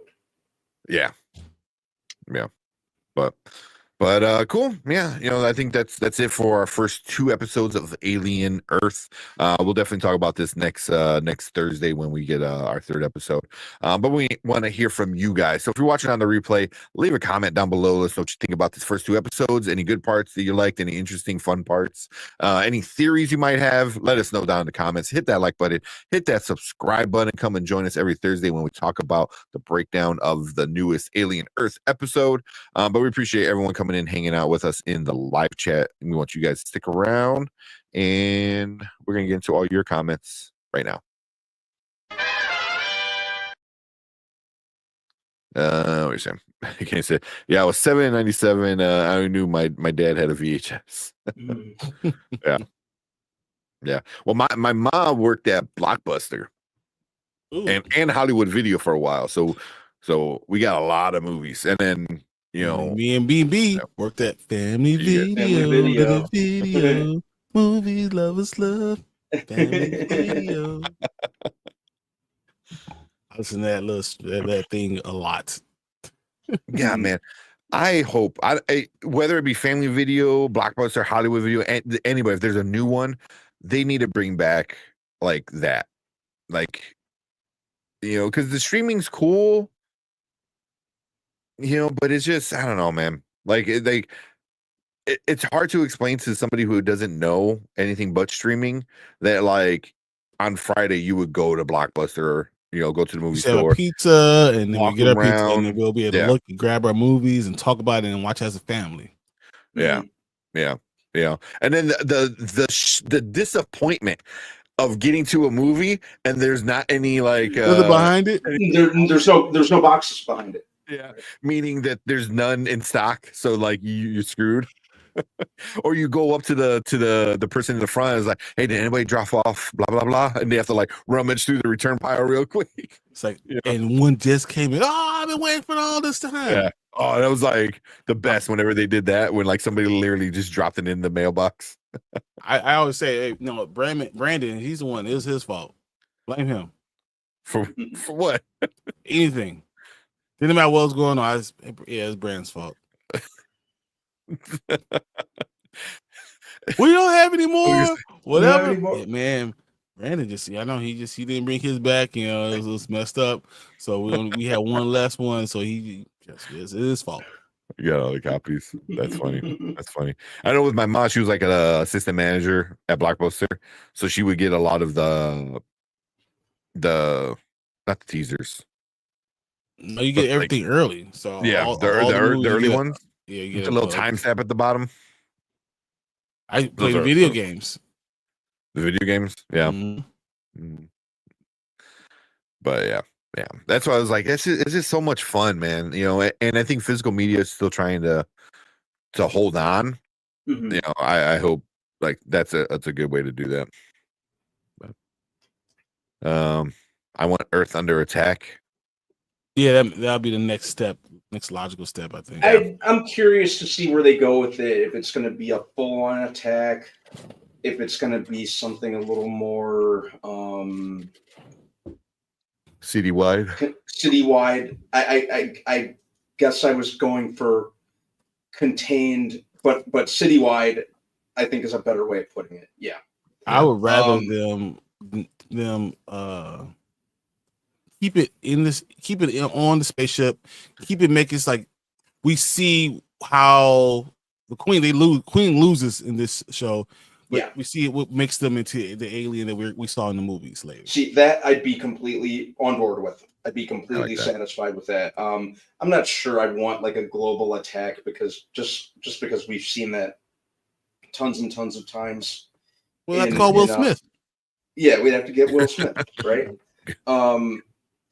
Yeah. But cool. Yeah, you know, I think that's it for our first 2 episodes of Alien Earth. We'll definitely talk about this next Thursday when we get our 3rd episode. But we want to hear from you guys. So if you're watching on the replay, leave a comment down below. Let us know what you think about these first 2 episodes. Any good parts that you liked, any interesting, fun parts, any theories you might have, let us know down in the comments. Hit that like button, hit that subscribe button, come and join us every Thursday when we talk about the breakdown of the newest Alien Earth episode. But we appreciate everyone coming coming in, hanging out with us in the live chat. And we want you guys to stick around, and we're going to get into all your comments right now. What are you saying? I can't say. Yeah, I was 7 in 97. I knew my dad had a VHS. Yeah. Yeah. Well, my mom worked at Blockbuster and Hollywood Video for a while. So we got a lot of movies. And then, you know, me and BB worked at Family Video. Family Video. Movies, lovers love. Family Video. I listen to that thing a lot. Yeah, man. I hope whether it be Family Video, Blockbuster, Hollywood Video, anybody, if there's a new one, they need to bring back like that. Like, you know, because the streaming's cool, you know, but it's just, I don't know, man. Like, it's hard to explain to somebody who doesn't know anything but streaming that, like, on Friday you would go to Blockbuster, you know, go to the movie store, a pizza, and then we get our around, pizza, and then we'll be able to look and grab our movies and talk about it and watch as a family. Yeah, yeah. And then the disappointment of getting to a movie and there's not any like behind it. There's no boxes behind it. Yeah, meaning that there's none in stock, so like you're screwed. Or you go up to the person in the front and is like, hey, did anybody drop off blah blah blah, and they have to like rummage through the return pile real quick. It's like, and one just came in. Oh, I've been waiting for all this time. Yeah. Oh, that was like the best whenever they did that, when like somebody literally just dropped it in the mailbox. I always say, hey, no, Brandon, he's the one. It was his fault. Blame him for what? Anything. Didn't matter what was going on. It's Brandon's fault. We don't have any more. Whatever. Yeah, man, Brandon I know he didn't bring his back. You know, it was messed up. So we had one last one. So it's his fault. You got all the copies. That's funny. That's funny. I know with my mom, she was like an assistant manager at Blockbuster, so she would get a lot of the not the teasers. No, you get everything early. So yeah, all the early ones. Yeah, you get get a little time stamp at the bottom. I play video games. The video games, yeah. Mm-hmm. But yeah, that's why I was like, it's just so much fun, man. You know, and I think physical media is still trying to hold on. Mm-hmm. You know, I hope like that's a good way to do that. But, I want Earth Under Attack. Yeah, that'll be the next logical step, I think. I'm curious to see where they go with it. If it's going to be a full-on attack, if it's going to be something a little more citywide. Citywide. I guess I was going for contained, but citywide, I think is a better way of putting it. Yeah. I would rather them keep it on the spaceship, keep it making it like we see how the Queen loses in this show, but we see what makes them into the alien that we saw in the movies later. See, that I'd be completely on board with. I'd be completely satisfied with that. I'm not sure I'd want like a global attack, because just because we've seen that tons and tons of times. We'll have to call Will Smith. Yeah, we'd have to get Will Smith, right?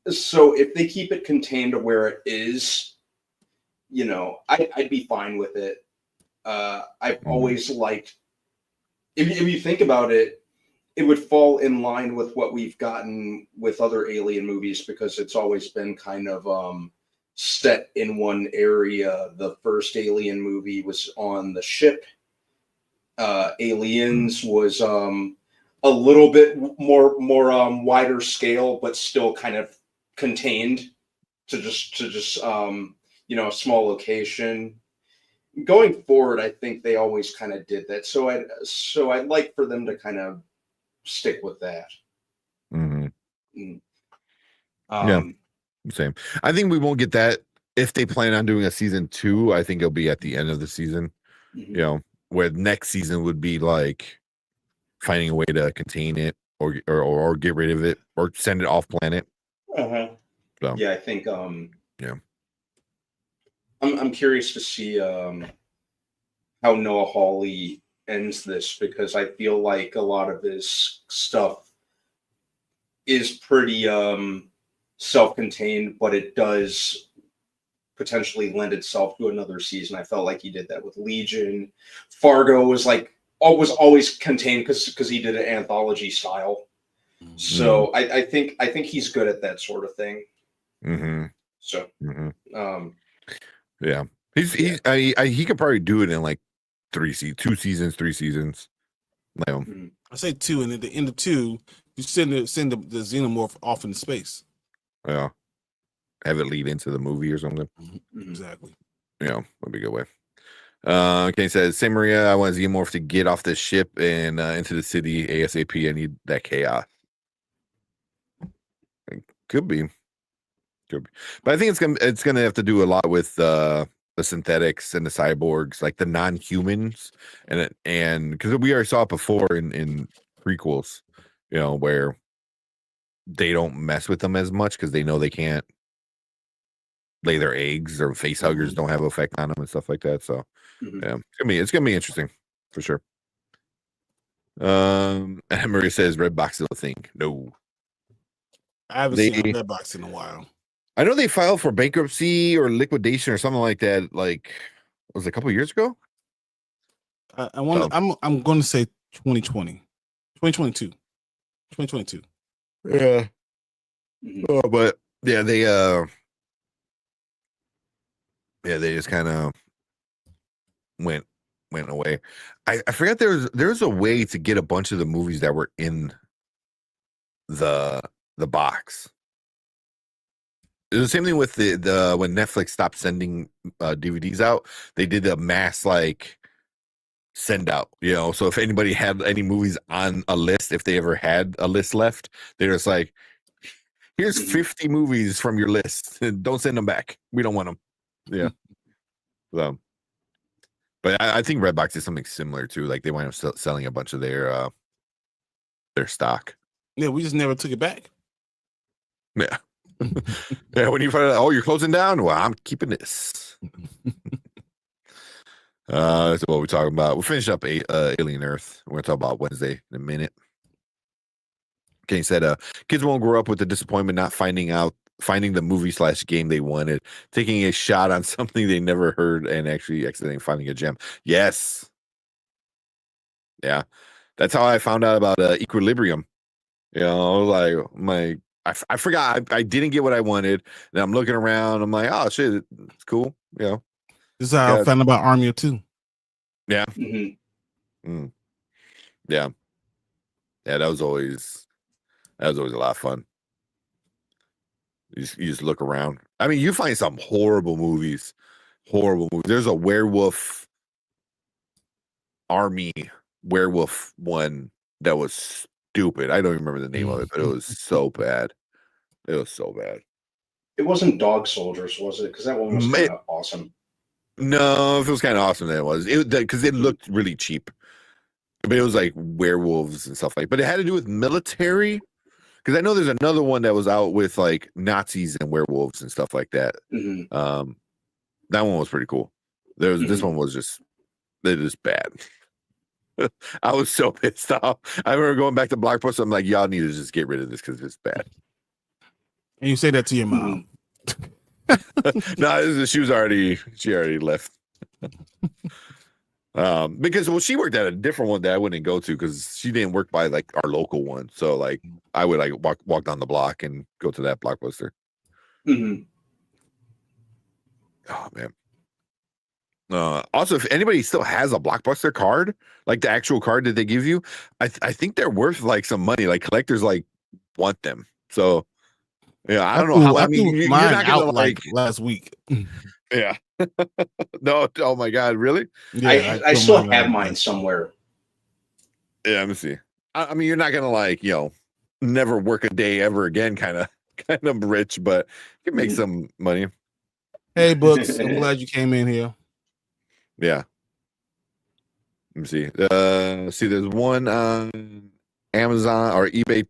So if they keep it contained to where it is, you know, I'd be fine with it. I've always liked, if you think about it, it would fall in line with what we've gotten with other Alien movies, because it's always been kind of set in one area. The first Alien movie was on the ship. Aliens was a little bit more wider scale, but still kind of contained to just you know, a small location. Going forward, I think they always kind of did that. So I'd like for them to kind of stick with that. Mm-hmm. Yeah, same. I think we won't get that if they plan on doing a season 2. I think it'll be at the end of the season. Mm-hmm. You know, where next season would be like finding a way to contain it or get rid of it or send it off planet. So, yeah, I think yeah. I'm curious to see how Noah Hawley ends this, because I feel like a lot of his stuff is pretty self-contained, but it does potentially lend itself to another season. I felt like he did that with Legion. Fargo was like always contained because he did an anthology style. So I think he's good at that sort of thing. Mm-hmm. So yeah, he could probably do it in like 3 seasons. Like, I say 2, and at the end of 2, you send the xenomorph off into space. Yeah, have it lead into the movie or something. Exactly. Yeah, that'd be a good way. Okay, says, "Say Maria, I want xenomorph to get off this ship and into the city ASAP. I need that chaos." Could be, but I think it's gonna have to do a lot with the synthetics and the cyborgs, like the non-humans, and because we already saw it before in prequels, where they don't mess with them as much because they know they can't lay their eggs, or face huggers don't have effect on them and stuff like that. So yeah, it's gonna be interesting for sure. And Maria says Red Box is a thing. No, I haven't seen a Red Box in a while. I know they filed for bankruptcy or liquidation or something like that. Like, was it a couple of years ago? I want. I'm going to say 2020, 2022, 2022. Yeah. Oh, but yeah, they just kind of went away. I forgot there's a way to get a bunch of the movies that were in the box. It was the same thing with the when Netflix stopped sending DVDs out. They did a mass send out, so if anybody had any movies on a list, if they ever had a list left, they're just like, here's 50 movies from your list, don't send them back, we don't want them. Yeah. So, but I think Redbox is something similar too, like they wind up selling a bunch of their stock. Yeah, we just never took it back. Yeah. Yeah, when you find out, oh, you're closing down, well, I'm keeping this. That's what we're talking about. We'll finish up Alien Earth. We're gonna talk about Wednesday in a minute. Kane said, kids won't grow up with the disappointment not finding the movie/game they wanted, taking a shot on something they never heard and actually accidentally finding a gem. Yes. Yeah. That's how I found out about Equilibrium. I forgot I didn't get what I wanted. And I'm looking around. I'm like, oh shit, it's cool. This is how I found about Armia too. Yeah. Yeah. Yeah, that was always a lot of fun. You just look around. I mean, you find some horrible movies. There's a werewolf army werewolf one that was stupid. I don't even remember the name of it, but it was so bad. It was so bad. It wasn't Dog Soldiers, was it? Because that one was kind of awesome. No, if it was kind of awesome, then it was. Because it looked really cheap. But it was like werewolves and stuff but it had to do with military. Because I know there's another one that was out with like Nazis and werewolves and stuff like that. That one was pretty cool. This one was just bad. I was so pissed off. I remember going back to Blockbuster. I'm like, y'all need to just get rid of this because it's bad. And you say that to your mom. No, she already left. Because she worked at a different one that I wouldn't go to because she didn't work by like our local one. So like I would like walk down the block and go to that Blockbuster. Oh man. Also, if anybody still has a Blockbuster card, like the actual card that they give you, I think they're worth like some money. Like collectors like want them. So yeah, I don't know how. I mean, you're not gonna like last week. Yeah. No. Oh my God. Really? Yeah, I still have mine somewhere. Yeah. Let me see. I mean, you're not gonna like never work a day ever again, kind of rich, but you can make some money. Hey, Books. I'm glad you came in here. Yeah. Let me see. There's one on Amazon or eBay,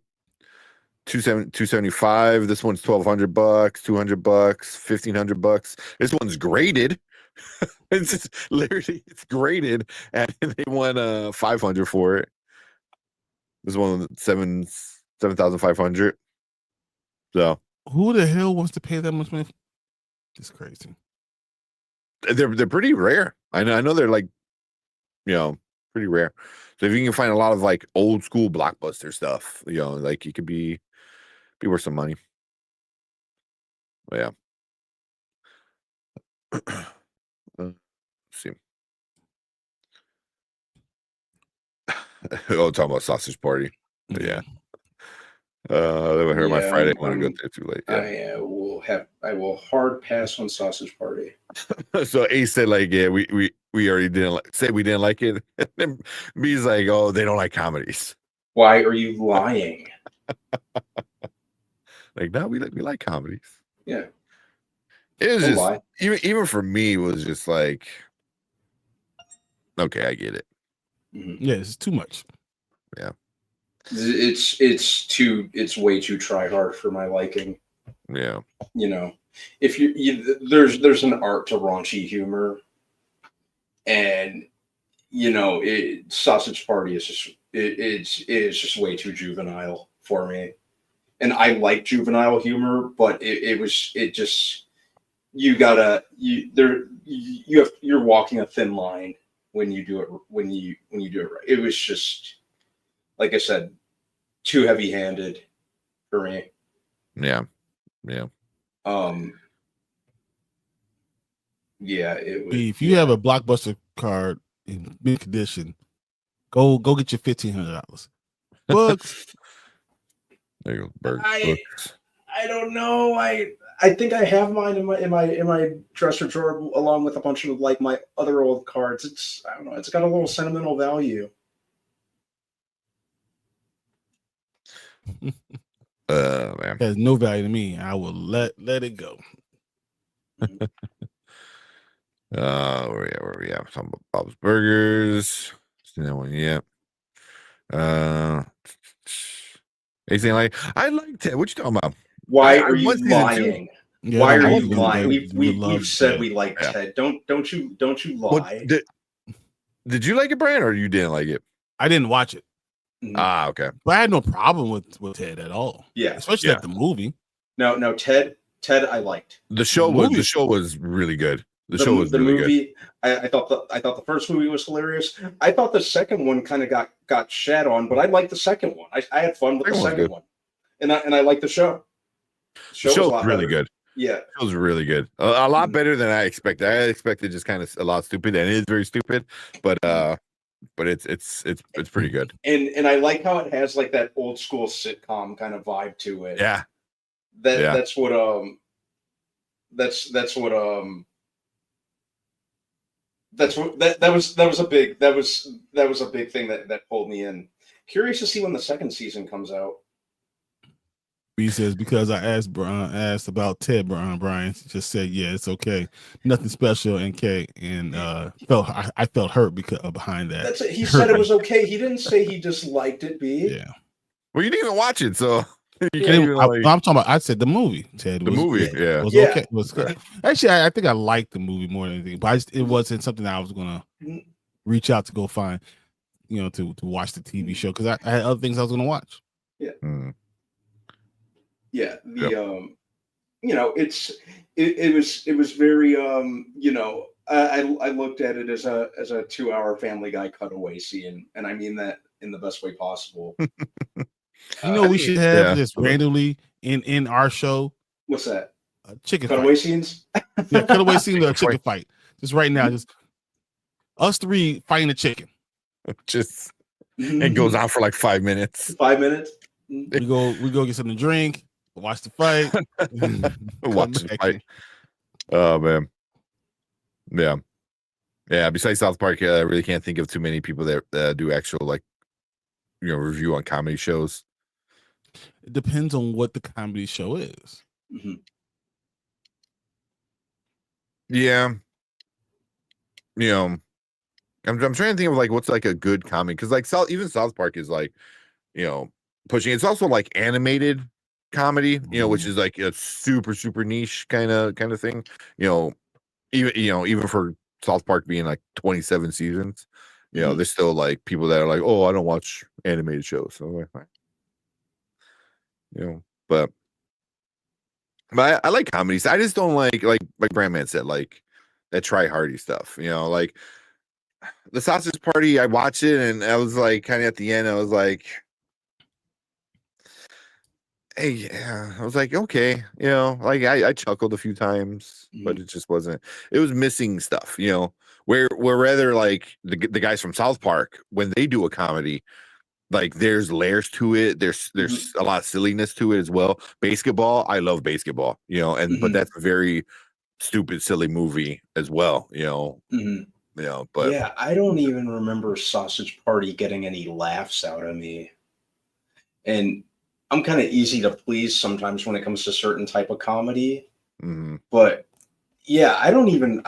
$275. This one's $1,200, $200, $1,500. This one's graded It's just literally it's graded, and they won 500 for it. This one 7,500. So who the hell wants to pay that much money? It's crazy. they're pretty rare. I know they're like, pretty rare. So if you can find a lot of like old school blockbuster stuff, like you could be worth some money. But yeah. Let's see. Oh, talking about Sausage Party. But yeah. They were here my Friday. I want to go there too late. Yeah. I will hard pass on Sausage Party. So Ace said like, yeah, we already didn't say we didn't like it. And then B's like, oh, they don't like comedies. Why are you lying? Like, no, we like comedies. Yeah. It was Don't just lie. even for me, it was just like, okay, I get it. Yeah, it's too much. Yeah. It's way too try hard for my liking. Yeah. If there's an art to raunchy humor, and Sausage Party is just it's just way too juvenile for me. And I like juvenile humor, but you're walking a thin line when you do it right. It was just, like I said, too heavy-handed for me. Yeah. Yeah, it was. If you have a Blockbuster card in mint condition, go get your $1,500 books. There you go. Books. I don't know. I think I have mine in my dresser drawer along with a bunch of like my other old cards. I don't know. It's got a little sentimental value. Man. It has no value to me. I will let it go. Where we at? Some Bob's Burgers. Seen that one yet? Anything like I liked it. What you talking about? Why are you lying? Yeah, Why are I you love lying? Ted. We've said Ted. we like Ted. Don't you lie? Did you like it, Brian, or you didn't like it? I didn't watch it. Okay. But I had no problem with Ted at all. Yeah. Especially like the movie. No, Ted I liked. The show was really good. The show was really good. I thought the first movie was hilarious. I thought the second one kind of got shat on, but I liked the second one. I had fun with the second one. And I liked the show. The show was really good. Yeah. It was really good. A lot better than I expected. I expected just kind of a lot stupid, and it is very stupid, but it's pretty good. And I like how it has like that old school sitcom kind of vibe to it. Yeah. That's what was a big thing that pulled me in. Curious to see when the second season comes out. He says because I asked about Ted, Brian just said yeah, it's okay, nothing special. And I felt hurt because behind that. That's it. He said it was okay. He didn't say he disliked it. Yeah. Well, you didn't even watch it, so you can't even I'm talking about. I said the movie. Ted. The movie, yeah, was okay. It was good. Actually, I think I liked the movie more than anything, but it wasn't something that I was gonna reach out to go find, to watch the TV show because I had other things I was gonna watch. Yeah. Mm. Yeah. It was very I looked at it as a 2-hour Family Guy cutaway scene, and I mean that in the best way possible. We should have just randomly in our show. What's that? Chicken cutaway fight. Scenes. Yeah, cutaway scenes or a chicken fight. Just right now, just us three fighting a chicken. Just it goes on for like 5 minutes. 5 minutes. We go get something to drink. Watch the fight. Watch the fight. Oh man. Yeah. Besides South Park, I really can't think of too many people that do actual review on comedy shows. It depends on what the comedy show is. Mm-hmm. Yeah. I'm trying to think of what's a good comedy, because even South Park is pushing. It's also animated comedy, which is a super super niche kind of thing. even for South Park being like 27 seasons, Mhm. there's still like people that are like, oh, I don't watch animated shows. So like, fine. But I like comedies. I just don't like Brandman said, like that try hardy stuff. Like the Sausage Party. I watched it and I was like, kind of at the end, I was like, hey, yeah. I was like, okay, like I chuckled a few times, but it just wasn't. It was missing stuff. Where rather like the guys from South Park, when they do a comedy, like there's layers to it. There's a lot of silliness to it as well. Basketball, I love basketball, but that's a very stupid, silly movie as well, but yeah, I don't even remember Sausage Party getting any laughs out of me. And I'm kind of easy to please sometimes when it comes to certain type of comedy. But yeah, I don't even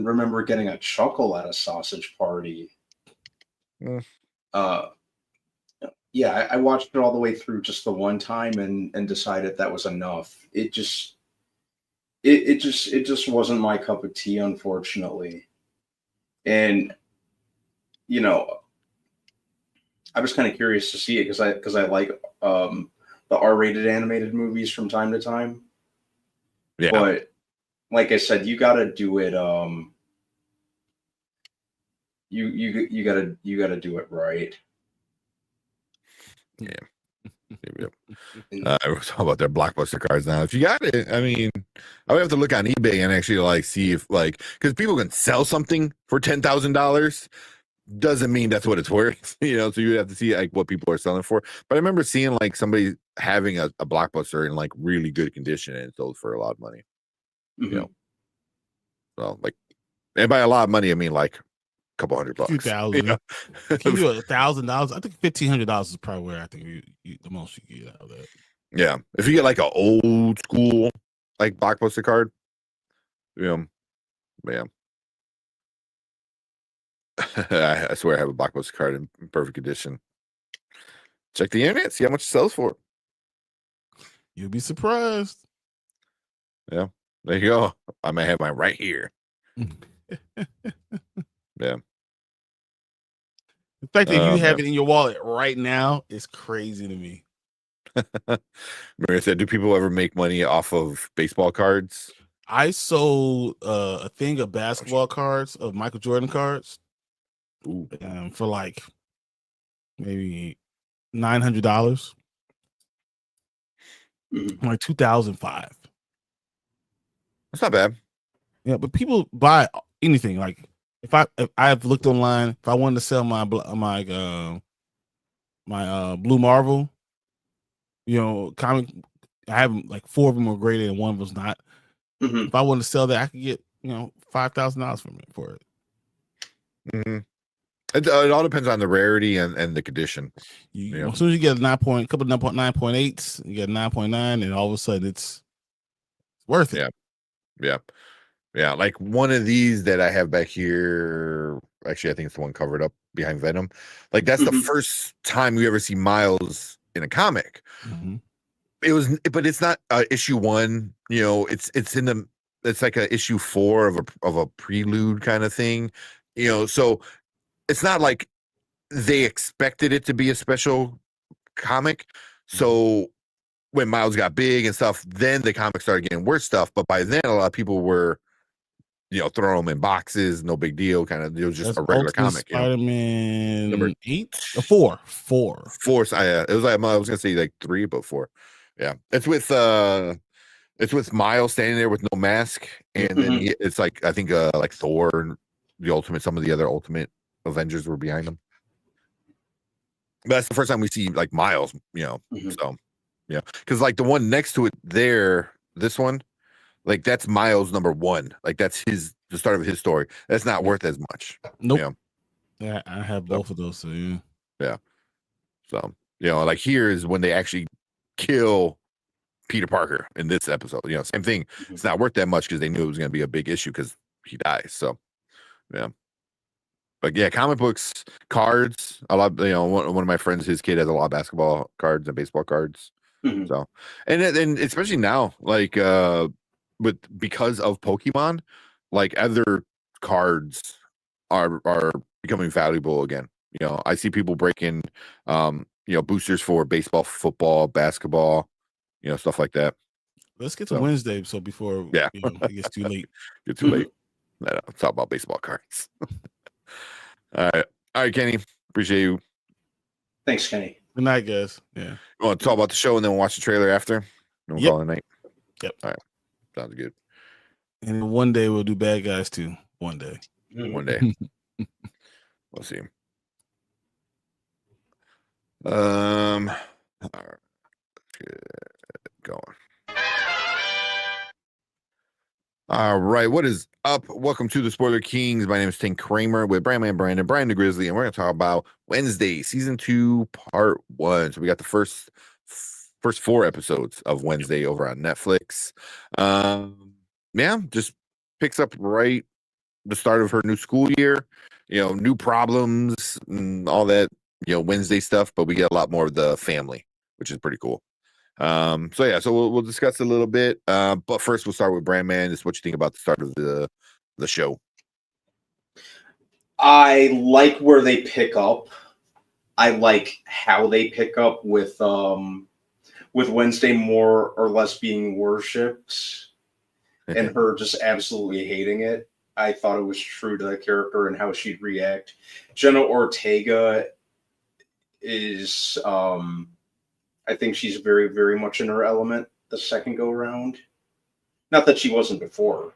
remember getting a chuckle at a Sausage Party. Yeah, I watched it all the way through just the one time and decided that was enough. It just wasn't my cup of tea, unfortunately. And I was kind of curious to see it because I like the R-rated animated movies from time to time. Yeah. But like I said, you got to do it. You got to do it right. Yeah. We're talking about their Blockbuster cards now. If you got it, I mean, I would have to look on eBay and actually like see if because people can sell something for $10,000. Doesn't mean that's what it's worth, so you have to see like what people are selling for. But I remember seeing like somebody having a Blockbuster in like really good condition and it sold for a lot of money. So like, and by a lot of money, I mean like a couple $100. $2,000. Can you do $1,000? I think $1,500 is probably where I think the most you get out of that. Yeah, if you get like an old school like Blockbuster card, yeah. I swear I have a Blockbuster card in perfect condition. Check the internet, see how much it sells for. You'll be surprised. Yeah, there you go. I may have mine right here. Yeah. The fact that you have it in your wallet right now is crazy to me. Maria said, do people ever make money off of baseball cards? I sold a thing of basketball cards, of Michael Jordan cards, for like maybe $900, like 2005. That's not bad. Yeah, but people buy anything. Like if I've looked online, if I wanted to sell my Blue Marvel, comic, I have like 4 of them are graded and 1 of them's not. If I wanted to sell that, I could get $5,000 from it for it. It all depends on the rarity and the condition. As soon as you get a 9.8s, you get 9.9, and all of a sudden it's worth it. Yeah. Like one of these that I have back here. Actually, I think it's the one covered up behind Venom. Like that's the first time you ever see Miles in a comic. It was, but it's not issue 1. It's like a issue 4 of a prelude kind of thing. So it's not like they expected it to be a special comic. So when Miles got big and stuff, then the comic started getting worse stuff. But by then, a lot of people were, throwing them in boxes, no big deal. Kind of, it was just a regular comic. Spider-Man number 8, 4. Yeah, it was like I was gonna say like 3, but 4. Yeah, it's with Miles standing there with no mask, and then it's like I think like Thor and the Ultimate, some of the other Ultimate Avengers were behind him. But that's the first time we see like Miles, So yeah, because like the one next to it there, this one, like that's Miles number 1. Like that's the start of his story. That's not worth as much. Nope. Yeah, I have both of those. So yeah. So like here is when they actually kill Peter Parker in this episode. Same thing. It's not worth that much because they knew it was going to be a big issue because he dies. So yeah. But yeah, comic books, cards, a lot. One of my friends, his kid has a lot of basketball cards and baseball cards. So, and especially now, like because of Pokemon, like other cards are becoming valuable again. I see people breaking boosters for baseball, football, basketball, stuff like that. Let's get to Wednesday, so before it gets too late. Get too late. Let's talk about baseball cards. All right, Kenny. Appreciate you. Thanks, Kenny. Good night, guys. Yeah. You want to talk about the show and then we'll watch the trailer after? We'll call it a night. Yep. All right. Sounds good. And one day we'll do Bad Guys too. One day. One day. We'll see. All right. Get going. All right, what is up? Welcome to the Spoiler Kings. My name is Tim Kramer with Brandman Brandon, Brian the Grizzly, and we're going to talk about Wednesday, season 2, part 1. So we got the first 4 episodes of Wednesday over on Netflix. Just picks up right the start of her new school year. New problems and all that. Wednesday stuff, but we get a lot more of the family, which is pretty cool. So we'll discuss a little bit. But first we'll start with Brandman. Just what you think about the start of the show. I like where they pick up. I like how they pick up with Wednesday more or less being worshipped and her just absolutely hating it. I thought it was true to the character and how she'd react. Jenna Ortega is I think she's very, very much in her element the second go around. Not that she wasn't before,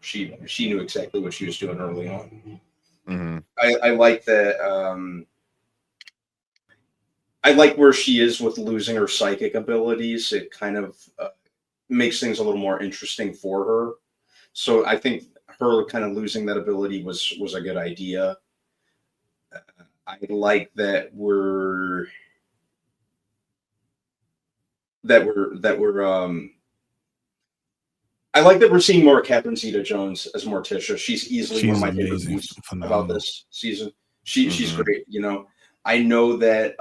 she knew exactly what she was doing early on. Mm-hmm. I like that. I like where she is with losing her psychic abilities. It kind of makes things a little more interesting for her. So I think her kind of losing that ability was a good idea. I like that we're I like that we're seeing more Catherine Zeta-Jones as Morticia. She's easily one of my favorite things about this season. She's great. I know that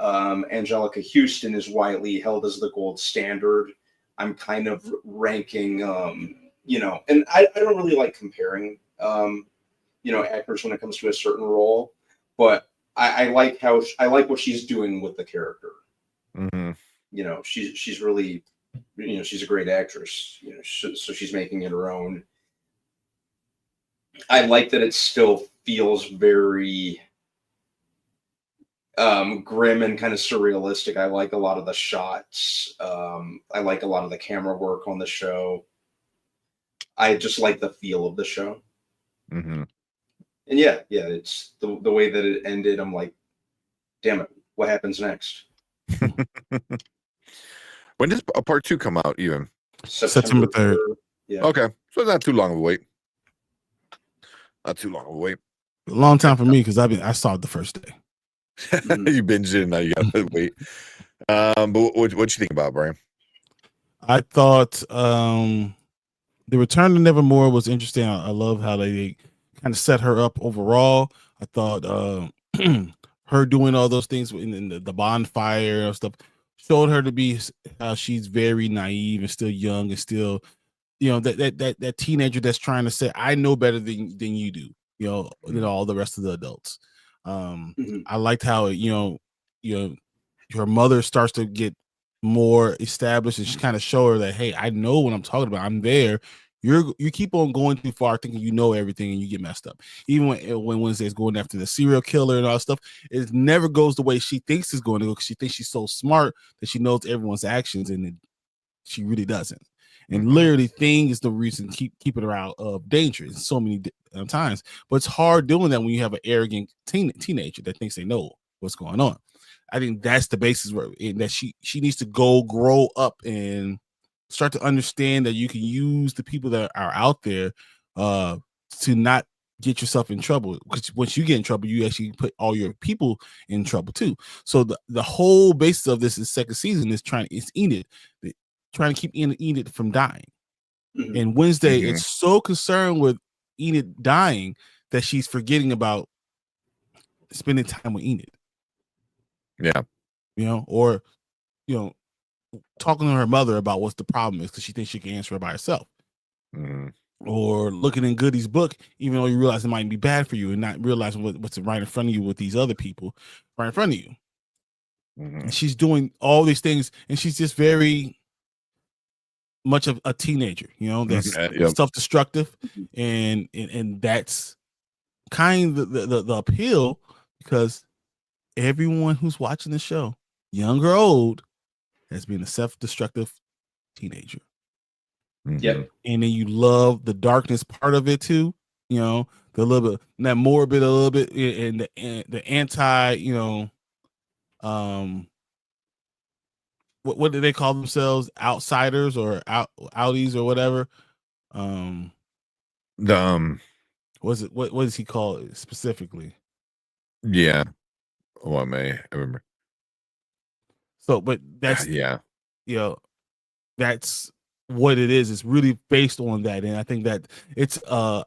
Angelica Houston is widely held as the gold standard. I'm kind of ranking, and I don't really like comparing, actors when it comes to a certain role, but I like what she's doing with the character. Mm-hmm. She's really, she's a great actress, so she's making it her own. I like that it still feels very grim and kind of surrealistic. I like a lot of the shots. I like a lot of the camera work on the show. I just like the feel of the show. Mm-hmm. And yeah, it's the way that it ended. I'm like, damn it, what happens next? When does part 2 come out even? September 3rd. Yeah. Okay. So not too long of a wait. Not too long of a wait. A long time for me because I saw it the first day. You binged it and now you gotta wait. But what you think about it, Brian? I thought the Return to Nevermore was interesting. I love how they kind of set her up overall. I thought her doing all those things in the bonfire and stuff showed her to be how she's very naive and still young and still, that teenager that's trying to say, I know better than you do, all the rest of the adults. I liked how, her mother starts to get more established and she kind of show her that, hey, I know what I'm talking about. I'm there. You keep on going too far thinking you know everything and you get messed up. Even when Wednesday's going after the serial killer and all that stuff, it never goes the way she thinks it's going to go because she thinks she's so smart that she knows everyone's actions and she really doesn't. And literally, Thing is the reason keeping her out of danger so many times. But it's hard doing that when you have an arrogant teenager that thinks they know what's going on. I think that's the basis where that she needs to grow up and start to understand that you can use the people that are out there to not get yourself in trouble. Because once you get in trouble, you actually put all your people in trouble too. So the whole basis of this second season is Enid trying to keep Enid from dying. And Wednesday is so concerned with Enid dying that she's forgetting about spending time with Enid. Yeah. Or talking to her mother about what the problem is because she thinks she can answer it by herself. or looking in Goody's book, even though you realize it might be bad for you, and not realizing what's right in front of you with these other people right in front of you. And she's doing all these things, and she's just very much of a teenager, that's self-destructive, and that's kind of the appeal, because everyone who's watching the show, young or old, has been a self-destructive teenager. Yep. And then you love the darkness part of it too, the little bit, that morbid a little bit, and the anti, what do they call themselves? Outsiders or outies or whatever. What does he call it specifically? Yeah. Oh, I remember. So, but that's that's what it is. It's really based on that, and I think that it's a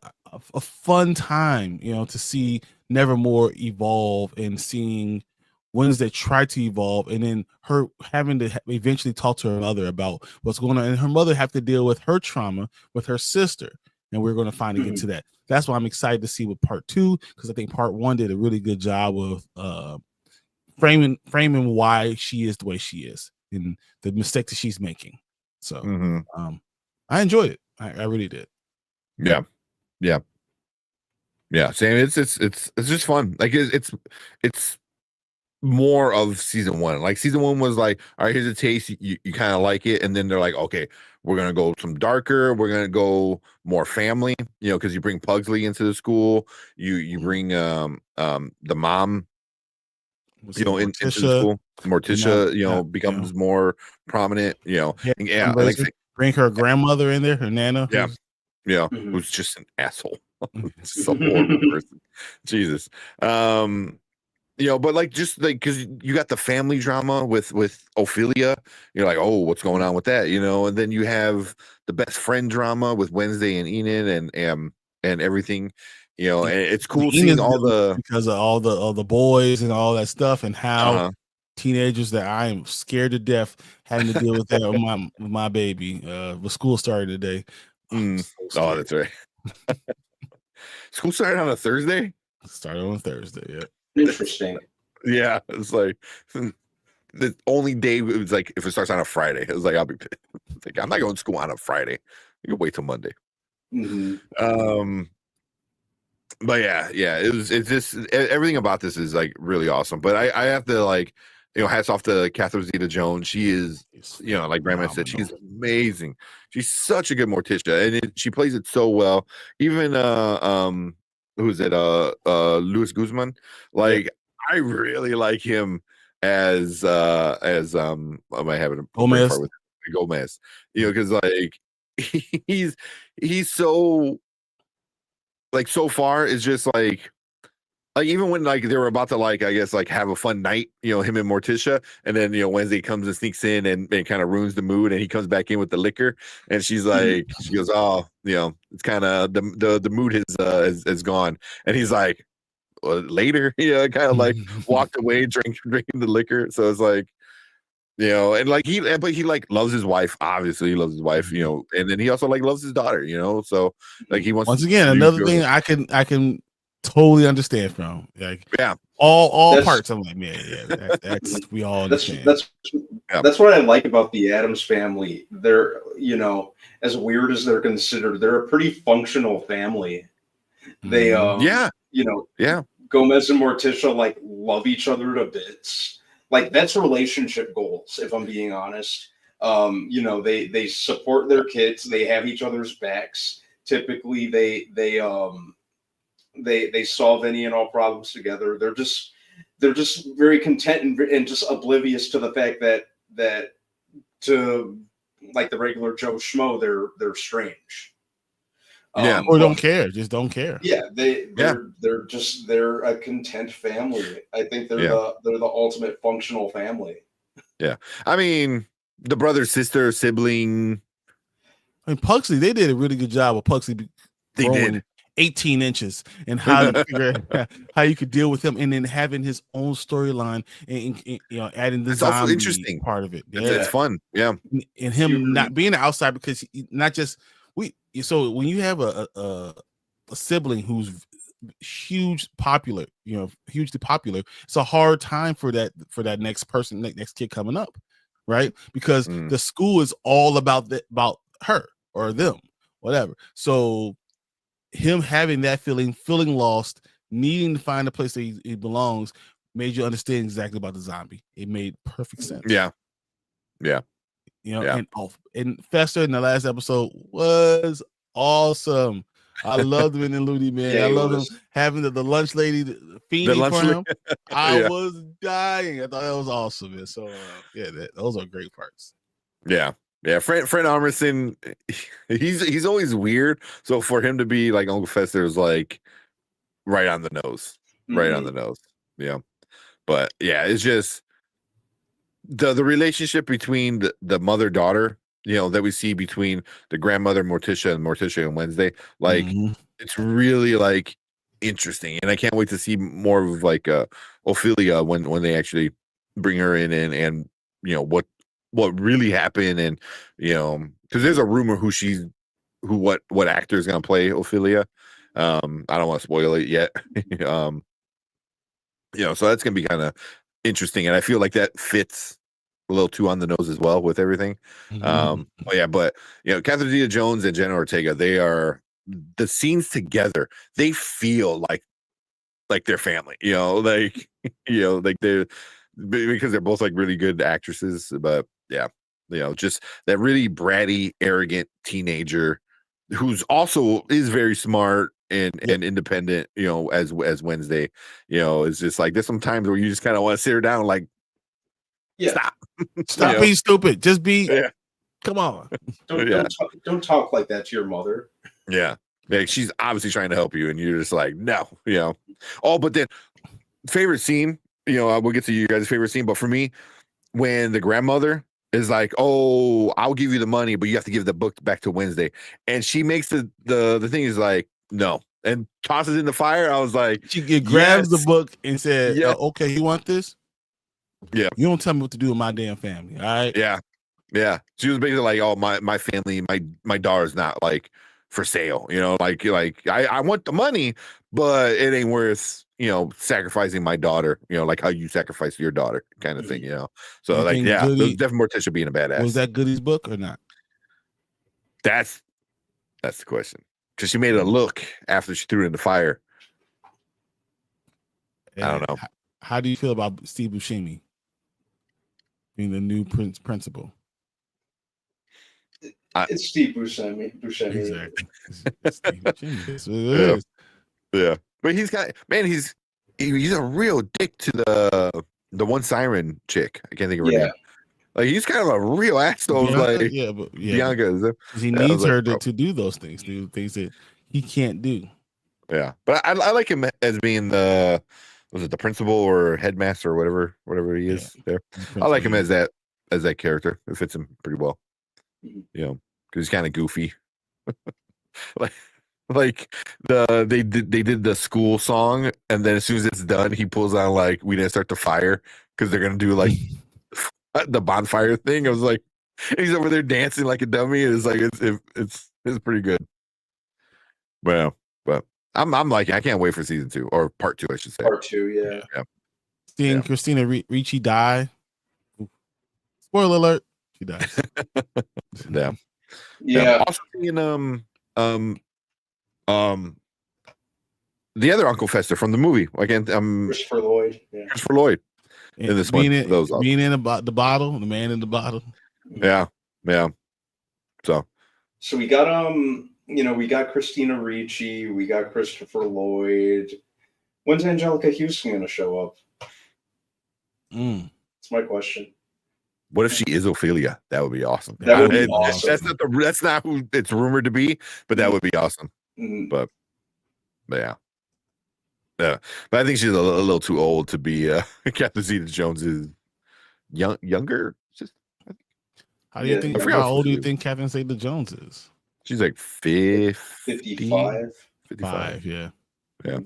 fun time, to see Nevermore evolve, and seeing Wednesday try to evolve, and then her having to eventually talk to her mother about what's going on, and her mother have to deal with her trauma with her sister, and we're going to finally get to that. That's why I'm excited to see with part 2, because I think part 1 did a really good job of framing why she is the way she is and the mistake that she's making. So I enjoyed it. I really did. Yeah. Same. It's just fun. Like it's more of season 1. Like season 1 was like, all right, here's a taste. You kind of like it, and then they're like, okay, we're gonna go some darker. We're gonna go more family. Because you bring Pugsley into the school. You bring the mom. Into the school. Morticia, becomes more prominent. Like bring her grandmother in there, her nana. Who's just an asshole. Just a horrible person. Jesus. But like, just like, because you got the family drama with Ophelia, you're like, oh, what's going on with that? And then you have the best friend drama with Wednesday and Enid and everything. And it's cool seeing all because of all the boys and all that stuff, and how teenagers that I am scared to death having to deal with that with my baby. The school started today. So that's right. School started on a Thursday. Started on Thursday. Yeah. Interesting. Yeah, it's like the only day it was like if it starts on a Friday. It was like I'm not going to school on a Friday. You can wait till Monday. But it's just everything about this is like really awesome. But I have to like, hats off to Catherine Zeta-Jones. She is, like Grandma said, she's amazing. She's such a good Morticia, and she plays it so well. Even who's it? Luis Guzman. Like I really like him as am I having a Gomez? With Gomez? Because like he's so. Like so far is just like even when like they were about to like I guess like have a fun night, him and Morticia, and then Wednesday comes and sneaks in and kind of ruins the mood, and he comes back in with the liquor, and she's like she goes, oh, it's kind of the mood has gone, and he's like, well, later, kind of like walked away drinking the liquor. So it's like, and like he like loves his wife. Obviously, he loves his wife. And then he also like loves his daughter. So like he wants. Once again, another thing I can totally understand from like all parts. I'm like, man, that's we all understand. That's what I like about the Addams family. They're as weird as they're considered, they're a pretty functional family. They Gomez and Morticia like love each other to bits. Like that's relationship goals, if I'm being honest. They support their kids. They have each other's backs. Typically, they solve any and all problems together. They're just very content and just oblivious to the fact that to like the regular Joe Schmo, they're strange. Or don't care, just don't care. Yeah, they're a content family. I think they're the ultimate functional family. Yeah, I mean the brother, sister, sibling. I mean Pugsley, they did a really good job of Pugsley. They did 18 inches and how you figure how you could deal with him, and then having his own storyline and adding the zombie interesting part of it. It's fun. Yeah, and him not being outside because not just so when you have a sibling who's hugely popular, it's a hard time for that next person, next kid coming up, right? Because the school is all about her or them, whatever. So him having that feeling lost, needing to find a place that he belongs, made you understand exactly about the zombie. It made perfect sense. Yeah. And Fester in the last episode was awesome. I loved him in the Ludi, man. Yeah, I love him having the lunch lady fiending for him. I was dying. I thought that was awesome, man. So those are great parts. Yeah. Fred Armisen, he's always weird. So for him to be like Uncle Fester is like right on the nose. Right on the nose. Yeah. But yeah, it's just the relationship between the mother-daughter, that we see between the grandmother Morticia and Wednesday, like it's really like interesting, and I can't wait to see more of like Ophelia when they actually bring her in and what really happened, and because there's a rumor what actor is going to play Ophelia. I don't want to spoil it yet. So that's going to be kind of interesting, and I feel like that fits a little too on the nose as well with everything. But Catherine Zeta-Jones and Jenna Ortega, they are the scenes together. They feel like they're family, like they're, because they're both like really good actresses. But just that really bratty, arrogant teenager who's also is very smart and independent, as Wednesday, is just like there's some times where you just kind of want to sit her down, like, stop being stupid. Just be. Come on. Don't talk like that to your mother. Yeah, she's obviously trying to help you, and you're just like, no, Oh, but then favorite scene, we'll get to you guys' favorite scene, but for me, when the grandmother is like, "Oh, I'll give you the money, but you have to give the book back to Wednesday," and she makes the thing is like, no, and tosses it in the fire. I was like, she grabs the book and said, "Okay, you want this? Yeah, you don't tell me what to do with my damn family, all right?" Yeah. She was basically like, "Oh, my family, my daughter's not like for sale, like I want the money, but it ain't worth sacrificing my daughter, like how you sacrifice your daughter, kind of thing, So like, Goody, definitely Morticia being a badass. Was that Goody's book or not? That's the question, because she made a look after she threw it in the fire. And I don't know. How do you feel about Steve Buscemi being the new principal? It's Steve Buscemi. Exactly. Steve Buscemi. Yeah. But he's a real dick to the one siren chick. I can't think of her name. Like, he's kind of a real asshole. Bianca. He needs her to do those things, things that he can't do. Yeah, but I like him as being the principal or headmaster or whatever he is there. I like him as that character. It fits him pretty well. Because he's kind of goofy. like they did the school song, and then as soon as it's done, he pulls on like "We Didn't Start the Fire" because they're gonna do like the bonfire thing. I was like, he's over there dancing like a dummy. It's like it's pretty good. Well, but I'm like, I can't wait for season 2 or part 2, I should say. Part 2, yeah. Seeing Christina Ricci die. Spoiler alert: she dies. Yeah. Also seeing the other Uncle Fester from the movie, again, Christopher Lloyd. Yeah. Christopher Lloyd. In this one, being in the bottle, the man in the bottle. Yeah. So we got we got Christina Ricci, we got Christopher Lloyd. When's Angelica Houston going to show up? That's my question. What if she is Ophelia? That would be awesome. That would be awesome. That's not who it's rumored to be, but that would be awesome. But yeah. But I think she's a little too old to be Catherine Zeta-Jones is younger. How old do you think Catherine Zeta-Jones is? She's like 55. 55. Yeah.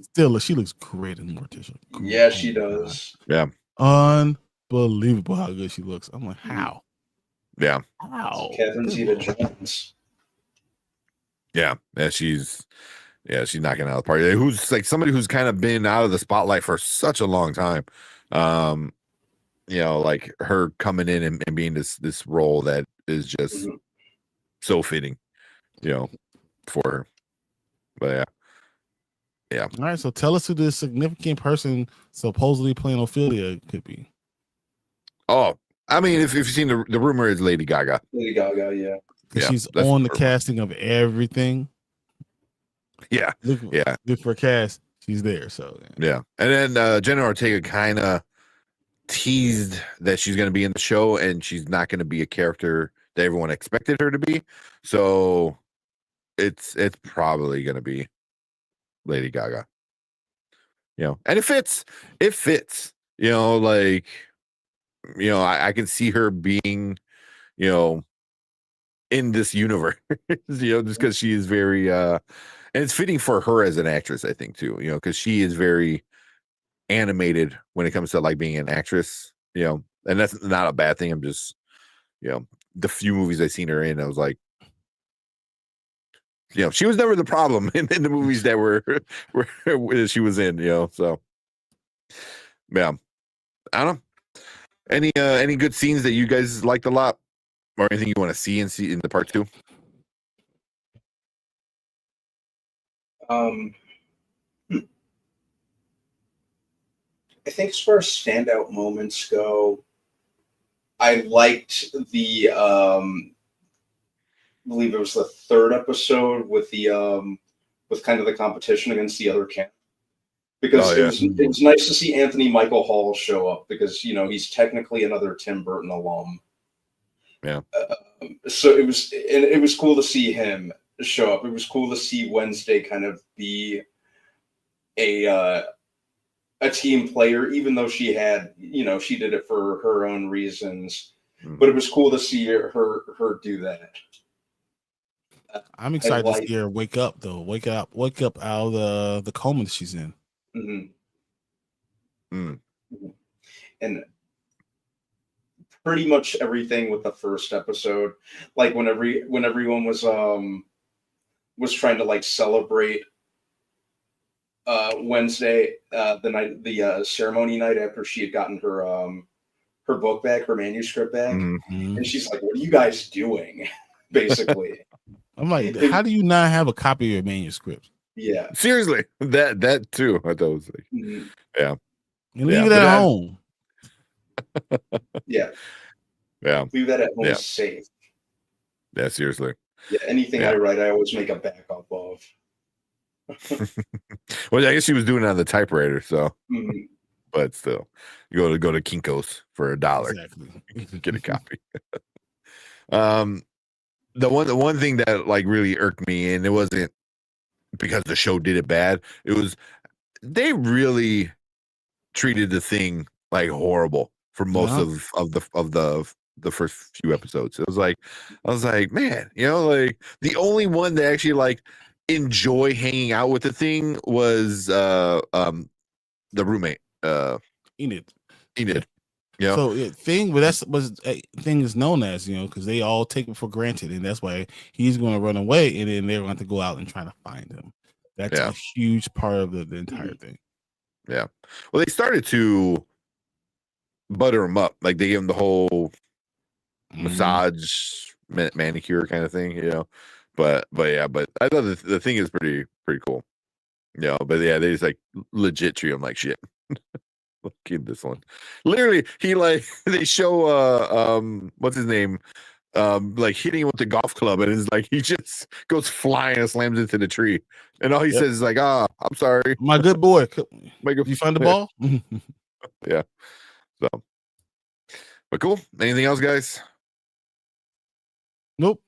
Still, she looks great in Morticia. Yeah, she does. Yeah. Unbelievable how good she looks. I'm like, how? Yeah. How? Catherine Zeta-Jones. Yeah, she's knocking out the party. Who's like somebody who's kind of been out of the spotlight for such a long time. Like her coming in and being this role that is just so fitting, for her. But yeah. All right, so tell us who this significant person supposedly playing Ophelia could be. Oh, I mean, if you've seen the rumor is Lady Gaga. Lady Gaga, yeah. Because she's on the casting of everything. Yeah. Look for a cast. She's there. So yeah. And then Jenna Ortega kind of teased that she's going to be in the show, and she's not going to be a character that everyone expected her to be. So it's probably going to be Lady Gaga. And it fits. I can see her being, in this universe, just because she is very and it's fitting for her as an actress, I think, too, because she is very animated when it comes to like being an actress, and that's not a bad thing. I'm just, the few movies I've seen her in, I was like, she was never the problem in the movies that were she was in, so yeah. I don't know. Any good scenes that you guys liked a lot, or anything you want to see in the part 2? I think as far as standout moments go, I liked the I believe it was the 3rd episode with the with kind of the competition against the other camp. Because it was nice to see Anthony Michael Hall show up, because he's technically another Tim Burton alum. Yeah. So it was cool to see him show up. It was cool to see Wednesday kind of be a team player, even though she had, she did it for her own reasons. But it was cool to see her do that. I'm excited to see her wake up, though. Wake up out of the coma that she's in. And pretty much everything with the first episode, like when everyone was trying to like celebrate Wednesday, the ceremony night after she had gotten her book back, her manuscript back, and she's like, "What are you guys doing?" Basically, I'm like, how do you not have a copy of your manuscript? Yeah, seriously, that too. I thought it was like, yeah, and leave it at home. Yeah, leave that at home safe. Yeah, seriously. Yeah, anything I write, I always make a backup of. Well, I guess she was doing it on the typewriter, so. But still, you go to Kinko's for $1. Exactly. Get a copy. The one thing that like really irked me, and it wasn't because the show did it bad. It was they really treated the thing like horrible for most of the first few episodes. I was like, man, like the only one that actually like enjoy hanging out with the thing was the roommate. Enid. Yeah. So thing, but that's what thing is known as, because they all take it for granted, and that's why he's going to run away, and then they're going to go out and try to find him. That's a huge part of the entire thing. Yeah. Well, they started to butter him up, like they gave him the whole massage manicure kind of thing, But I thought the thing is pretty cool. But yeah, they just like legit treat him like shit. Look at this one. Literally, he like they show what's his name? Like hitting him with the golf club, and it's like he just goes flying and slams into the tree. And all he says is like, I'm sorry. My good boy. You find the ball? Yeah. So but cool. Anything else, guys? Nope.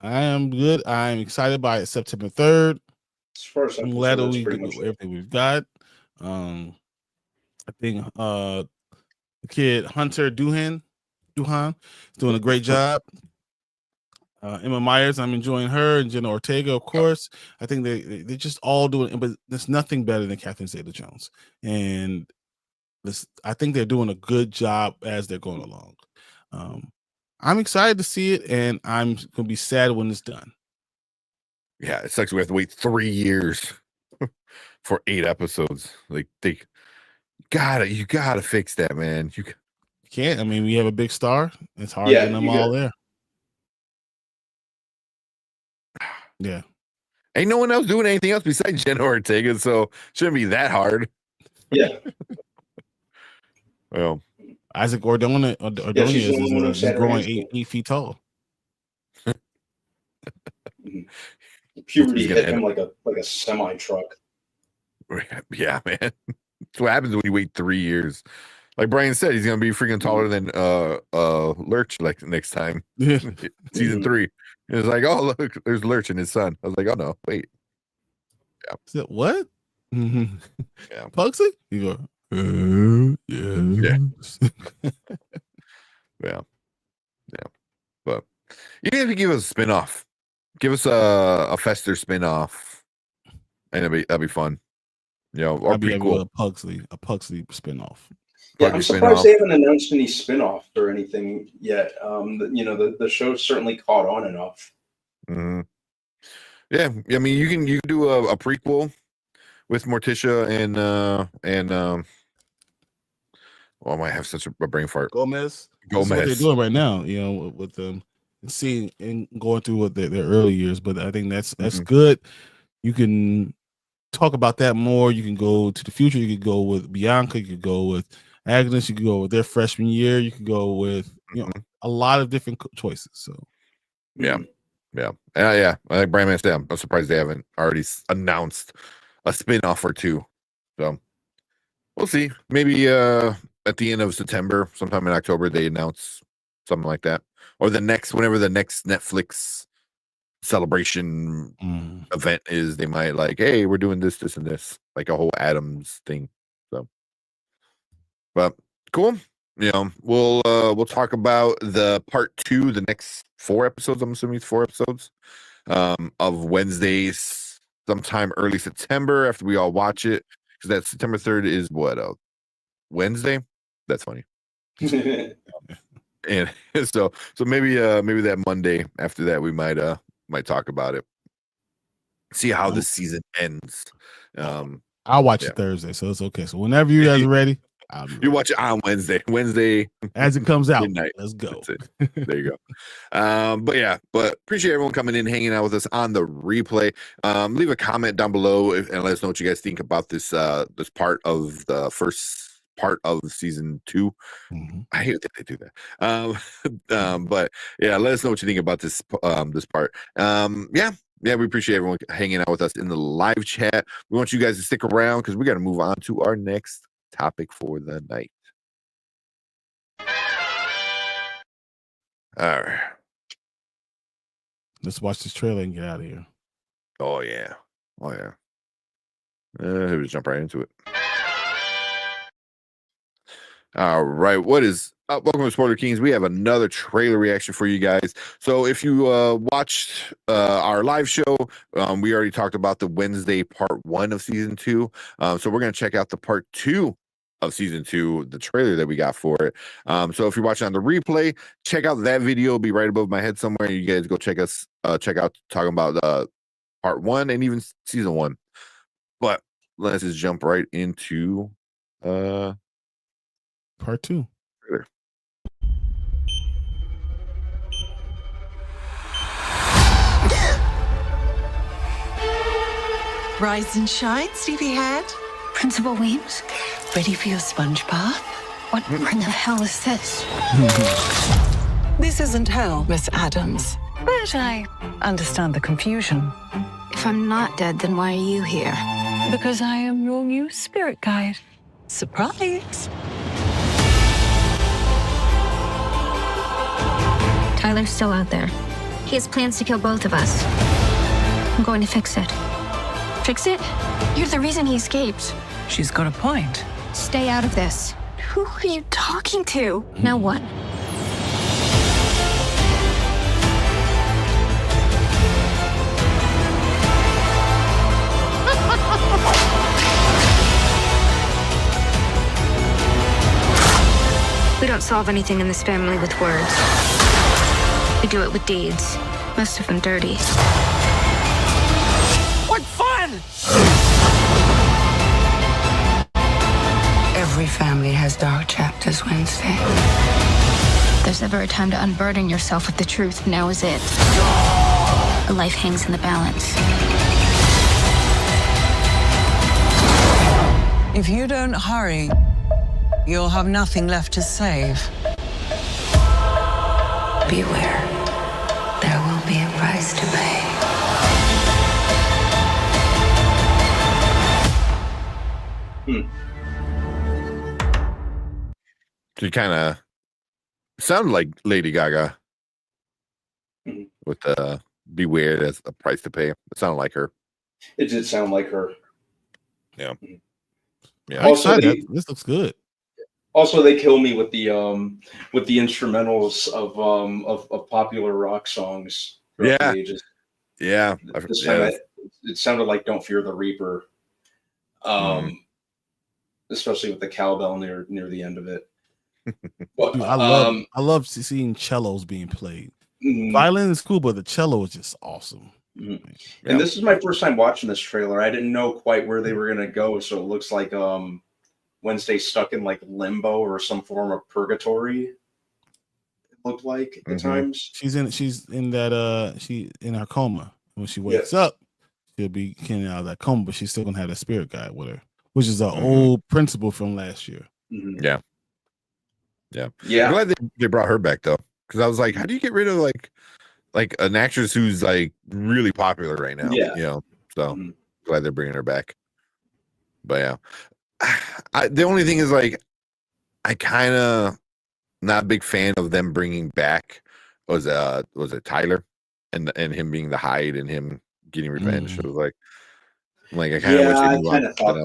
I am good. I'm excited by it. September 3rd. I'm glad that we get everything we've got. I think the kid Hunter Duhan is doing a great job. Emma Myers, I'm enjoying her, and Jenna Ortega, of course. I think they're just all doing it, but there's nothing better than Catherine Zeta-Jones. And I think they're doing a good job as they're going along. I'm excited to see it, and I'm going to be sad when it's done. Yeah, it sucks. We have to wait 3 years for 8 episodes. Like you gotta fix that, man. You can't. I mean, we have a big star. It's hard Yeah, getting them all there. Yeah. Ain't no one else doing anything else besides Jenna Ortega, so shouldn't be that hard. Yeah. Well, Isaac Ordonez is growing 8 feet tall. Puberty hit him like a semi truck. Yeah, man. That's what happens when you wait 3 years. Like Brian said, he's gonna be freaking taller than Lurch like next time. Season 3. It's like, oh look, there's Lurch and his son. I was like, oh no, wait. Yeah. Is it what? Yeah. Pugsley? You go, yeah. Yeah. But even if you give us a spinoff, give us a Fester spinoff, and that'd be fun. You know, or prequel. A Pugsley spinoff. Yeah, I'm surprised they haven't announced any spinoff or anything yet. The show certainly caught on enough. Mm-hmm. Yeah, I mean, you can do a prequel with Morticia and I might have such a brain fart. Gomez. That's what they're doing right now, you know, with them seeing and going through what their early years. But I think that's good. You can talk about that more. You can go to the future. You could go with Bianca. You could go with Agnes. You could go with their freshman year. You could go with a lot of different choices. So yeah. I think Brian said, I'm surprised they haven't already announced a spin-off or two. So we'll see. Maybe at the end of September, sometime in October, they announce something like that, or whenever the next Netflix celebration event is, they might like, hey, we're doing this, and this, like a whole Adams thing. So, but cool. You know, we'll talk about the part 2, the next 4 episodes. I'm assuming it's 4 episodes of Wednesdays, sometime early September after we all watch it, because that September 3rd is what, Wednesday. That's funny. And so maybe that Monday after that we might talk about it, see how the season ends. I'll watch it Thursday, so it's okay. So whenever you guys are ready, you watch it on Wednesday as it comes out. Midnight. Let's go. There you go. But appreciate everyone coming in, hanging out with us on the replay. Leave a comment down below and let us know what you guys think about this part of the first part of season 2. I hate that they do that. But yeah, let us know what you think about this part. We appreciate everyone hanging out with us in the live chat. We want you guys to stick around because we got to move on to our next topic for the night. All right, let's watch this trailer and get out of here. Oh yeah. Let's jump right into it. All right, what is up? Welcome to Spoiler Kings. We have another trailer reaction for you guys. So if you watched our live show, we already talked about the Wednesday part 1 of season 2. So we're going to check out the part 2 of season 2, the trailer that we got for it. So if you're watching on the replay, check out that video. It'll be right above my head somewhere. You guys go check out talking about part 1 and even season 1. But let's just jump right into part 2. Trailer. Rise and shine, sleepyhead. Principal Weems, Ready for your sponge bath? what in the hell is this? This isn't hell, Miss Adams. But I understand the confusion. If I'm not dead, then why are you here? Because I am your new spirit guide. Surprise! Tyler's still out there. He has plans to kill both of us. I'm going to fix it. Fix it? You're the reason he escaped. She's got a point. Stay out of this. Who are you talking to? No one. We don't solve anything in this family with words. We do it with deeds. Most of them dirty. again! Every family has dark chapters, Wednesday. If there's ever a time to unburden yourself with the truth, now is it. A life hangs in the balance. If you don't hurry, you'll have nothing left to save. Beware. There will be a price to pay. She kind of sounded like Lady Gaga with "Beware, there's a price to pay." It sounded like her. It did sound like her. Yeah. Yeah. Also, this looks good. Also, they kill me with the instrumentals of popular rock songs throughout the ages. Yeah. This time it sounded like "Don't Fear the Reaper," especially with the cowbell near the end of it. But, dude, I love seeing cellos being played. Violin is cool, but the cello is just awesome. And this is my first time watching this trailer. I didn't know quite where they were gonna go, so it looks like Wednesday's stuck in like limbo or some form of purgatory. It looked like at times. She's in her coma. When she wakes up, she'll be getting out of that coma, but she's still gonna have that spirit guide with her, which is an old principle from last year. Yeah. I'm glad they brought her back though, because I was like, how do you get rid of like an actress who's like really popular right now? Yeah. You know, so glad they're bringing her back. But yeah, the only thing is like, I kind of not a big fan of them bringing back was it Tyler and him being the Hyde and him getting revenge. It was like I kind of wish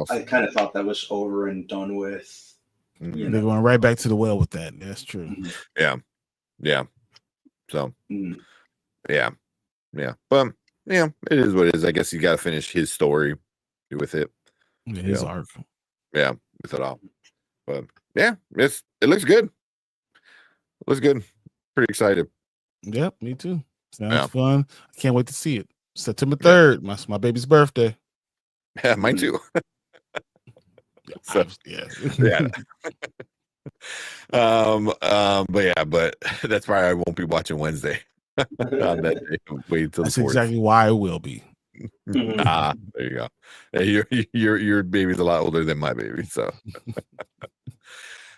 I kind of thought that was over and done with. They're going right back to the well with that. That's true. Yeah. So yeah. But yeah, it is what it is. I guess you got to finish his story with it. His arc. Yeah, with it all. But yeah, it looks good. It looks good. Pretty excited. Yep, me too. Sounds fun. I can't wait to see it. September 3rd, my baby's birthday. Yeah, mine too. So, yeah. But that's why I won't be watching Wednesday on that day. Wait till that's the 4th. Exactly why I will be. There you go. Hey, your baby's a lot older than my baby, so.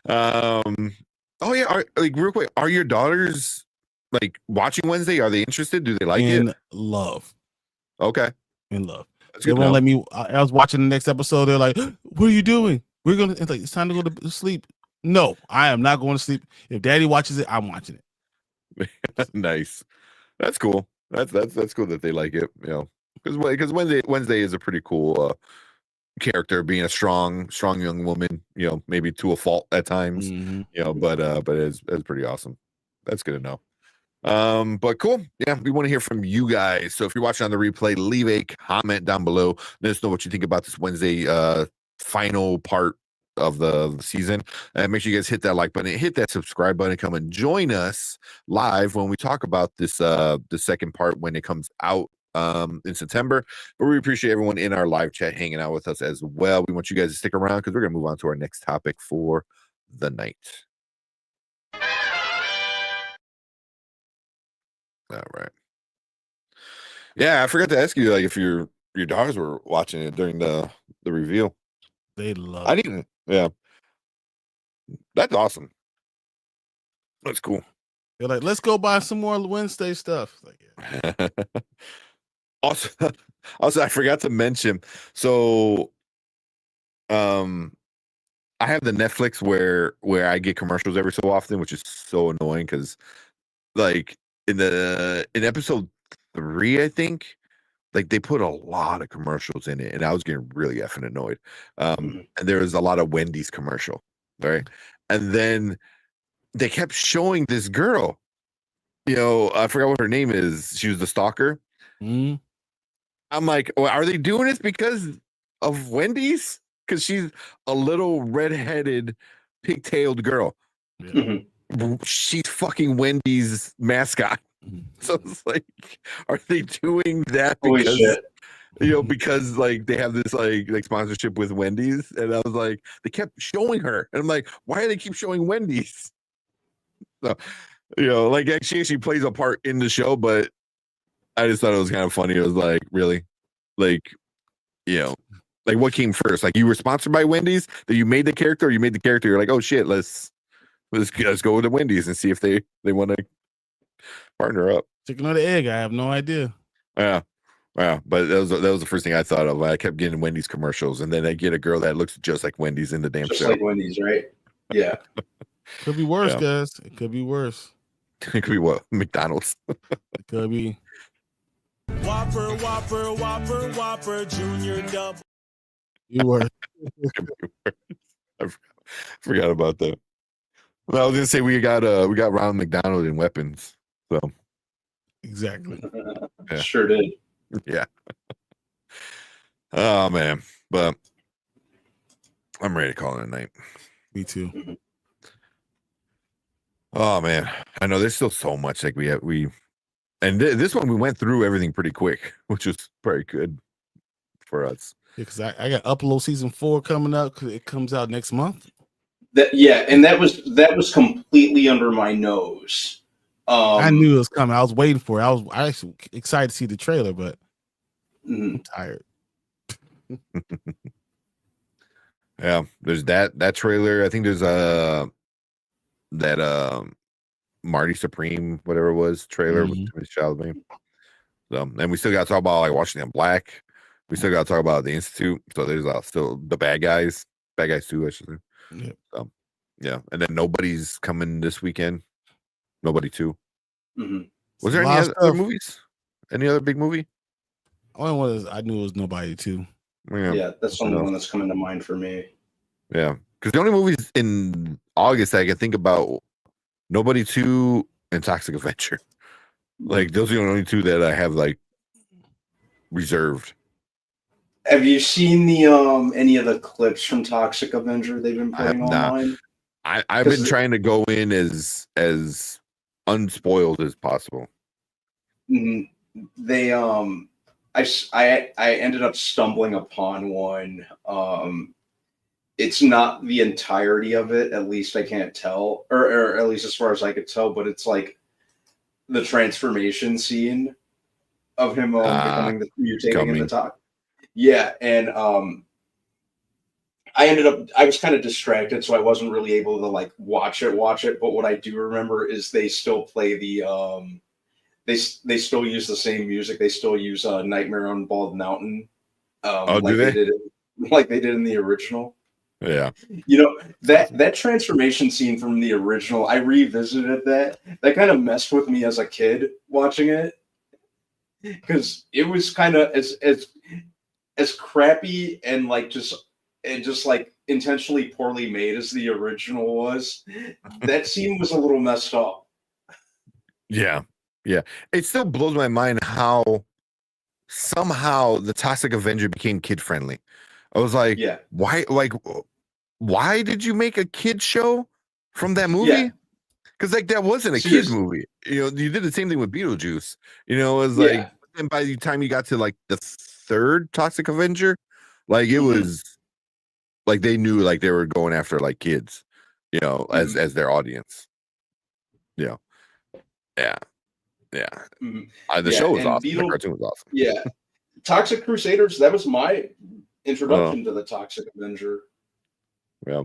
Oh yeah, real quick, are your daughters like watching Wednesday? Are they interested? Do they like In it? love. Okay. In love. That's They good to won't know. let me. I was watching the next episode. They're like, "What are you doing? It's time to go to sleep." No, I am not going to sleep. If Daddy watches it, I'm watching it. Nice. That's cool. That's cool that they like it. You know, because Wednesday is a pretty cool character, being a strong young woman. You know, maybe to a fault at times. You know, but it's pretty awesome. That's good to know. But cool. Yeah, we want to hear from you guys. So if you're watching on the replay, leave a comment down below. Let us know what you think about this Wednesday final part of the season. And make sure you guys hit that like button, hit that subscribe button, come and join us live when we talk about this the second part when it comes out in September. But we appreciate everyone in our live chat hanging out with us as well. We want you guys to stick around because we're gonna move on to our next topic for the night. All right. Yeah, I forgot to ask you, like, if your daughters were watching it during the reveal. They love. I didn't. Yeah, that's awesome. That's cool. They're like, "Let's go buy some more Wednesday stuff." Like, yeah. Also, I forgot to mention. So, I have the Netflix where I get commercials every so often, which is so annoying because, like, in episode 3, I think, like, they put a lot of commercials in it, and I was getting really effing annoyed. And there was a lot of Wendy's commercial, right? And then they kept showing this girl. You know, I forgot what her name is. She was the stalker. I'm like, well, are they doing this because of Wendy's? Because she's a little redheaded, pigtailed girl. Yeah. She's fucking Wendy's mascot. So it's like, are they doing that Holy because shit. because like they have this like sponsorship with Wendy's, and I was like, they kept showing her, and I'm like, why do they keep showing Wendy's? So, like she actually plays a part in the show, but I just thought it was kind of funny. It was like, really, like, like what came first? Like you were sponsored by Wendy's, that you made the character, or you made the character? You're like, oh shit, let's go to Wendy's and see if they want to partner up. Chicken or the egg? I have no idea. Yeah. But that was the first thing I thought of. I kept getting Wendy's commercials, and then I get a girl that looks just like Wendy's in the damn Just show. like Wendy's, right? Yeah. Could be worse, guys. It could be worse. It could be what? McDonald's. It could be. Whopper, Junior Double. You were. I forgot about that. Well, I was gonna say we got Ronald McDonald in weapons. So exactly. Yeah. Sure did. Yeah. Oh man, but I'm ready to call it a night. Me too. Oh man, I know there's still so much like and this one we went through everything pretty quick, which was pretty good for us. Because I got Upload season 4 coming up. Cause it comes out next month. And that was completely under my nose. I knew it was coming. I was waiting for it. I was actually excited to see the trailer, but I'm tired. Yeah, there's that trailer. I think there's that Marty Supreme, whatever it was, trailer with Timothy Chalamet. So, and we still got to talk about like Washington Black. We still got to talk about the Institute. So there's still the Bad Guys 2, I should say. Yeah. So, yeah, and then Nobody's coming this weekend. Nobody 2. Mm-hmm. Was there any other movies? Any other big movie? Only one I knew was Nobody 2. Yeah, that's the only one that's coming to mind for me. Yeah, because the only movies in August I can think about, Nobody 2 and Toxic Avenger. Like those are the only 2 that I have like reserved. Have you seen the any of the clips from Toxic Avenger they've been putting online? I've been trying to go in as unspoiled as possible. They I ended up stumbling upon one. It's not the entirety of it, at least I can't tell, or at least as far as I could tell, but it's like the transformation scene of him becoming the mutating in the top. Yeah, and I was kind of distracted, so I wasn't really able to like watch it. But what I do remember is they still play the they still use the same music. They still use Nightmare on Bald Mountain. Like they did in the original. Yeah. That transformation scene from the original, I revisited that kind of messed with me as a kid watching it. Because it was kind of as crappy and like just like intentionally poorly made as the original was. That scene was a little messed up. Yeah. It still blows my mind how somehow the Toxic Avenger became kid friendly. I was like, why did you make a kid show from that movie? Because like that wasn't a kid movie. You did the same thing with Beetlejuice. It was like, and by the time you got to like the 3rd Toxic Avenger, like it was like they knew like they were going after like kids, as their audience. The show was awesome. The cartoon was awesome. Yeah. Toxic Crusaders, that was my introduction to the Toxic Avenger. Yeah.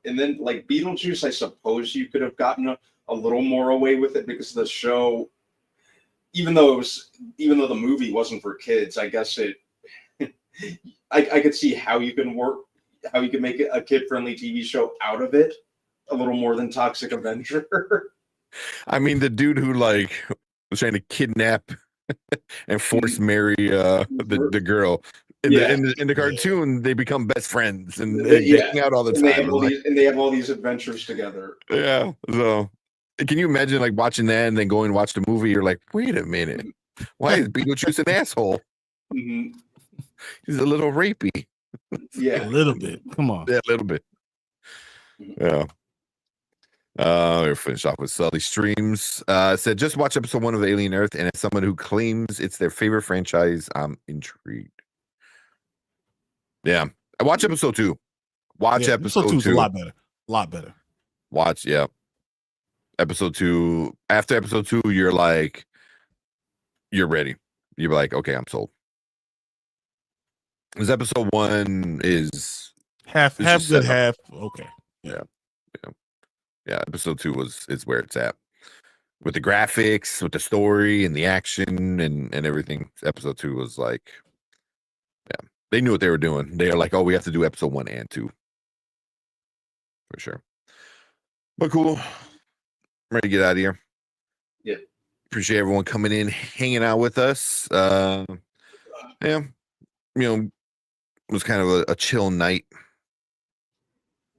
And then like Beetlejuice, I suppose you could have gotten a little more away with it because the show, even though the movie wasn't for kids, I guess I could see how you can make a kid-friendly TV show out of it a little more than Toxic Avenger. I mean, the dude who like was trying to kidnap and force marry the girl in the cartoon, they become best friends and they hang out all the time. They have all these adventures together. Yeah. So can you imagine like watching that and then going and watch the movie? You're like, wait a minute, why is Beetlejuice an asshole? Mm-hmm. He's a little rapey. Yeah, a little bit. Come on. Yeah, a little bit. Yeah. We're finished off with Sully Streams. Said just watch episode 1 of Alien Earth, and as someone who claims it's their favorite franchise, I'm intrigued. Yeah, I watch episode 2. Watch episode 2. A lot better. A lot better. Watch, yeah. Episode 2. After episode 2, you're like, you're ready. You're like, okay, I'm sold. Because episode 1 is half good, half okay. Yeah. Episode 2 is where it's at with the graphics, with the story, and the action, and everything. Episode 2 was like, yeah, they knew what they were doing. They are like, oh, we have to do episode 1 and 2 for sure. But cool. I'm ready to get out of here. Yeah. Appreciate everyone coming in, hanging out with us. Yeah, you know, it was kind of a chill night.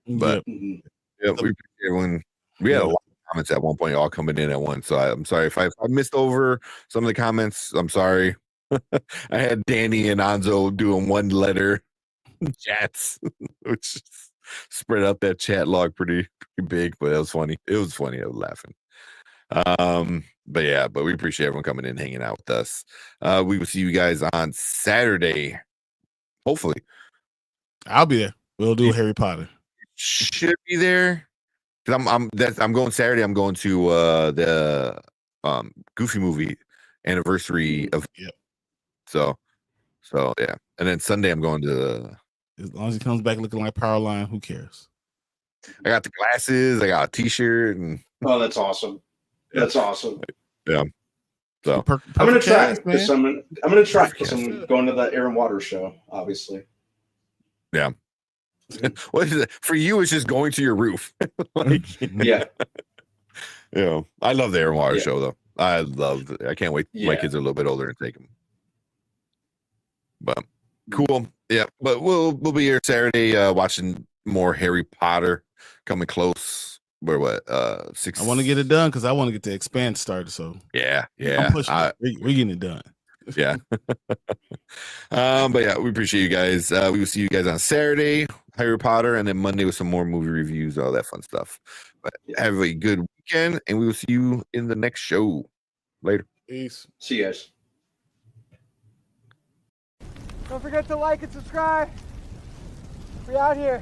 But yeah, we appreciate everyone. We had a lot of comments at one point, all coming in at once. So I'm sorry if I missed over some of the comments. I'm sorry. I had Danny and Anzo doing one letter chats, which spread out that chat log pretty big, but it was funny. It was funny. I was laughing. But we appreciate everyone coming in, hanging out with us. We will see you guys on Saturday. Hopefully, I'll be there. We'll do Harry Potter. Should be there. I'm going Saturday. I'm going to the Goofy movie anniversary of. Yep. So yeah, and then Sunday I'm going to. As long as he comes back looking like Powerline, who cares? I got the glasses. I got a T-shirt, and oh, that's awesome. That's awesome. Yeah. So I'm gonna try because I'm going to the Air and Water show, obviously. Yeah. What is it for you? It's just going to your roof. Yeah. Yeah. I love the Air and Water show though. I can't wait. My kids are a little bit older and take them. But cool. Yeah. But we'll be here Saturday watching more Harry Potter coming close. We're what 6. I want to get it done because I want to get the Expanse started. So yeah. I'm pushing we're getting it done. Yeah. But yeah, we appreciate you guys. We will see you guys on Saturday, Harry Potter, and then Monday with some more movie reviews, all that fun stuff. But have a good weekend, and we will see you in the next show. Later. Peace. See you guys. Don't forget to like and subscribe. We're out here.